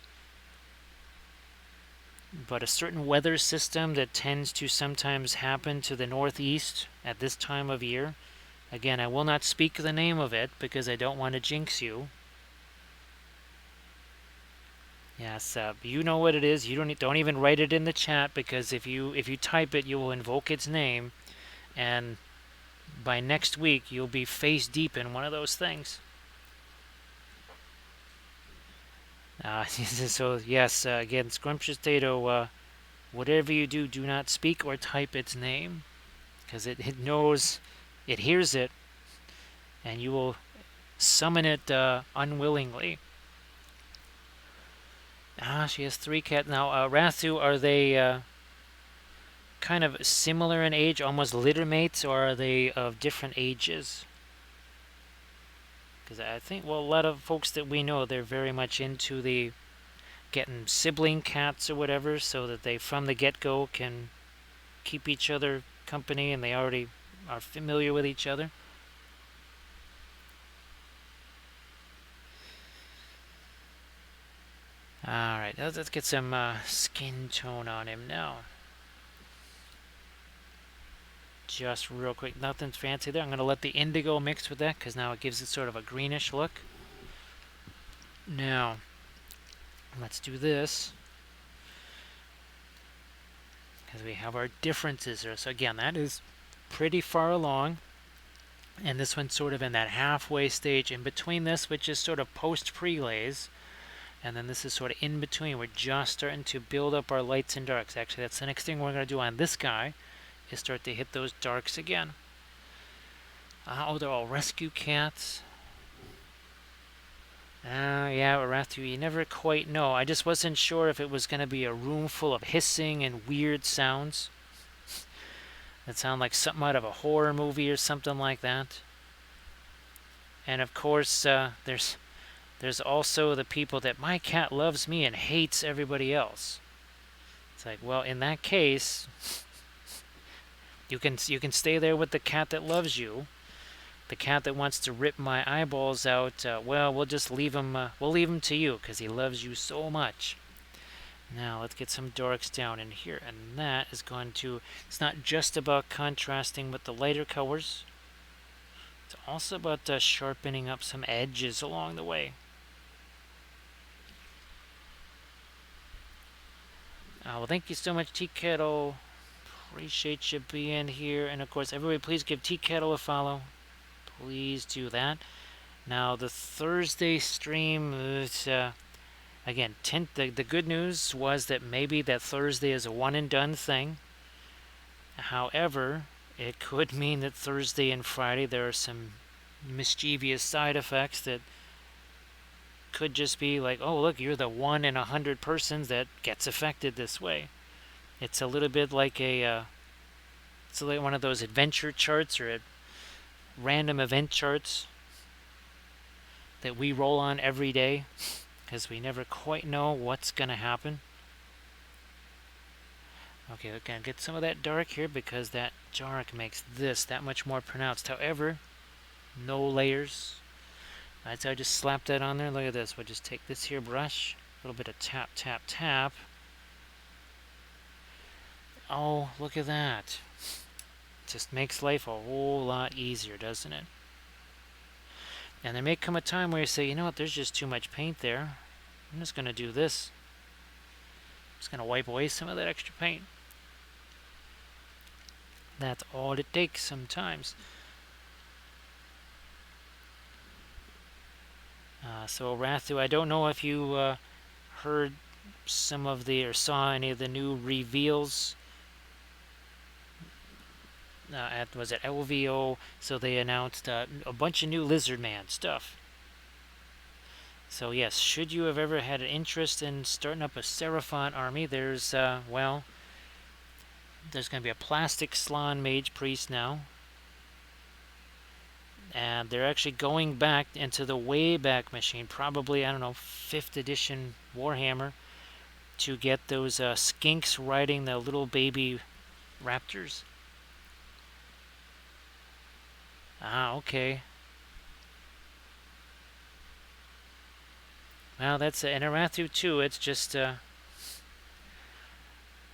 but a certain weather system that tends to sometimes happen to the northeast at this time of year. Again, I will not speak the name of it because I don't want to jinx you. Yes, you know what it is. You don't even write it in the chat, because if you type it, you will invoke its name, and by next week you'll be face deep in one of those things. So yes, again, scrumptious potato. Whatever you do, do not speak or type its name, because it knows, it hears it, and you will summon it unwillingly. She has 3 cats. Now, Rathu, are they kind of similar in age, almost litter mates, or are they of different ages? Because I think, well, a lot of folks that we know, they're very much into the getting sibling cats or whatever, so that they, from the get-go, can keep each other company, and they already are familiar with each other. Alright, let's get some skin tone on him now. Just real quick, nothing fancy there. I'm going to let the indigo mix with that, because now it gives it sort of a greenish look. Now, let's do this, because we have our differences here. So again, that is pretty far along, and this one's sort of in that halfway stage in between this, which is sort of post-prelays, and then this is sort of in between. We're just starting to build up our lights and darks. Actually, that's the next thing we're going to do on this guy, is start to hit those darks again. Oh, they're all rescue cats. Yeah, Arathu, you never quite know. I just wasn't sure if it was going to be a room full of hissing and weird sounds that sound like something out of a horror movie or something like that. And of course, there's also the people that, my cat loves me and hates everybody else. It's like, well, in that case, you can stay there with the cat that loves you. The cat that wants to rip my eyeballs out, well, we'll just leave him. We'll leave him to you, because he loves you so much. Now let's get some darks down in here, and that is going to. It's not just about contrasting with the lighter colors. It's also about sharpening up some edges along the way. Well, thank you so much, Tea Kettle. Appreciate you being here. And of course, everybody, please give Tea Kettle a follow. Please do that. Now, the Thursday stream, again, the good news was that maybe that Thursday is a one and done thing. However, it could mean that Thursday and Friday there are some mischievous side effects that could just be like, oh, look, you're the 1 in 100 persons that gets affected this way. It's a little bit like it's like one of those adventure charts or random event charts that we roll on every day because we never quite know what's going to happen. Okay, we're going to get some of that dark here because that dark makes this that much more pronounced. However, no layers. Right, so I just slap that on there. Look at this. We'll just take this here brush, a little bit of tap, tap, tap. Oh, look at that. Just makes life a whole lot easier, doesn't it? And there may come a time where you say, you know what, there's just too much paint there. I'm just going to do this. I'm just going to wipe away some of that extra paint. That's all it takes sometimes. So Rathu, I don't know if you heard some of the or saw any of the new reveals was it LVO? So they announced a bunch of new Lizard Man stuff. So yes, should you have ever had an interest in starting up a Seraphon army, there's well, there's going to be a plastic Slann Mage Priest now. And they're actually going back into the Wayback Machine, probably, I don't know, 5th edition Warhammer, to get those skinks riding the little baby raptors. Ah, okay. Well, that's an Arathu too. It's just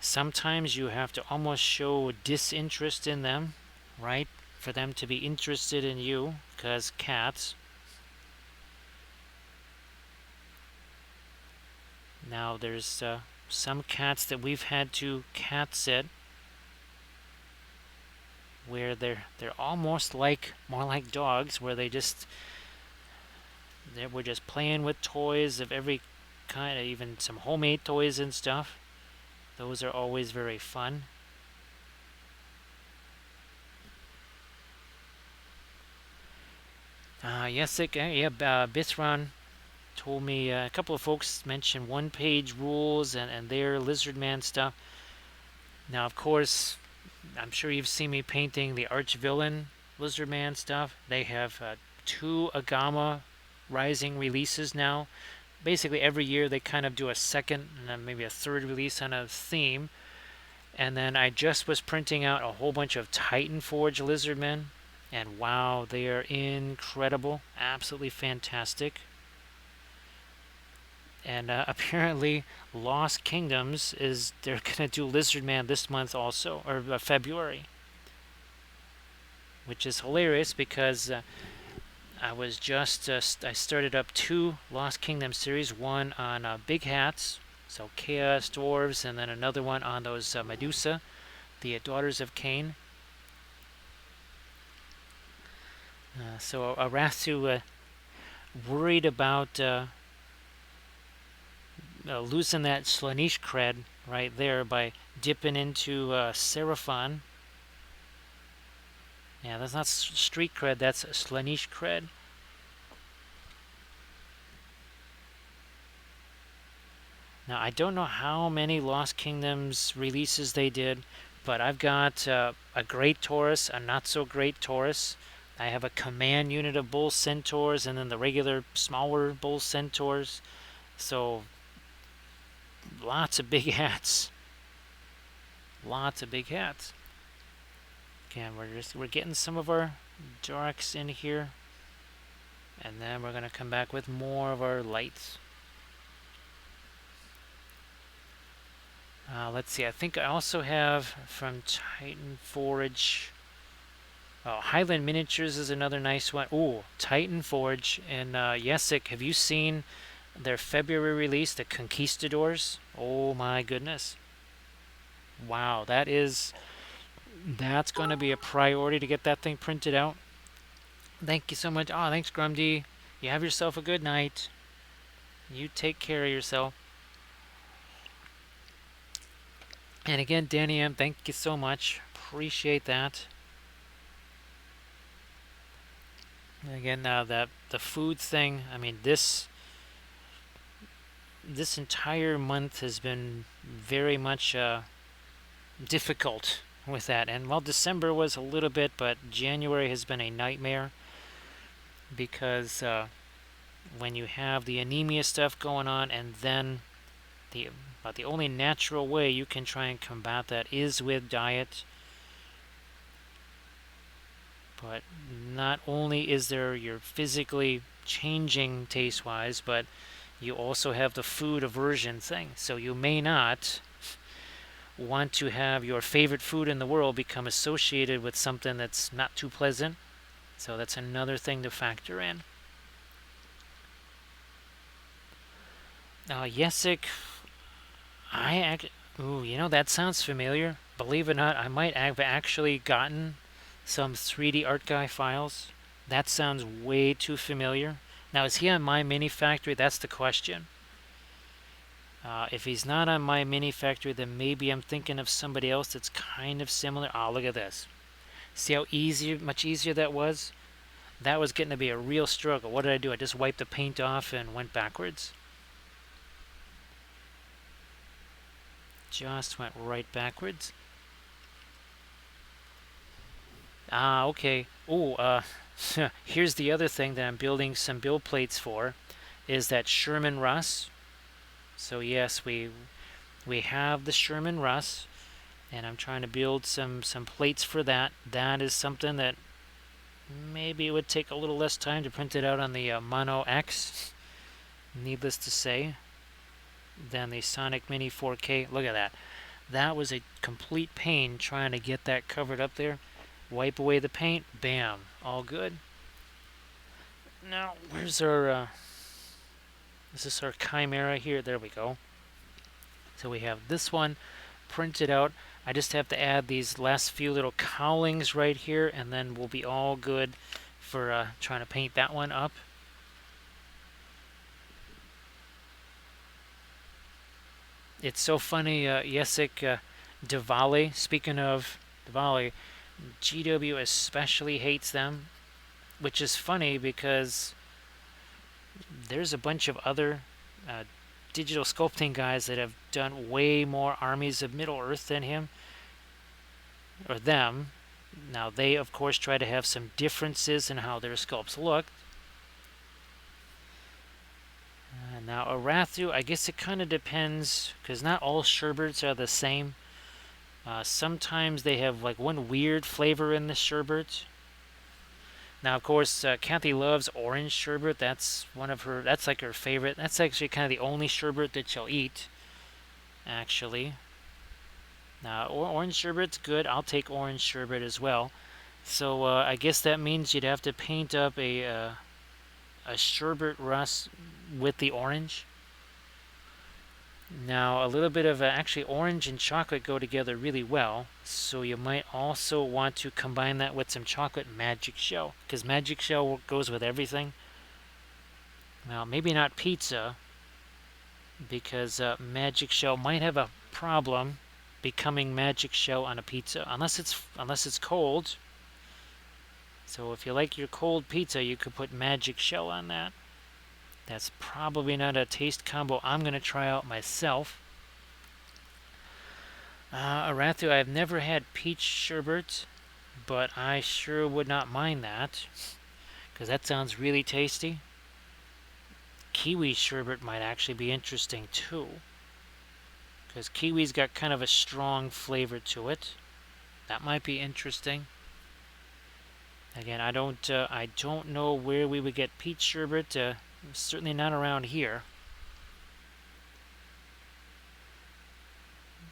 sometimes you have to almost show disinterest in them, right? For them to be interested in you, because cats. Now, there's some cats that we've had to cat sit where they're almost like more like dogs, where we're just playing with toys of every kind, even some homemade toys and stuff. Those are always very fun. Yes, Bithron told me a couple of folks mentioned one-page rules and their Lizard Man stuff. Now, of course, I'm sure you've seen me painting the Arch-Villain Lizard Man stuff. They have 2 Agama Rising releases now. Basically, every year they kind of do a second and then maybe a third release on a theme. And then I just was printing out a whole bunch of Titan Forge Lizardmen. And wow, they are incredible. Absolutely fantastic. And apparently Lost Kingdoms they're going to do Lizardman this month also, or February. Which is hilarious because I was just, I started up 2 Lost Kingdom series, one on Big Hats, so Chaos Dwarves, and then another one on those Medusa, the Daughters of Cain. So Arasu worried about losing that Slaanesh cred right there by dipping into Seraphon. Yeah, that's not street cred, that's Slaanesh cred. Now, I don't know how many Lost Kingdoms releases they did, but I've got a great Taurus, a not-so-great Taurus. I have a command unit of Bull Centaurs, and then the regular smaller Bull Centaurs. So, lots of big hats. Lots of big hats. Again, we're getting some of our darks in here, and then we're going to come back with more of our lights. Let's see, I think I also have from Titan Forge. Oh, Highland Miniatures is another nice one. Ooh, Titan Forge. And Yesik, have you seen their February release, the Conquistadors? Oh my goodness. Wow, that's going to be a priority to get that thing printed out. Thank you so much. Oh, thanks, Grumdy. You have yourself a good night. You take care of yourself. And again, Danny M, thank you so much. Appreciate that. And again, now that the food thing, I mean, this entire month has been very much difficult with that. And well, December was a little bit, but January has been a nightmare because when you have the anemia stuff going on, and then the only natural way you can try and combat that is with diet. But not only is there you're physically changing taste-wise, but you also have the food aversion thing. So you may not want to have your favorite food in the world become associated with something that's not too pleasant. So that's another thing to factor in. Yesik, ooh, that sounds familiar. Believe it or not, I might have actually gotten some 3D Art Guy files. That sounds way too familiar. Now, is he on My Mini Factory? That's the question. If he's not on My Mini Factory, then maybe I'm thinking of somebody else that's kind of similar. Oh, look at this. See how much easier that was? That was getting to be a real struggle. What did I do? I just wiped the paint off and went backwards. Just went right backwards. Okay. Oh, here's the other thing that I'm building some build plates for, is that Sherman Russ. So yes, we have the Sherman Russ, and I'm trying to build some plates for that. That is something that maybe it would take a little less time to print it out on the Mono X, needless to say, than the Sonic Mini 4K. Look at that. That was a complete pain trying to get that covered up there. Wipe away the paint, bam, all good. Now, where's our, is this our Chimera here? There we go. So we have this one printed out. I just have to add these last few little cowlings right here, and then we'll be all good for trying to paint that one up. It's so funny, Yesik Davale, speaking of Davale, GW especially hates them, which is funny because there's a bunch of other digital sculpting guys that have done way more armies of Middle-earth than him, or them. Now, they, of course, try to have some differences in how their sculpts look. Now, Arathu, I guess it kind of depends, because not all sherbets are the same. Sometimes they have like one weird flavor in the sherbet. Now, of course, Kathy loves orange sherbet. That's one of her. That's like her favorite. That's actually kind of the only sherbet that she'll eat, actually. Now, orange sherbet's good. I'll take orange sherbet as well. So I guess that means you'd have to paint up a sherbet rust with the orange. Now, a little bit of actually orange and chocolate go together really well, so you might also want to combine that with some chocolate magic shell, because magic shell goes with everything. Now, maybe not pizza, because magic shell might have a problem becoming magic shell on a pizza, unless it's cold. So if you like your cold pizza, you could put magic shell on that. That's probably not a taste combo I'm going to try out myself. Arathu, I've never had peach sherbet, but I sure would not mind that, because that sounds really tasty. Kiwi sherbet might actually be interesting too, because kiwi's got kind of a strong flavor to it. That might be interesting. Again, I don't know where we would get peach sherbet. Certainly not around here.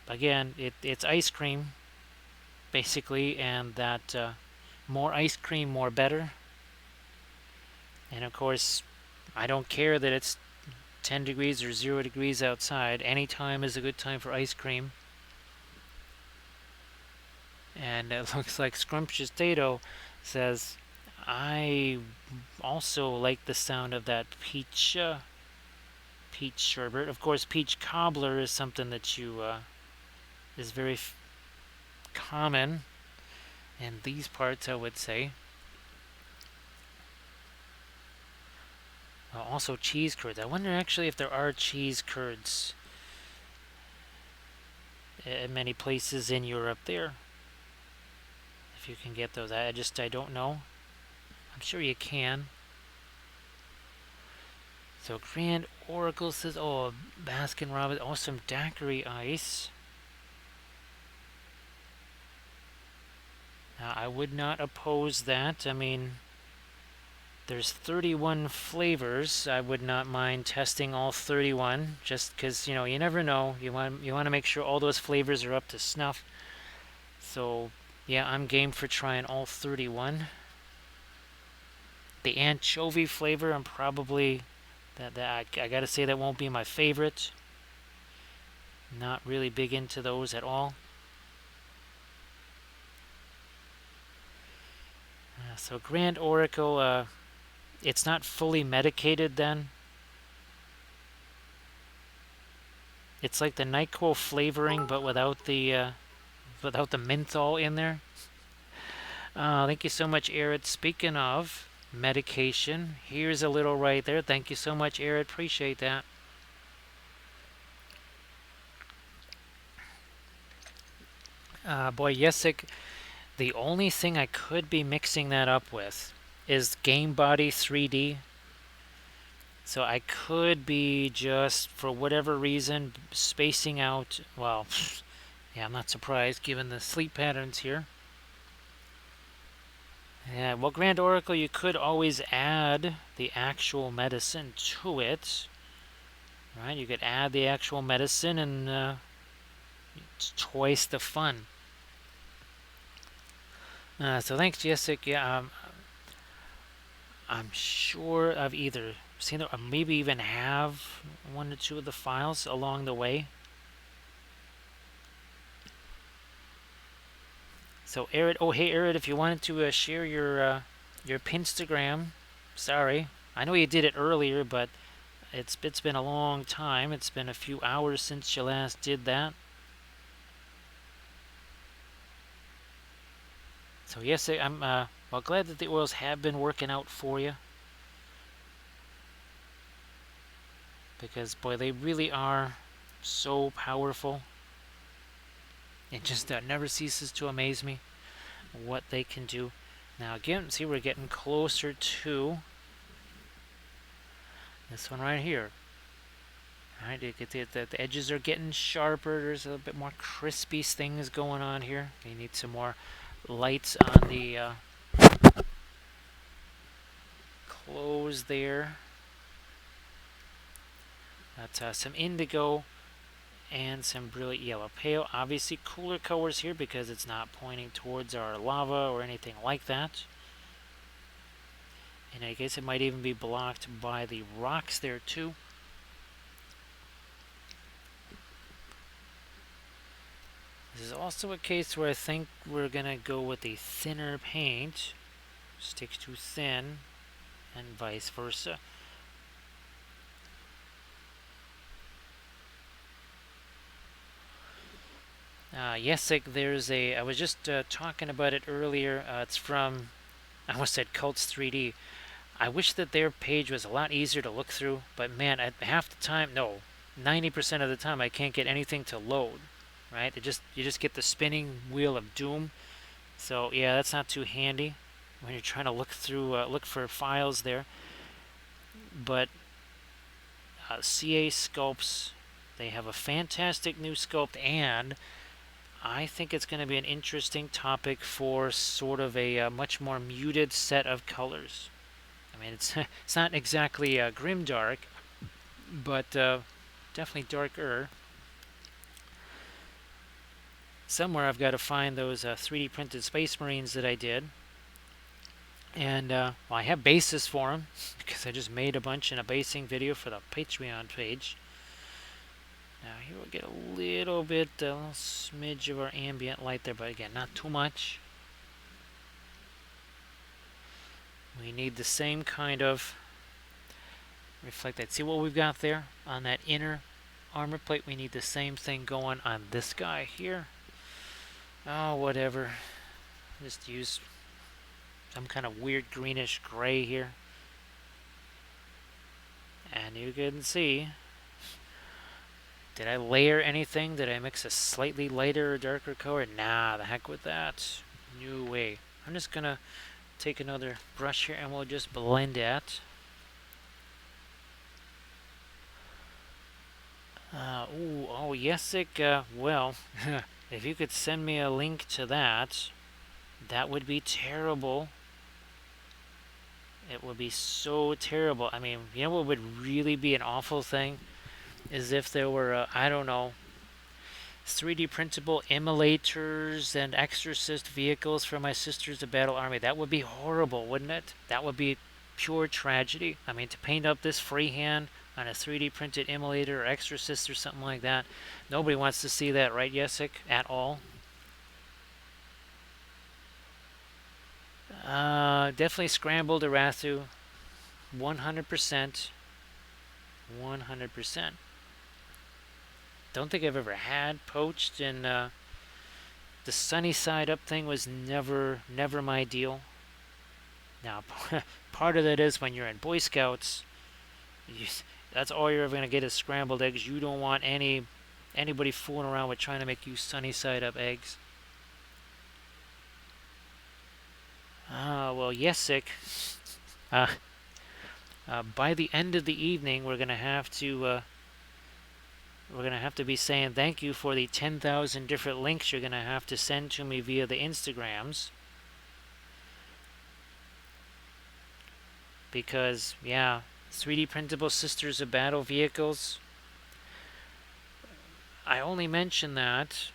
Again, it's ice cream, basically, and that more ice cream, more better. And of course, I don't care that it's 10 degrees or 0 degrees outside. Any time is a good time for ice cream. And it looks like Scrumptious Tato says, I also like the sound of that peach sherbet. Of course, peach cobbler is something that is very common in these parts, I would say. Also cheese curds. I wonder actually if there are cheese curds in many places in Europe there. If you can get those. I don't know. I'm sure you can. So Grand Oracle says, oh, Baskin Robbins, oh, some daiquiri ice. Now, I would not oppose that. I mean, there's 31 flavors. I would not mind testing all 31, just because, you never know. You want to make sure all those flavors are up to snuff. So, yeah, I'm game for trying all 31. The anchovy flavor, I'm probably I gotta say that won't be my favorite. Not really big into those at all. So Grand Oracle, it's not fully medicated then. It's like the NyQuil flavoring, but without the menthol in there. Thank you so much, Arid. Speaking of medication, here's a little right there. Thank you so much, Arid. Appreciate that. Boy, Yesik, the only thing I could be mixing that up with is Game Body 3D. So I could be just, for whatever reason, spacing out. Well, yeah, I'm not surprised given the sleep patterns here. Yeah, well, Grand Oracle, you could always add the actual medicine to it. Right? You could add the actual medicine and it's twice the fun. So thanks, Jessica. Yeah, I'm sure I've either seen it or maybe even have one or two of the files along the way. So Arid, oh hey Arid, if you wanted to share your Pinstagram, sorry, I know you did it earlier, but it's been a long time. It's been a few hours since you last did that. So yes, I'm well glad that the oils have been working out for you, because boy, they really are so powerful. It just never ceases to amaze me what they can do. Now again, see, we're getting closer to this one right here. Alright, you get the edges are getting sharper. There's a little bit more crispy things going on here. You need some more lights on the close there. That's some indigo and some brilliant yellow. Pale, obviously cooler colors here because it's not pointing towards our lava or anything like that. And I guess it might even be blocked by the rocks there too. This is also a case where I think we're going to go with a thinner paint. Sticks too thin, and vice versa. Yes, there's I was just talking about it earlier. It's from, I almost said Cults 3D. I wish that their page was a lot easier to look through, but man, at half the time, no, 90% of the time, I can't get anything to load. Right? You just get the spinning wheel of doom. So yeah, that's not too handy when you're trying to look through, look for files there. But CA Sculpts, they have a fantastic new sculpt, and I think it's going to be an interesting topic for sort of a much more muted set of colors. I mean, it's not exactly grimdark, but definitely darker. Somewhere I've got to find those 3D printed Space Marines that I did. And well, I have bases for them because I just made a bunch in a basing video for the Patreon page. Now here we'll get a little bit, a little smidge of our ambient light there, but again, not too much. We need the same kind of reflect that. See what we've got there on that inner armor plate? We need the same thing going on this guy here. Oh, whatever. Just use some kind of weird greenish gray here. And you can see, did I layer anything? Did I mix a slightly lighter or darker color? Nah, the heck with that. No way. I'm just gonna take another brush here and we'll just blend it. Oh, Yesic, well, if you could send me a link to that, that would be terrible. It would be so terrible. I mean, you know what would really be an awful thing? Is if there were, I don't know, 3D printable emulators and exorcist vehicles for my Sisters of Battle army. That would be horrible, wouldn't it? That would be pure tragedy. I mean, to paint up this freehand on a 3D printed emulator or exorcist or something like that, nobody wants to see that, right, Yesic? At all? Definitely scrambled Arathu. 100%. 100%. Don't think I've ever had poached, and the sunny side up thing was never my deal. Now, part of that is when you're in Boy Scouts, that's all you're ever going to get is scrambled eggs. You don't want anybody fooling around with trying to make you sunny side up eggs. Well, Yesic. By the end of the evening, we're gonna have to be saying thank you for the 10,000 different links you're gonna have to send to me via the Instagrams. Because, yeah, 3D printable Sisters of Battle vehicles. I only mention that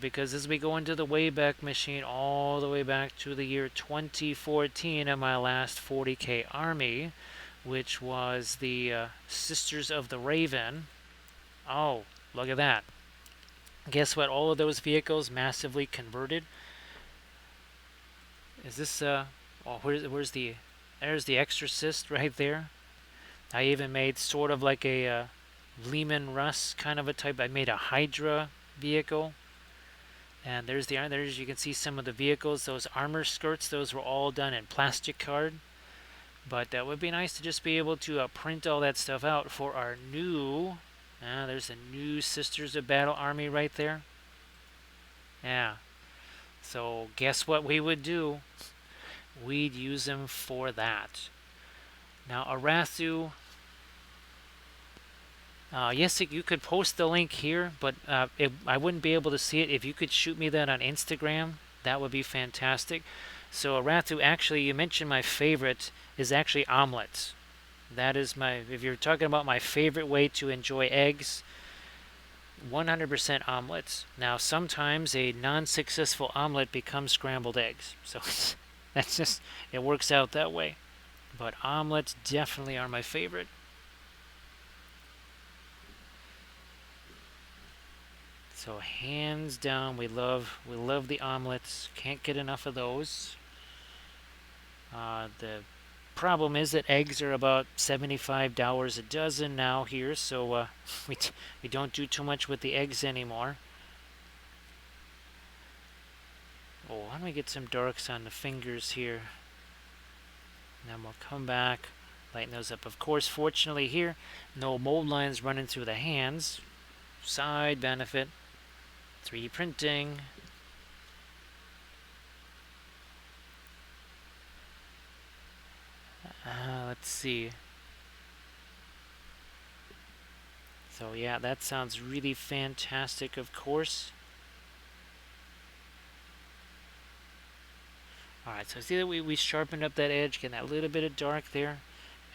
because as we go into the Wayback Machine all the way back to the year 2014 and my last 40k army, which was the Sisters of the Raven. Oh, look at that. Guess what? All of those vehicles massively converted. Is this, oh, there's the Exorcist right there. I even made sort of like a Lehman Russ kind of a type. I made a Hydra vehicle. And there's you can see some of the vehicles. Those armor skirts, those were all done in plastic card. But that would be nice to just be able to print all that stuff out for our new... there's a new Sisters of Battle army right there. Yeah. So guess what we would do? We'd use them for that. Now Arathu... yes, you could post the link here, but I wouldn't be able to see it. If you could shoot me that on Instagram, that would be fantastic. So Arathu, actually, you mentioned my favorite is actually omelets. That is if you're talking about my favorite way to enjoy eggs, 100% omelets. Now, sometimes a non-successful omelet becomes scrambled eggs. So that's just, it works out that way. But omelets definitely are my favorite. So hands down, we love the omelets. Can't get enough of those. The problem is that eggs are about $75 a dozen now here, so we don't do too much with the eggs anymore. Oh, why don't we get some darks on the fingers here? And then we'll come back, lighten those up. Of course, fortunately here, no mold lines running through the hands. Side benefit. 3D printing. Let's see. So yeah, that sounds really fantastic, of course. Alright, so see that we sharpened up that edge, getting that little bit of dark there.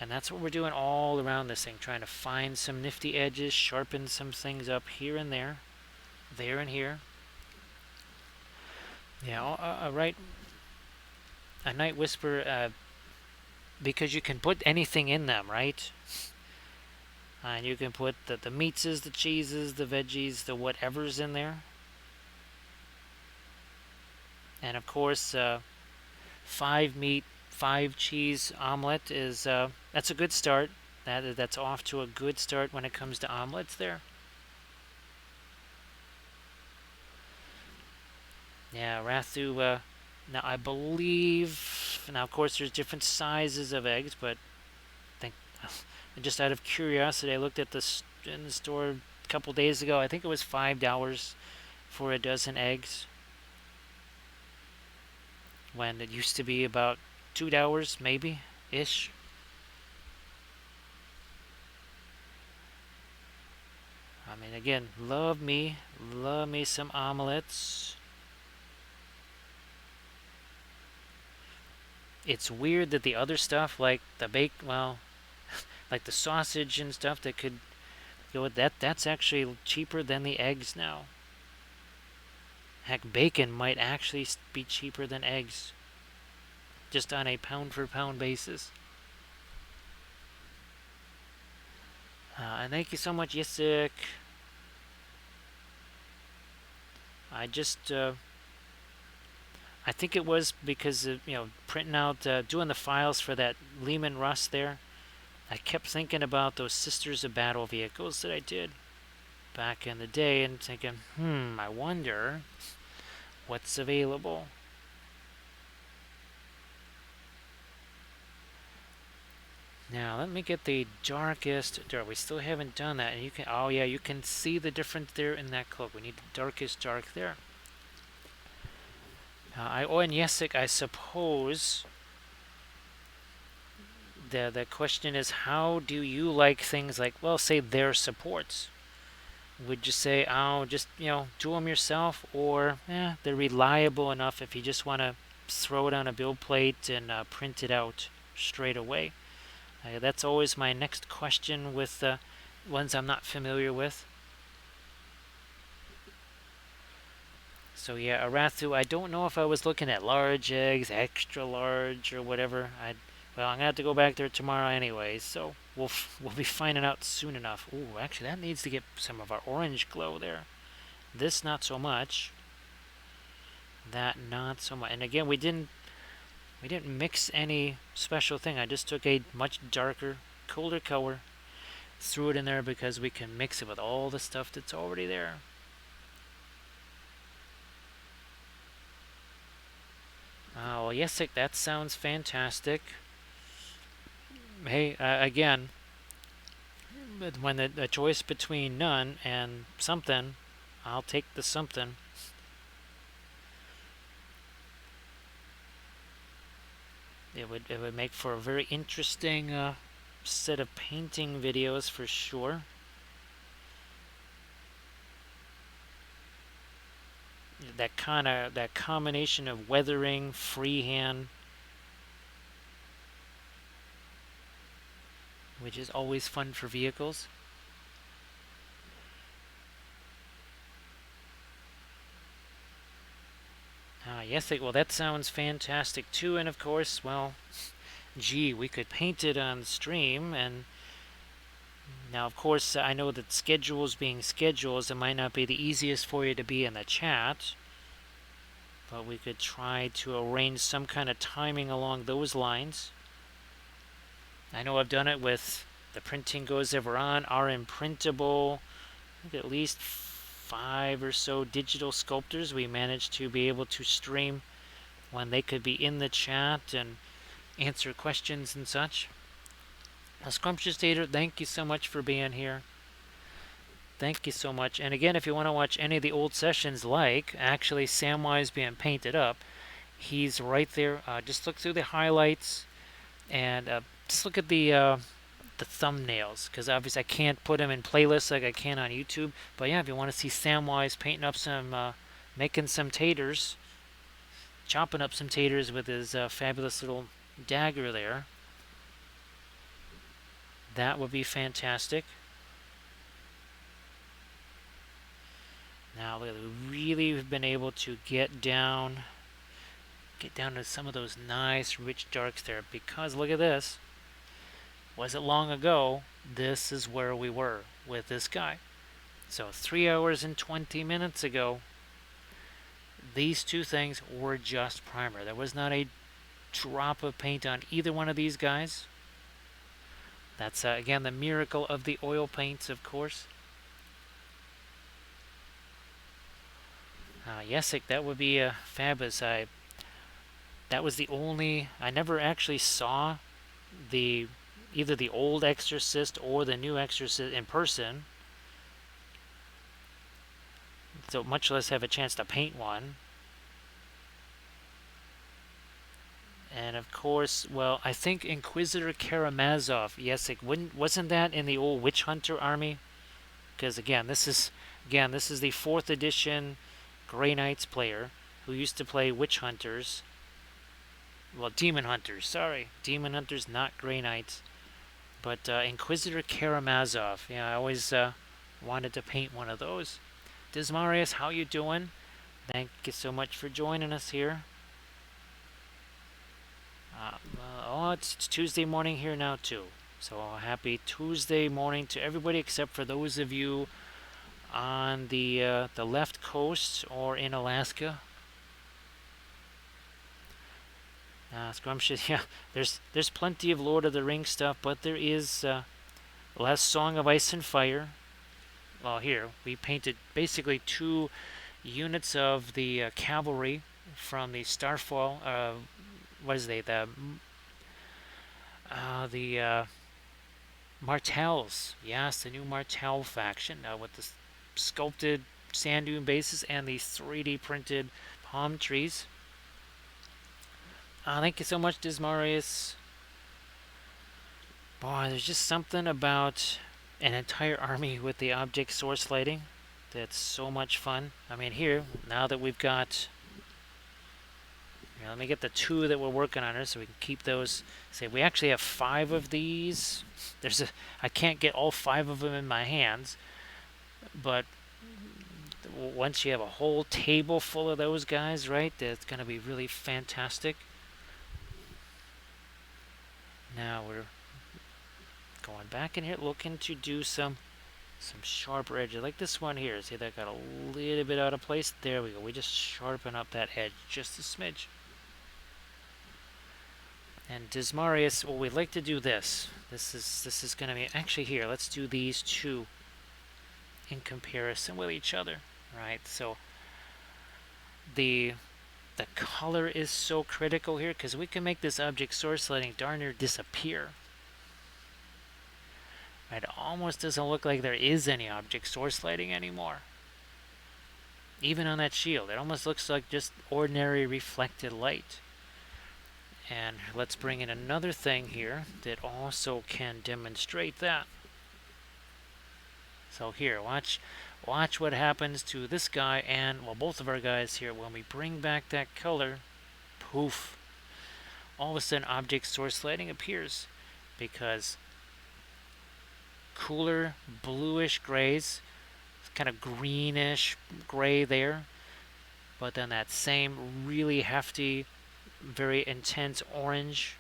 And that's what we're doing all around this thing, trying to find some nifty edges, sharpen some things up here and there and here. Yeah, right. A Night Whisper, because you can put anything in them, right? And you can put the meatses, the cheeses, the veggies, the whatever's in there. And of course, 5 meat, 5 cheese omelet is that's a good start. That's off to a good start when it comes to omelets there. Yeah, Rathu. Now I believe. Now of course there's different sizes of eggs, but I think just out of curiosity, I looked at this in the store a couple days ago. I think it was $5 for a dozen eggs, when it used to be about $2 maybe ish. I mean, again, love me some omelets. It's weird that the other stuff, like the like the sausage and stuff that could go with that, that's actually cheaper than the eggs now. Heck, bacon might actually be cheaper than eggs, just on a pound for pound basis. And thank you so much, Yisik. I just, I think it was because of, printing out, doing the files for that Lehman Russ there. I kept thinking about those Sisters of Battle vehicles that I did back in the day and thinking, I wonder what's available. Now let me get the darkest dark. We still haven't done that, and you can. Oh yeah, you can see the difference there in that cloak. We need the darkest dark there. And Yesik, I suppose the question is, how do you like things like, well, say their supports? Would you say, oh, just do them yourself, or they're reliable enough if you just want to throw it on a build plate and print it out straight away? That's always my next question with ones I'm not familiar with. So yeah, Arathu, I don't know if I was looking at large eggs, extra large, or whatever. Well, I'm gonna have to go back there tomorrow anyway, so we'll be finding out soon enough. Ooh, actually, that needs to get some of our orange glow there. This not so much. That not so much. And again, we didn't mix any special thing. I just took a much darker, colder color, threw it in there because we can mix it with all the stuff that's already there. Well, yes, that sounds fantastic. Hey, again, when the choice between none and something, I'll take the something. It would make for a very interesting set of painting videos for sure. That combination of weathering, freehand, which is always fun for vehicles. Yes, well, that sounds fantastic too. And of course, well, gee, we could paint it on stream. And now, of course, I know that schedules being schedules, it might not be the easiest for you to be in the chat. But we could try to arrange some kind of timing along those lines. I know I've done it with the Printing Goes Ever On, our imprintable, I think at least 5 or so digital sculptors we managed to be able to stream when they could be in the chat and answer questions and such. Scrumptious Tater, thank you so much for being here. Thank you so much. And again, if you want to watch any of the old sessions, like actually Samwise being painted up, he's right there. Just look through the highlights and just look at the thumbnails, because obviously I can't put them in playlists like I can on YouTube. But yeah, if you want to see Samwise painting up some, making some taters, chopping up some taters with his fabulous little dagger there, that would be fantastic. Now, we really have been able to get down to some of those nice rich darks there, because look at this. wasn't long ago, this is where we were with this guy. So 3 hours and 20 minutes ago, these two things were just primer. There was not a drop of paint on either one of these guys. That's, again, the miracle of the oil paints, of course. Yesik, that would be fabulous. That was the only... I never actually saw either the old Exorcist or the new Exorcist in person. So much less have a chance to paint one. And of course, well, I think Inquisitor Karamazov, Yesik, wasn't that in the old Witch Hunter army? Because again, this is the 4th edition Grey Knights player who used to play Witch Hunters. Well, Demon Hunters, sorry. Demon Hunters, not Grey Knights. But Inquisitor Karamazov, yeah, I always wanted to paint one of those. Dismarius, how you doing? Thank you so much for joining us here. It's Tuesday morning here now too. So happy Tuesday morning to everybody except for those of you on the left coast or in Alaska. Scrumptious, yeah. There's plenty of Lord of the Rings stuff, but there is less Song of Ice and Fire. Well, here we painted basically 2 units of the cavalry from the Starfall. What is they? The Martells. Yes, the new Martell faction with the sculpted sand dune bases and the 3D printed palm trees. Thank you so much, Dismarius. Boy, there's just something about an entire army with the object source lighting that's so much fun. I mean, here, now that we've got... let me get the 2 that we're working on here so we can keep those. Say, we actually have 5 of these. I can't get all 5 of them in my hands, but once you have a whole table full of those guys, right, that's going to be really fantastic. Now we're going back in here, looking to do some sharper edges, like this one here. See, that got a little bit out of place. There we go. We just sharpen up that edge just a smidge. And Dismarius, well, we'd like to do this. This is going to be... Actually, here, let's do these 2 in comparison with each other. Right, so the color is so critical here because we can make this object source lighting darn near disappear. Right, it almost doesn't look like there is any object source lighting anymore. Even on that shield, it almost looks like just ordinary reflected light. And let's bring in another thing here that also can demonstrate that. So here, watch what happens to this guy and, well, both of our guys here. When we bring back that color, poof, all of a sudden object source lighting appears because cooler bluish grays, kind of greenish gray there, but then that same really hefty, very intense orange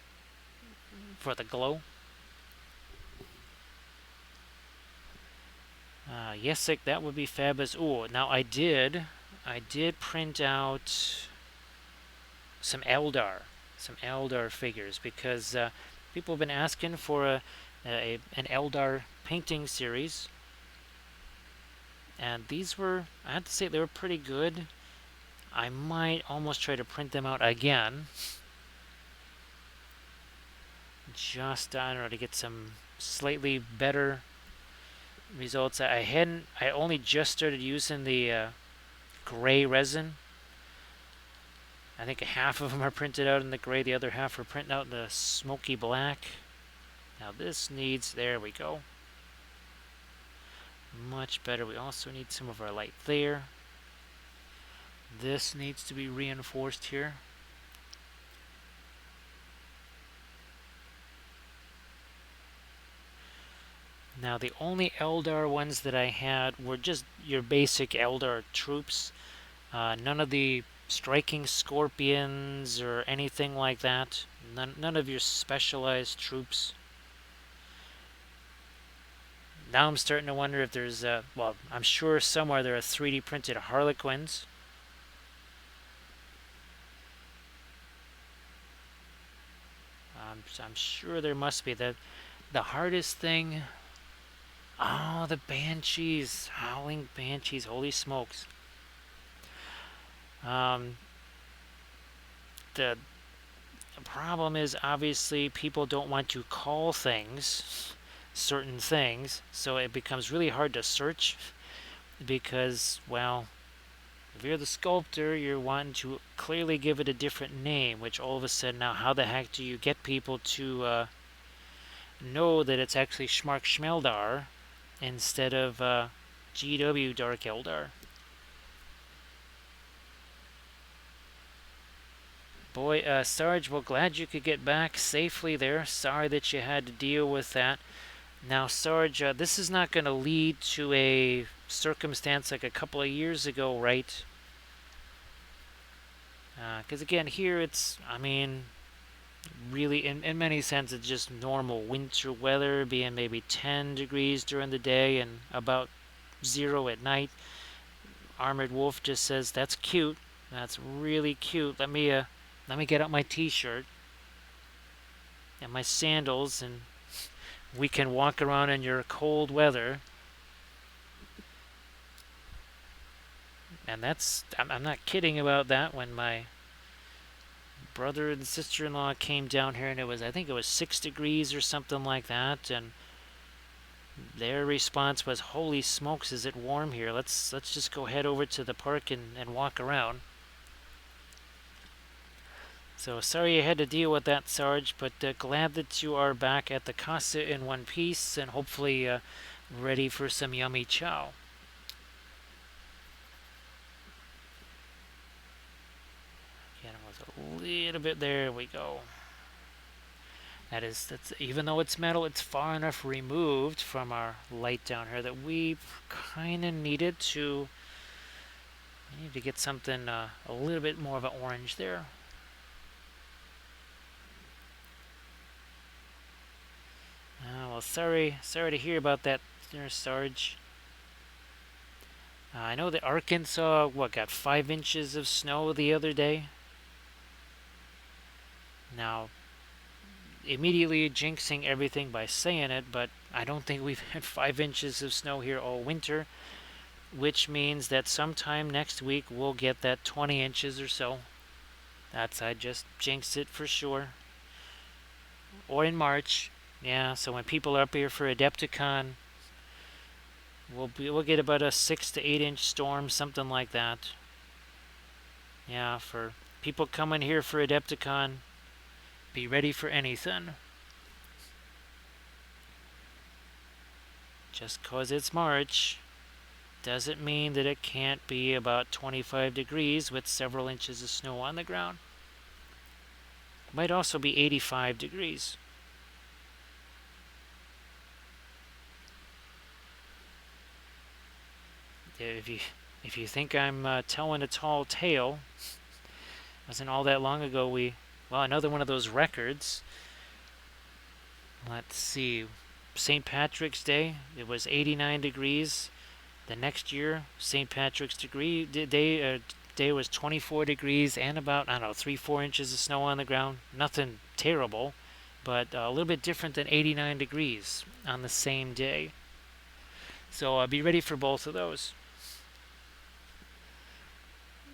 for the glow. Yesik, that would be fabulous. Oh, now I did print out some Eldar figures because people have been asking for an Eldar painting series, and these were, I have to say, they were pretty good. I might almost try to print them out again, just I don't know, to get some slightly better results. I only just started using the gray resin. I think half of them are printed out in the gray, the other half are printed out in the smoky black. Now this needs, there we go, much better. We also need some of our light there. This needs to be reinforced here. Now the only Eldar ones that I had were just your basic Eldar troops. None of the striking scorpions or anything like that. None of your specialized troops. Now I'm starting to wonder if there's, well, I'm sure somewhere there are 3D printed Harlequins. I'm sure there must be. The hardest thing, oh, the Banshees, Howling Banshees, holy smokes. Um, the problem is obviously people don't want to call things certain things, so it becomes really hard to search because, well, if you're the sculptor, you're wanting to clearly give it a different name, which all of a sudden now, how the heck do you get people to know that it's actually Schmark Schmeldar instead of GW Dark Eldar? Boy, Sarge, well, glad you could get back safely there. Sorry that you had to deal with that. Now, Sarge, this is not going to lead to a circumstance like a couple of years ago, right? Because again, here it's, I mean, really, in many senses, it's just normal winter weather, being maybe 10 degrees during the day and about 0 at night. Armored Wolf just says, that's cute. That's really cute. Let me get out my t-shirt and my sandals, and we can walk around in your cold weather. And I'm not kidding about that. When my brother and sister-in-law came down here, and I think it was 6 degrees or something like that, and their response was, holy smokes, is it warm here? Let's just go head over to the park and walk around. So sorry you had to deal with that, Sarge, but glad that you are back at the casa in one piece and hopefully ready for some yummy chow. Again, it was a little bit, there we go. That's even though it's metal, it's far enough removed from our light down here that we kind of needed to get something a little bit more of an orange there. Well, sorry to hear about that there, Sarge. I know that Arkansas, got 5 inches of snow the other day. Now, immediately jinxing everything by saying it, but I don't think we've had 5 inches of snow here all winter, which means that sometime next week we'll get that 20 inches or so. I just jinxed it for sure. Or in March. Yeah, so when people are up here for Adepticon, we'll get about a 6 to 8 inch storm, something like that. Yeah, for people coming here for Adepticon, be ready for anything. Just 'cause it's March doesn't mean that it can't be about 25 degrees with several inches of snow on the ground. It might also be 85 degrees. If you think I'm telling a tall tale, it wasn't all that long ago another one of those records. Let's see, St. Patrick's Day, it was 89 degrees. The next year, St. Patrick's Day was 24 degrees and about, 3-4 inches of snow on the ground. Nothing terrible, but a little bit different than 89 degrees on the same day. So be ready for both of those.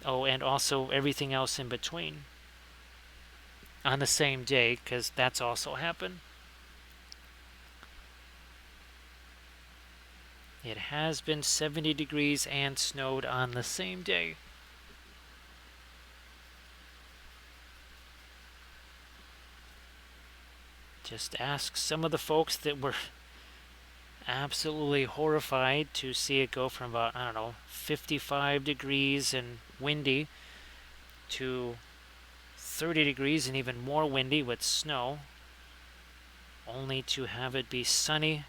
Oh, and also everything else in between on the same day, because that's also happened. It has been 70 degrees and snowed on the same day. Just ask some of the folks that were absolutely horrified to see it go from about, 55 degrees and windy to 30 degrees and even more windy with snow, only to have it be sunny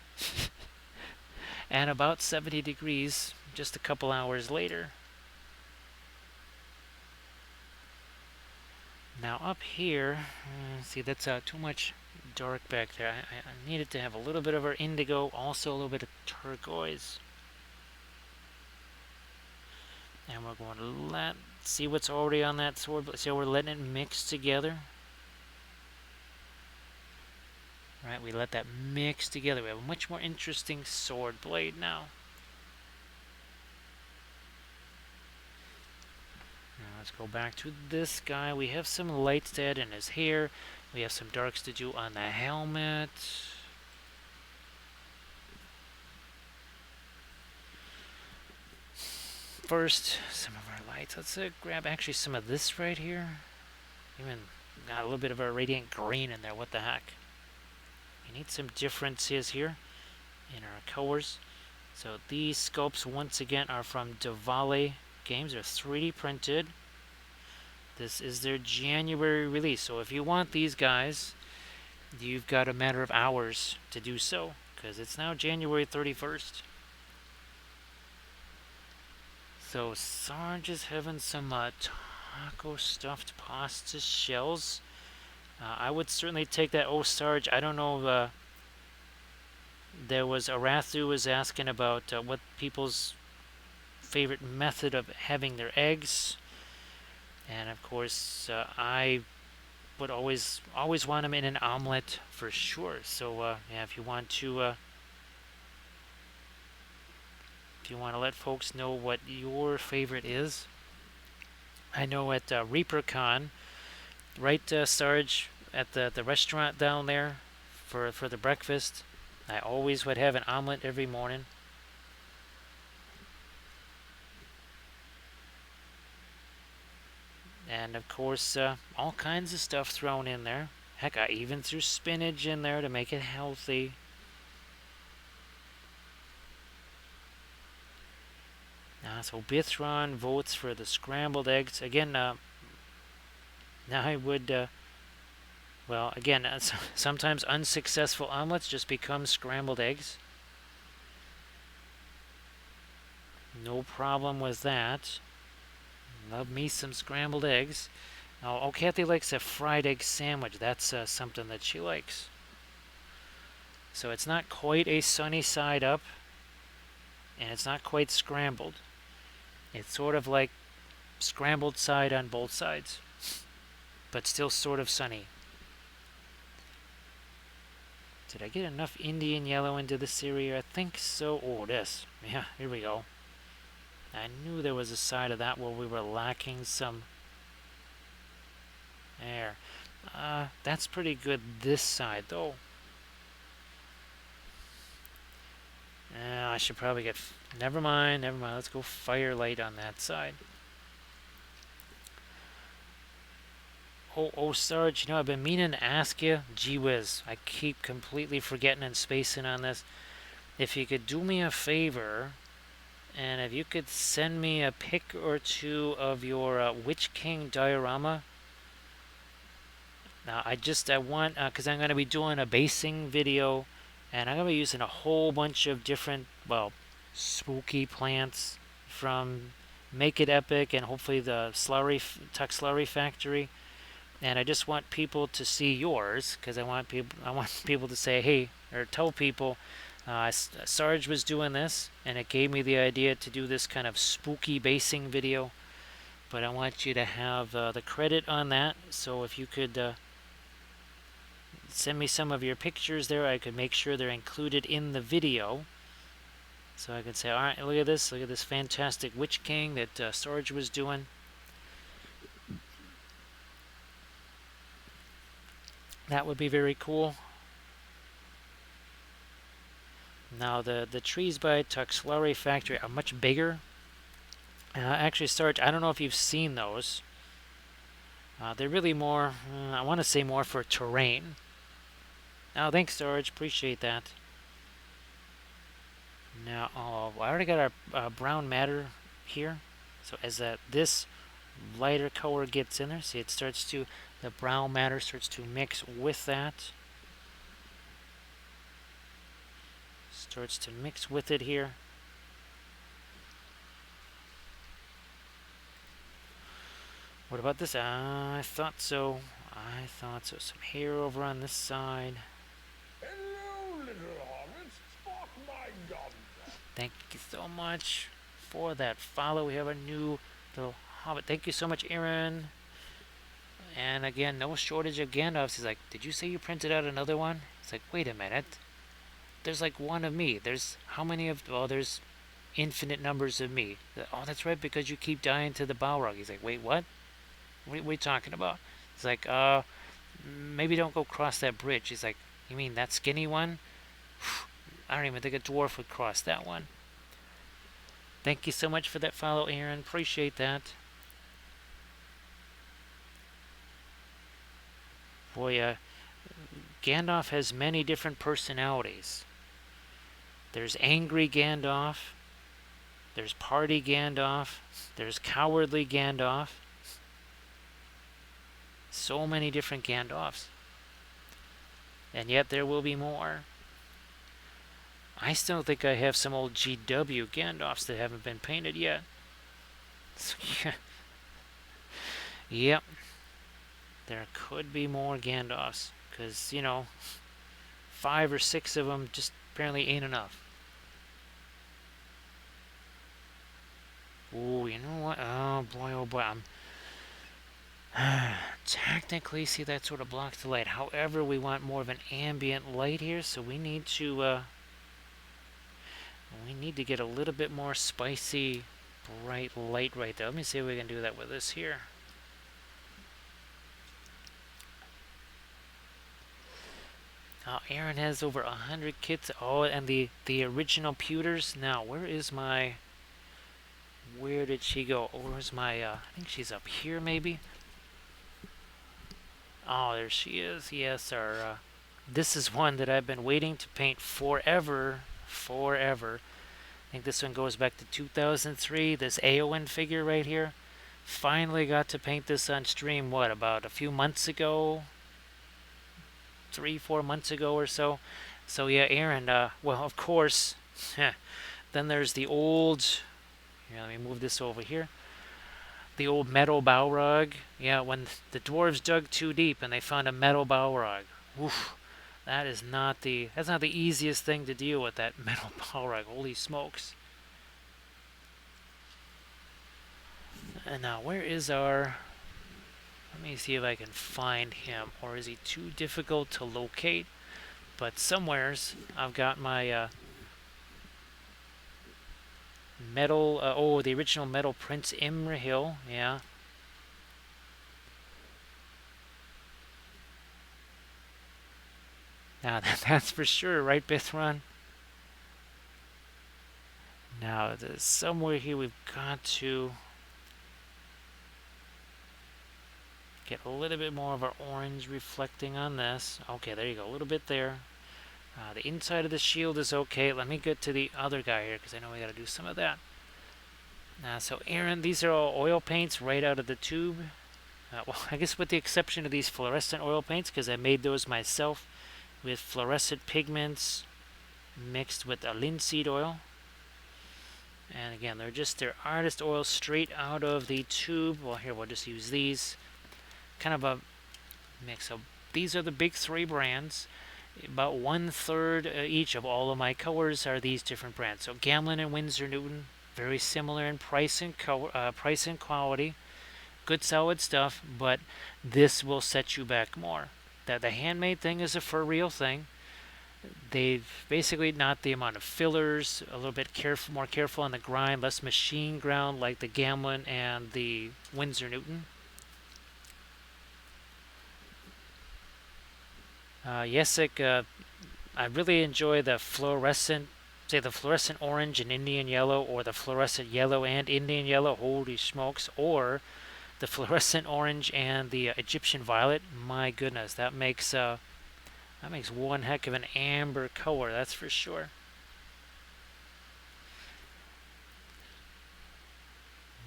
and about 70 degrees just a couple hours later. Now up here, see, that's too much dark back there. I needed to have a little bit of our indigo, also a little bit of turquoise. And we're going to see what's already on that sword. So we're letting it mix together. Right, we let that mix together. We have a much more interesting sword blade now. Now let's go back to this guy. We have some lights to add in his hair. We have some darks to do on the helmet. First, some of our lights. Let's grab actually some of this right here. Even got a little bit of a radiant green in there. What the heck? We need some differences here in our colors. So these sculpts once again are from Davale Games. They're 3D printed. This is their January release. So if you want these guys, you've got a matter of hours to do so, because it's now January 31st. So Sarge is having some taco stuffed pasta shells. I would certainly take that. Oh, Sarge, I don't know. There was Arathu was asking about what people's favorite method of having their eggs, and of course I would always want them in an omelet for sure. So yeah, if you want to let folks know what your favorite is. I know at ReaperCon, right, Sarge, at the restaurant down there for the breakfast, I always would have an omelet every morning. And of course, all kinds of stuff thrown in there. Heck, I even threw spinach in there to make it healthy. So Bithron votes for the scrambled eggs. Again, now I would, well, again, sometimes unsuccessful omelets just become scrambled eggs. No problem with that. Love me some scrambled eggs. Now, oh, Kathy likes a fried egg sandwich. That's something that she likes. So it's not quite a sunny side up, and it's not quite scrambled. It's sort of like scrambled side on both sides, but still sort of sunny. Did I get enough Indian yellow into this area? I think so. Oh, this. Yeah, here we go. I knew there was a side of that where we were lacking some. There. That's pretty good this side, though. I should probably get... Never mind. Let's go firelight on that side. Oh, Sarge, I've been meaning to ask you. Gee whiz, I keep completely forgetting and spacing on this. If you could do me a favor, and if you could send me a pic or two of your Witch King diorama. Now, I want, because I'm going to be doing a basing video, and I'm going to be using a whole bunch of different, well, spooky plants from Make It Epic and hopefully the Tuck Slurry Factory. And I just want people to see yours, because I want people to say, hey, or tell people, Sarge was doing this, and it gave me the idea to do this kind of spooky basing video. But I want you to have the credit on that. So if you could send me some of your pictures there, I could make sure they're included in the video. So I could say, all right, look at this fantastic Witch King that Sarge was doing. That would be very cool. Now the trees by Tuck Slurry Factory are much bigger. Actually, Sarge, I don't know if you've seen those. They're really more, I want to say more for terrain. Oh, thanks, Sarge. Appreciate that. Now, I already got our brown matter here. So as this lighter color gets in there, see, the brown matter starts to mix with that. Starts to mix with it here. What about this? I thought so. I thought so. Some hair over on this side. Hello, little hobbit. Spark my gun. Thank you so much for that follow. We have a new little hobbit. Thank you so much, Aaron. And again, no shortage of Gandalfs. He's like, did you say you printed out another one? It's like, wait a minute. There's like one of me. There's how many of? Well, there's infinite numbers of me. Oh, that's right, because you keep dying to the Balrog. He's like, wait, what? What are you talking about? He's like, maybe don't go cross that bridge. He's like, you mean that skinny one? I don't even think a dwarf would cross that one. Thank you so much for that follow, Aaron. Appreciate that. Boy, Gandalf has many different personalities. There's angry Gandalf. There's party Gandalf. There's cowardly Gandalf. So many different Gandalfs. And yet there will be more. I still think I have some old GW Gandalfs that haven't been painted yet. So, yeah. Yep. There could be more Gandalfs. Because, 5 or 6 of them just apparently ain't enough. Ooh, you know what? Oh boy. Technically, see, that sort of blocks the light. However, we want more of an ambient light here, so we need to get a little bit more spicy, bright light right there. Let me see if we can do that with this here. Aaron has over 100 kits. Oh, and the original pewters. Now, where did she go? Where's my, I think she's up here, maybe? Oh, there she is. Yes, this is one that I've been waiting to paint forever. I think this one goes back to 2003. This Eowyn figure right here. Finally got to paint this on stream, what, about a few months ago? 3-4 months ago or so. So yeah, Aaron, well, of course, then there's the old, here, let me move this over here. The old metal Balrog. Yeah, when the dwarves dug too deep and they found a metal Balrog. Oof, that's not the easiest thing to deal with, that metal Balrog. Holy smokes. And now, where is our... Let me see if I can find him, or is he too difficult to locate? But somewheres, I've got my metal, the original metal Prince Imrahil, yeah. Now, that's for sure, right, Bithron? Now, there's somewhere here we've got to get a little bit more of our orange reflecting on this. Okay, there you go, a little bit there. The inside of the shield is okay. Let me get to the other guy here, because I know we got to do some of that. So Aaron, these are all oil paints right out of the tube. Well, I guess with the exception of these fluorescent oil paints, because I made those myself with fluorescent pigments mixed with a linseed oil. And again, they're artist oils straight out of the tube. Well, here, we'll just use these. Kind of a mix. So these are the big 3 brands. About 1/3 each of all of my colors are these different brands. So Gamlin and Winsor Newton, very similar in price and quality. Good solid stuff, but this will set you back more. The handmade thing is a for real thing. They've basically not the amount of fillers, a little bit more careful on the grind, less machine ground like the Gamlin and the Winsor Newton. Yesik, I really enjoy the fluorescent, say the fluorescent orange and Indian yellow, or the fluorescent yellow and Indian yellow, holy smokes, or the fluorescent orange and the Egyptian violet. My goodness, that makes one heck of an amber color, that's for sure.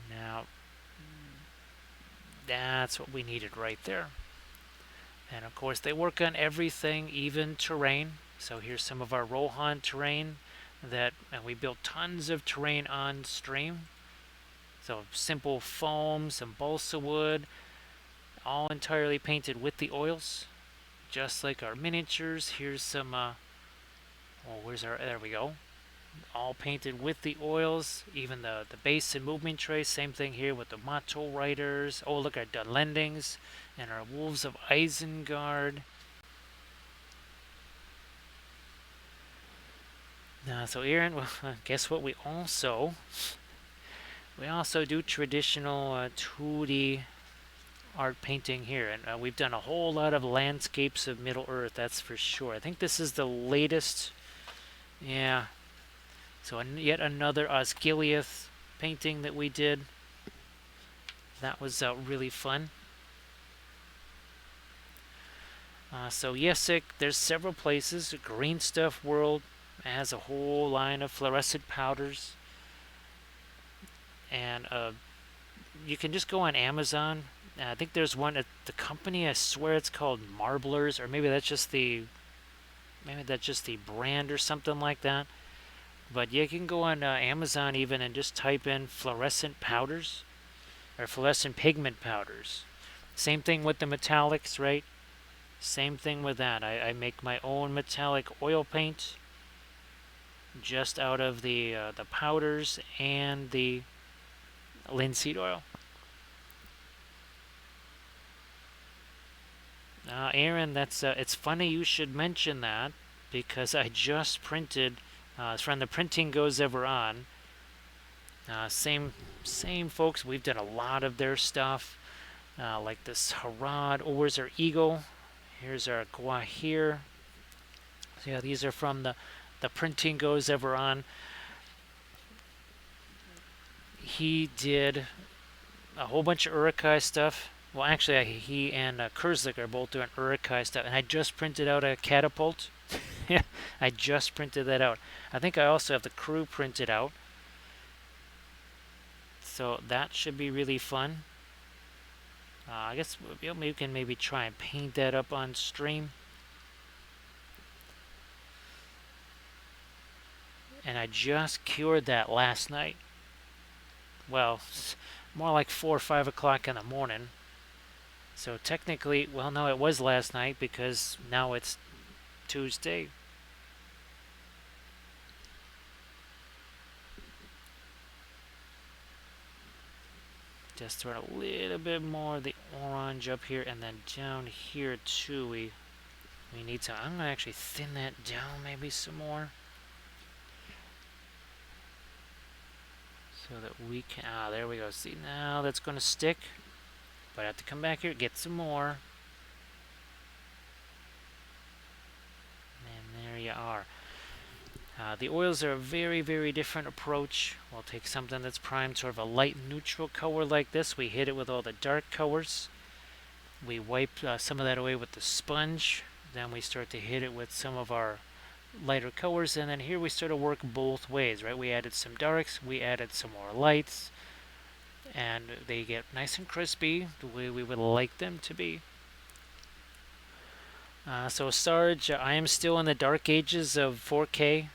Now, that's what we needed right there. And of course, they work on everything, even terrain. So here's some of our Rohan terrain and we built tons of terrain on stream. So simple foam, some balsa wood. all entirely painted with the oils, just like our miniatures. Here's some, where's our, there we go. All painted with the oils, even the base and movement trace. Same thing here with the motto riders. Oh, look at the lendings and our wolves of Isengard. So Aaron, well, guess what? We also do traditional 2D art painting here, and we've done a whole lot of landscapes of Middle Earth. That's for sure. I think this is the latest. Yeah. So yet another Osgiliath painting that we did. That was really fun. So Yesik, there's several places. Green Stuff World has a whole line of fluorescent powders, and you can just go on Amazon. I think there's one at the company. I swear it's called Marblers, or maybe that's just the brand or something like that. But yeah, you can go on Amazon even and just type in fluorescent powders or fluorescent pigment powders. Same thing with the metallics, right? Same thing with that. I make my own metallic oil paint just out of the powders and the linseed oil. Aaron, it's funny you should mention that because I just printed from the Printing Goes Ever On. Same folks. We've done a lot of their stuff, like this Harad. Oh, where's our eagle? Here's our Guahir. So yeah, these are from the Printing Goes Ever On. He did a whole bunch of Urukai stuff. Well, actually, he and Kurzlik are both doing Urukai stuff, and I just printed out a catapult. Yeah, I just printed that out. I think I also have the crew printed out, so that should be really fun. I guess we can maybe try and paint that up on stream. And I just cured that last night. Well, more like 4 or 5 o'clock in the morning. So technically, well, no, it was last night because now it's Tuesday. Just throw a little bit more of the orange up here, and then down here too. We need to. I'm gonna actually thin that down maybe some more, so that we can. There we go. See, now that's gonna stick. But I have to come back here, get some more. And there you are. The oils are a very, very different approach. We'll take something that's primed sort of a light neutral color like this. We hit it with all the dark colors. We wipe some of that away with the sponge. Then we start to hit it with some of our lighter colors. And then here we sort of work both ways, right? We added some darks. We added some more lights. And they get nice and crispy the way we would like them to be. So Sarge, I am still in the dark ages of 4K.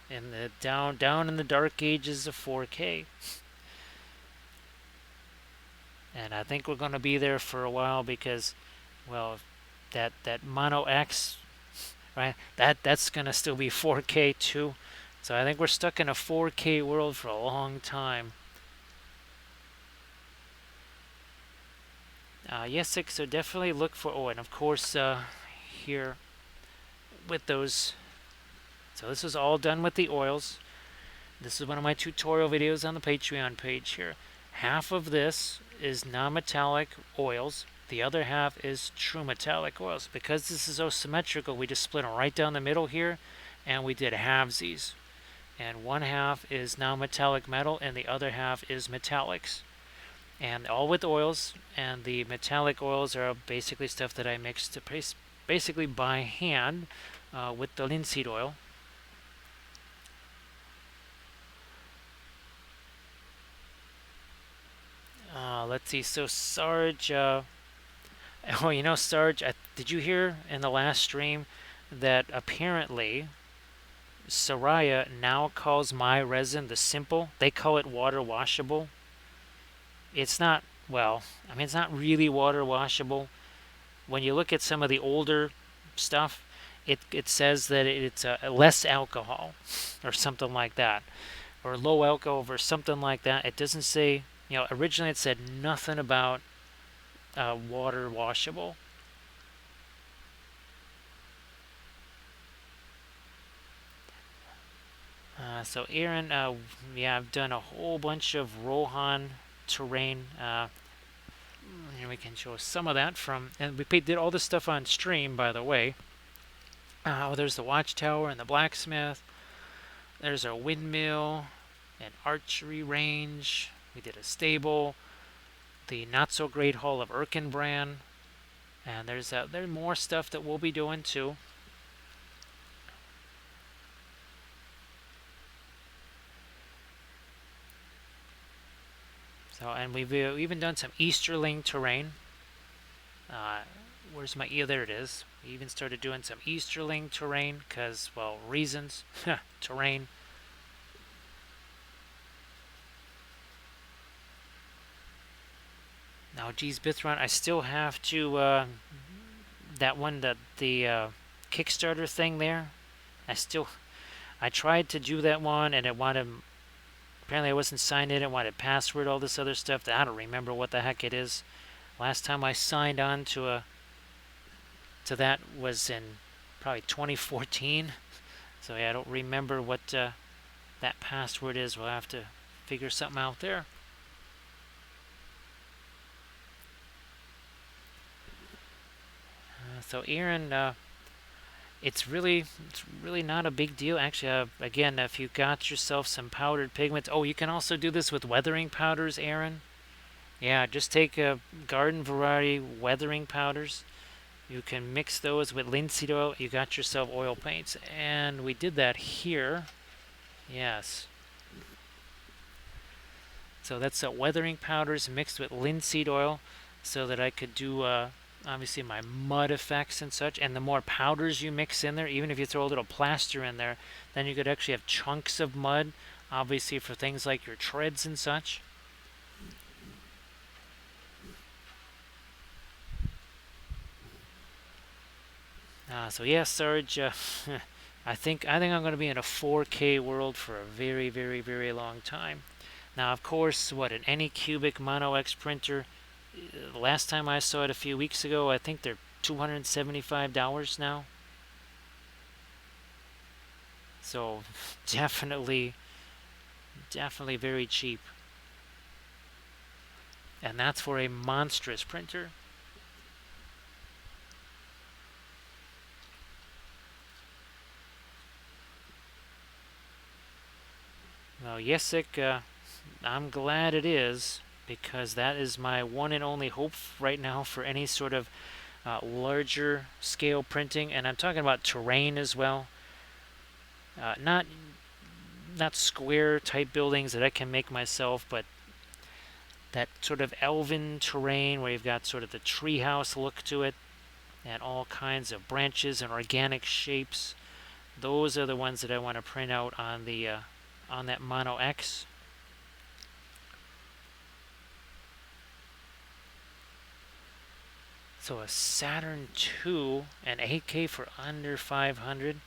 In the down in the dark ages of 4K. And I think we're going to be there for a while because, well, that Mono X, right? That's going to still be 4K too. So I think we're stuck in a 4K world for a long time. Yes, so definitely look for. Oh, and of course here with those. So this is all done with the oils. This is one of my tutorial videos on the Patreon page here. Half of this is non-metallic oils. The other half is true metallic oils. Because this is so symmetrical, we just split them right down the middle here, and we did halvesies. And one half is non-metallic metal, and the other half is metallics. And all with oils, and the metallic oils are basically stuff that I mix to basically by hand with the linseed oil. Let's see. So Sarge, Sarge, did you hear in the last stream that apparently Soraya now calls my resin the simple? They call it water washable. It's not well, I mean, it's not really water washable. When you look at some of the older stuff, it says that it's less alcohol or something like that, or low alcohol or something like that. It doesn't say, originally it said nothing about water washable. So Aaron, yeah, I've done a whole bunch of Rohan terrain. And we can show some of that from, and we did all this stuff on stream, by the way. There's the watchtower and the blacksmith. There's our windmill, an archery range. We did a stable, the not so great Hall of Erkenbrand, and there's more stuff that we'll be doing too. So, and we've even done some Easterling terrain. Uh, where's my there it is. We even started doing some Easterling terrain because, well, reasons. Terrain. Now, geez, Bithron, I still have to that one, the Kickstarter thing there. I tried to do that one, and it wanted. Apparently, I wasn't signed in. It wanted password, all this other stuff that I don't remember what the heck it is. Last time I signed on to that was in probably 2014. So yeah, I don't remember what that password is. We'll have to figure something out there. So Aaron, it's really not a big deal. Actually, again, if you got yourself some powdered pigments, oh, you can also do this with weathering powders, Aaron. Yeah, just take garden variety weathering powders. You can mix those with linseed oil. You got yourself oil paints, and we did that here. Yes. So that's weathering powders mixed with linseed oil, so that I could do obviously my mud effects and such. And the more powders you mix in there, even if you throw a little plaster in there, then you could actually have chunks of mud, obviously for things like your treads and such. So yeah, Sarge, I think I'm going to be in a 4K world for a very, very, very long time. Now, of course, what an Anycubic Mono X printer. The last time I saw it a few weeks ago, I think they're $275 now. So definitely, definitely very cheap. And that's for a monstrous printer. Well, Yesik, I'm glad it is, because that is my one and only hope right now for any sort of larger scale printing. And I'm talking about terrain as well. Not square type buildings that I can make myself, but that sort of elven terrain where you've got sort of the treehouse look to it and all kinds of branches and organic shapes. Those are the ones that I want to print out on the on that Mono X. So a Saturn II and 8K for under 500.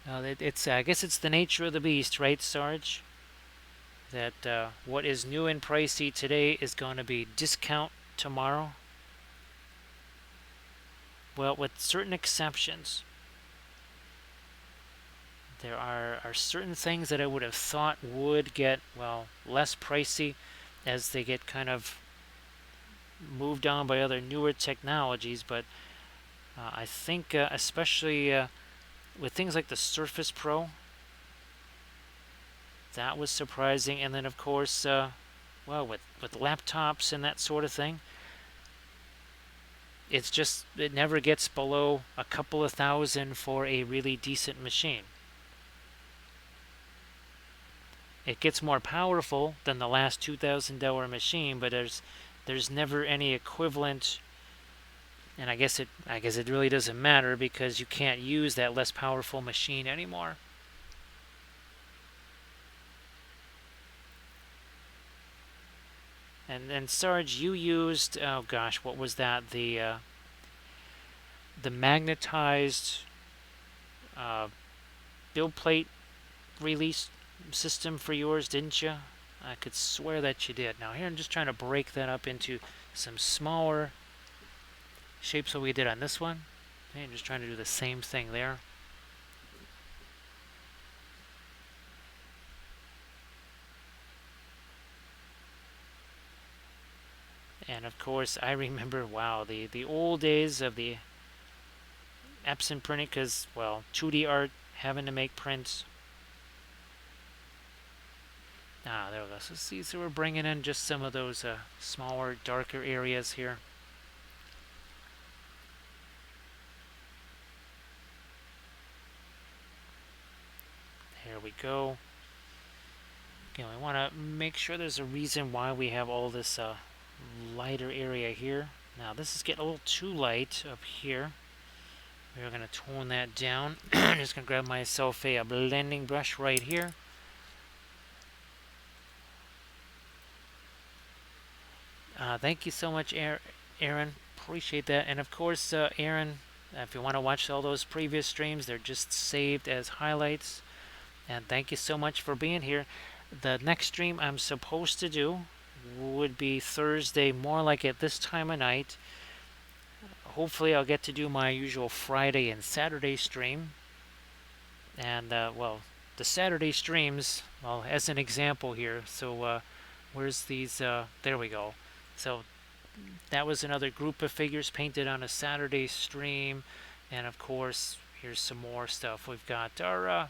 It's I guess it's the nature of the beast, right, Sarge? That what is new and pricey today is going to be discount tomorrow. Well, with certain exceptions. There are certain things that I would have thought would get, well, less pricey as they get kind of moved on by other newer technologies, but I think especially with things like the Surface Pro, that was surprising. And then of course, well, with laptops and that sort of thing, it never gets below a couple of thousand for a really decent machine. It gets more powerful than the last $2,000 machine, but there's never any equivalent. And I guess it really doesn't matter because you can't use that less powerful machine anymore. And then Sarge, you used, oh gosh, what was that? The magnetized uh, build plate release system for yours, didn't you? I could swear that you did. Now here I'm just trying to break that up into some smaller shapes that we did on this one. Okay, I'm just trying to do the same thing there. And of course, I remember, wow, the old days of the Epson printing, because, well, 2D art, having to make prints. Ah, there we go. So see, so we're bringing in just some of those smaller, darker areas here. There we go. Okay, we want to make sure there's a reason why we have all this lighter area here. Now this is getting a little too light up here. We're going to tone that down. I'm just going to grab myself a blending brush right here. Thank you so much, Aaron. Appreciate that. And of course, Aaron, if you want to watch all those previous streams, they're just saved as highlights. And thank you so much for being here. The next stream I'm supposed to do would be Thursday, more like at this time of night. Hopefully, I'll get to do my usual Friday and Saturday stream. And, well, the Saturday streams, well, as an example here. So, where's these? There we go. So, that was another group of figures painted on a Saturday stream. And, of course, here's some more stuff. We've got our,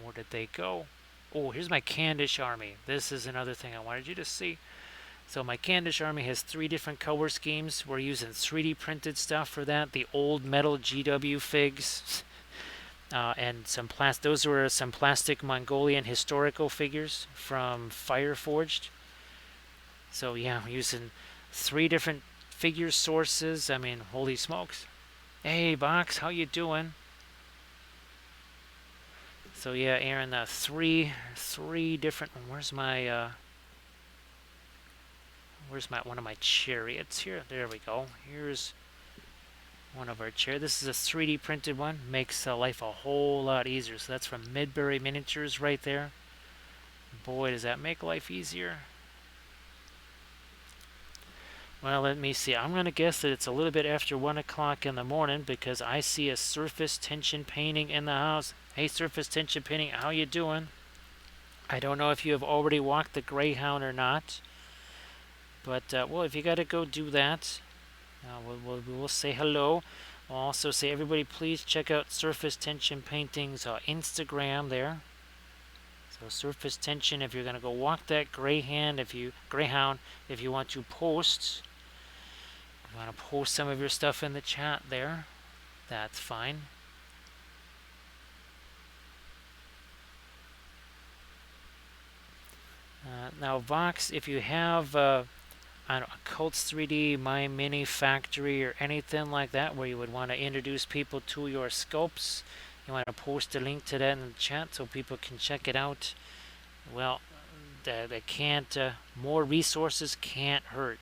where did they go? Oh, here's my Candish army. This is another thing I wanted you to see. So my Candish army has 3 different color schemes. We're using 3D printed stuff for that. The old metal GW figs. And some those were some plastic Mongolian historical figures from Fireforged. So yeah, we're using 3 different figure sources. I mean, holy smokes. Hey, Box, how you doing? So yeah, Aaron, three different. Where's my one of my chariots here? There we go. Here's one of our chairs. This is a 3D printed one. Makes life a whole lot easier. So that's from Midbury Miniatures right there. Boy, does that make life easier. Well, let me see. I'm going to guess that it's a little bit after 1 o'clock in the morning because I see a surface tension painting in the house. Hey, surface tension painting, how you doing? I don't know if you have already walked the Greyhound or not. But, well, if you got to go do that, we'll say hello. We'll also say, everybody, please check out Surface Tension Painting's Instagram there. So Surface Tension, if you're going to go walk that Greyhound, if you want to post... If you want to post some of your stuff in the chat there, that's fine. Now, Vox, if you have I don't know, Cults 3D, My Mini Factory, or anything like that where you would want to introduce people to your sculpts, you want to post a link to that in the chat so people can check it out. Well, they can't. More resources can't hurt.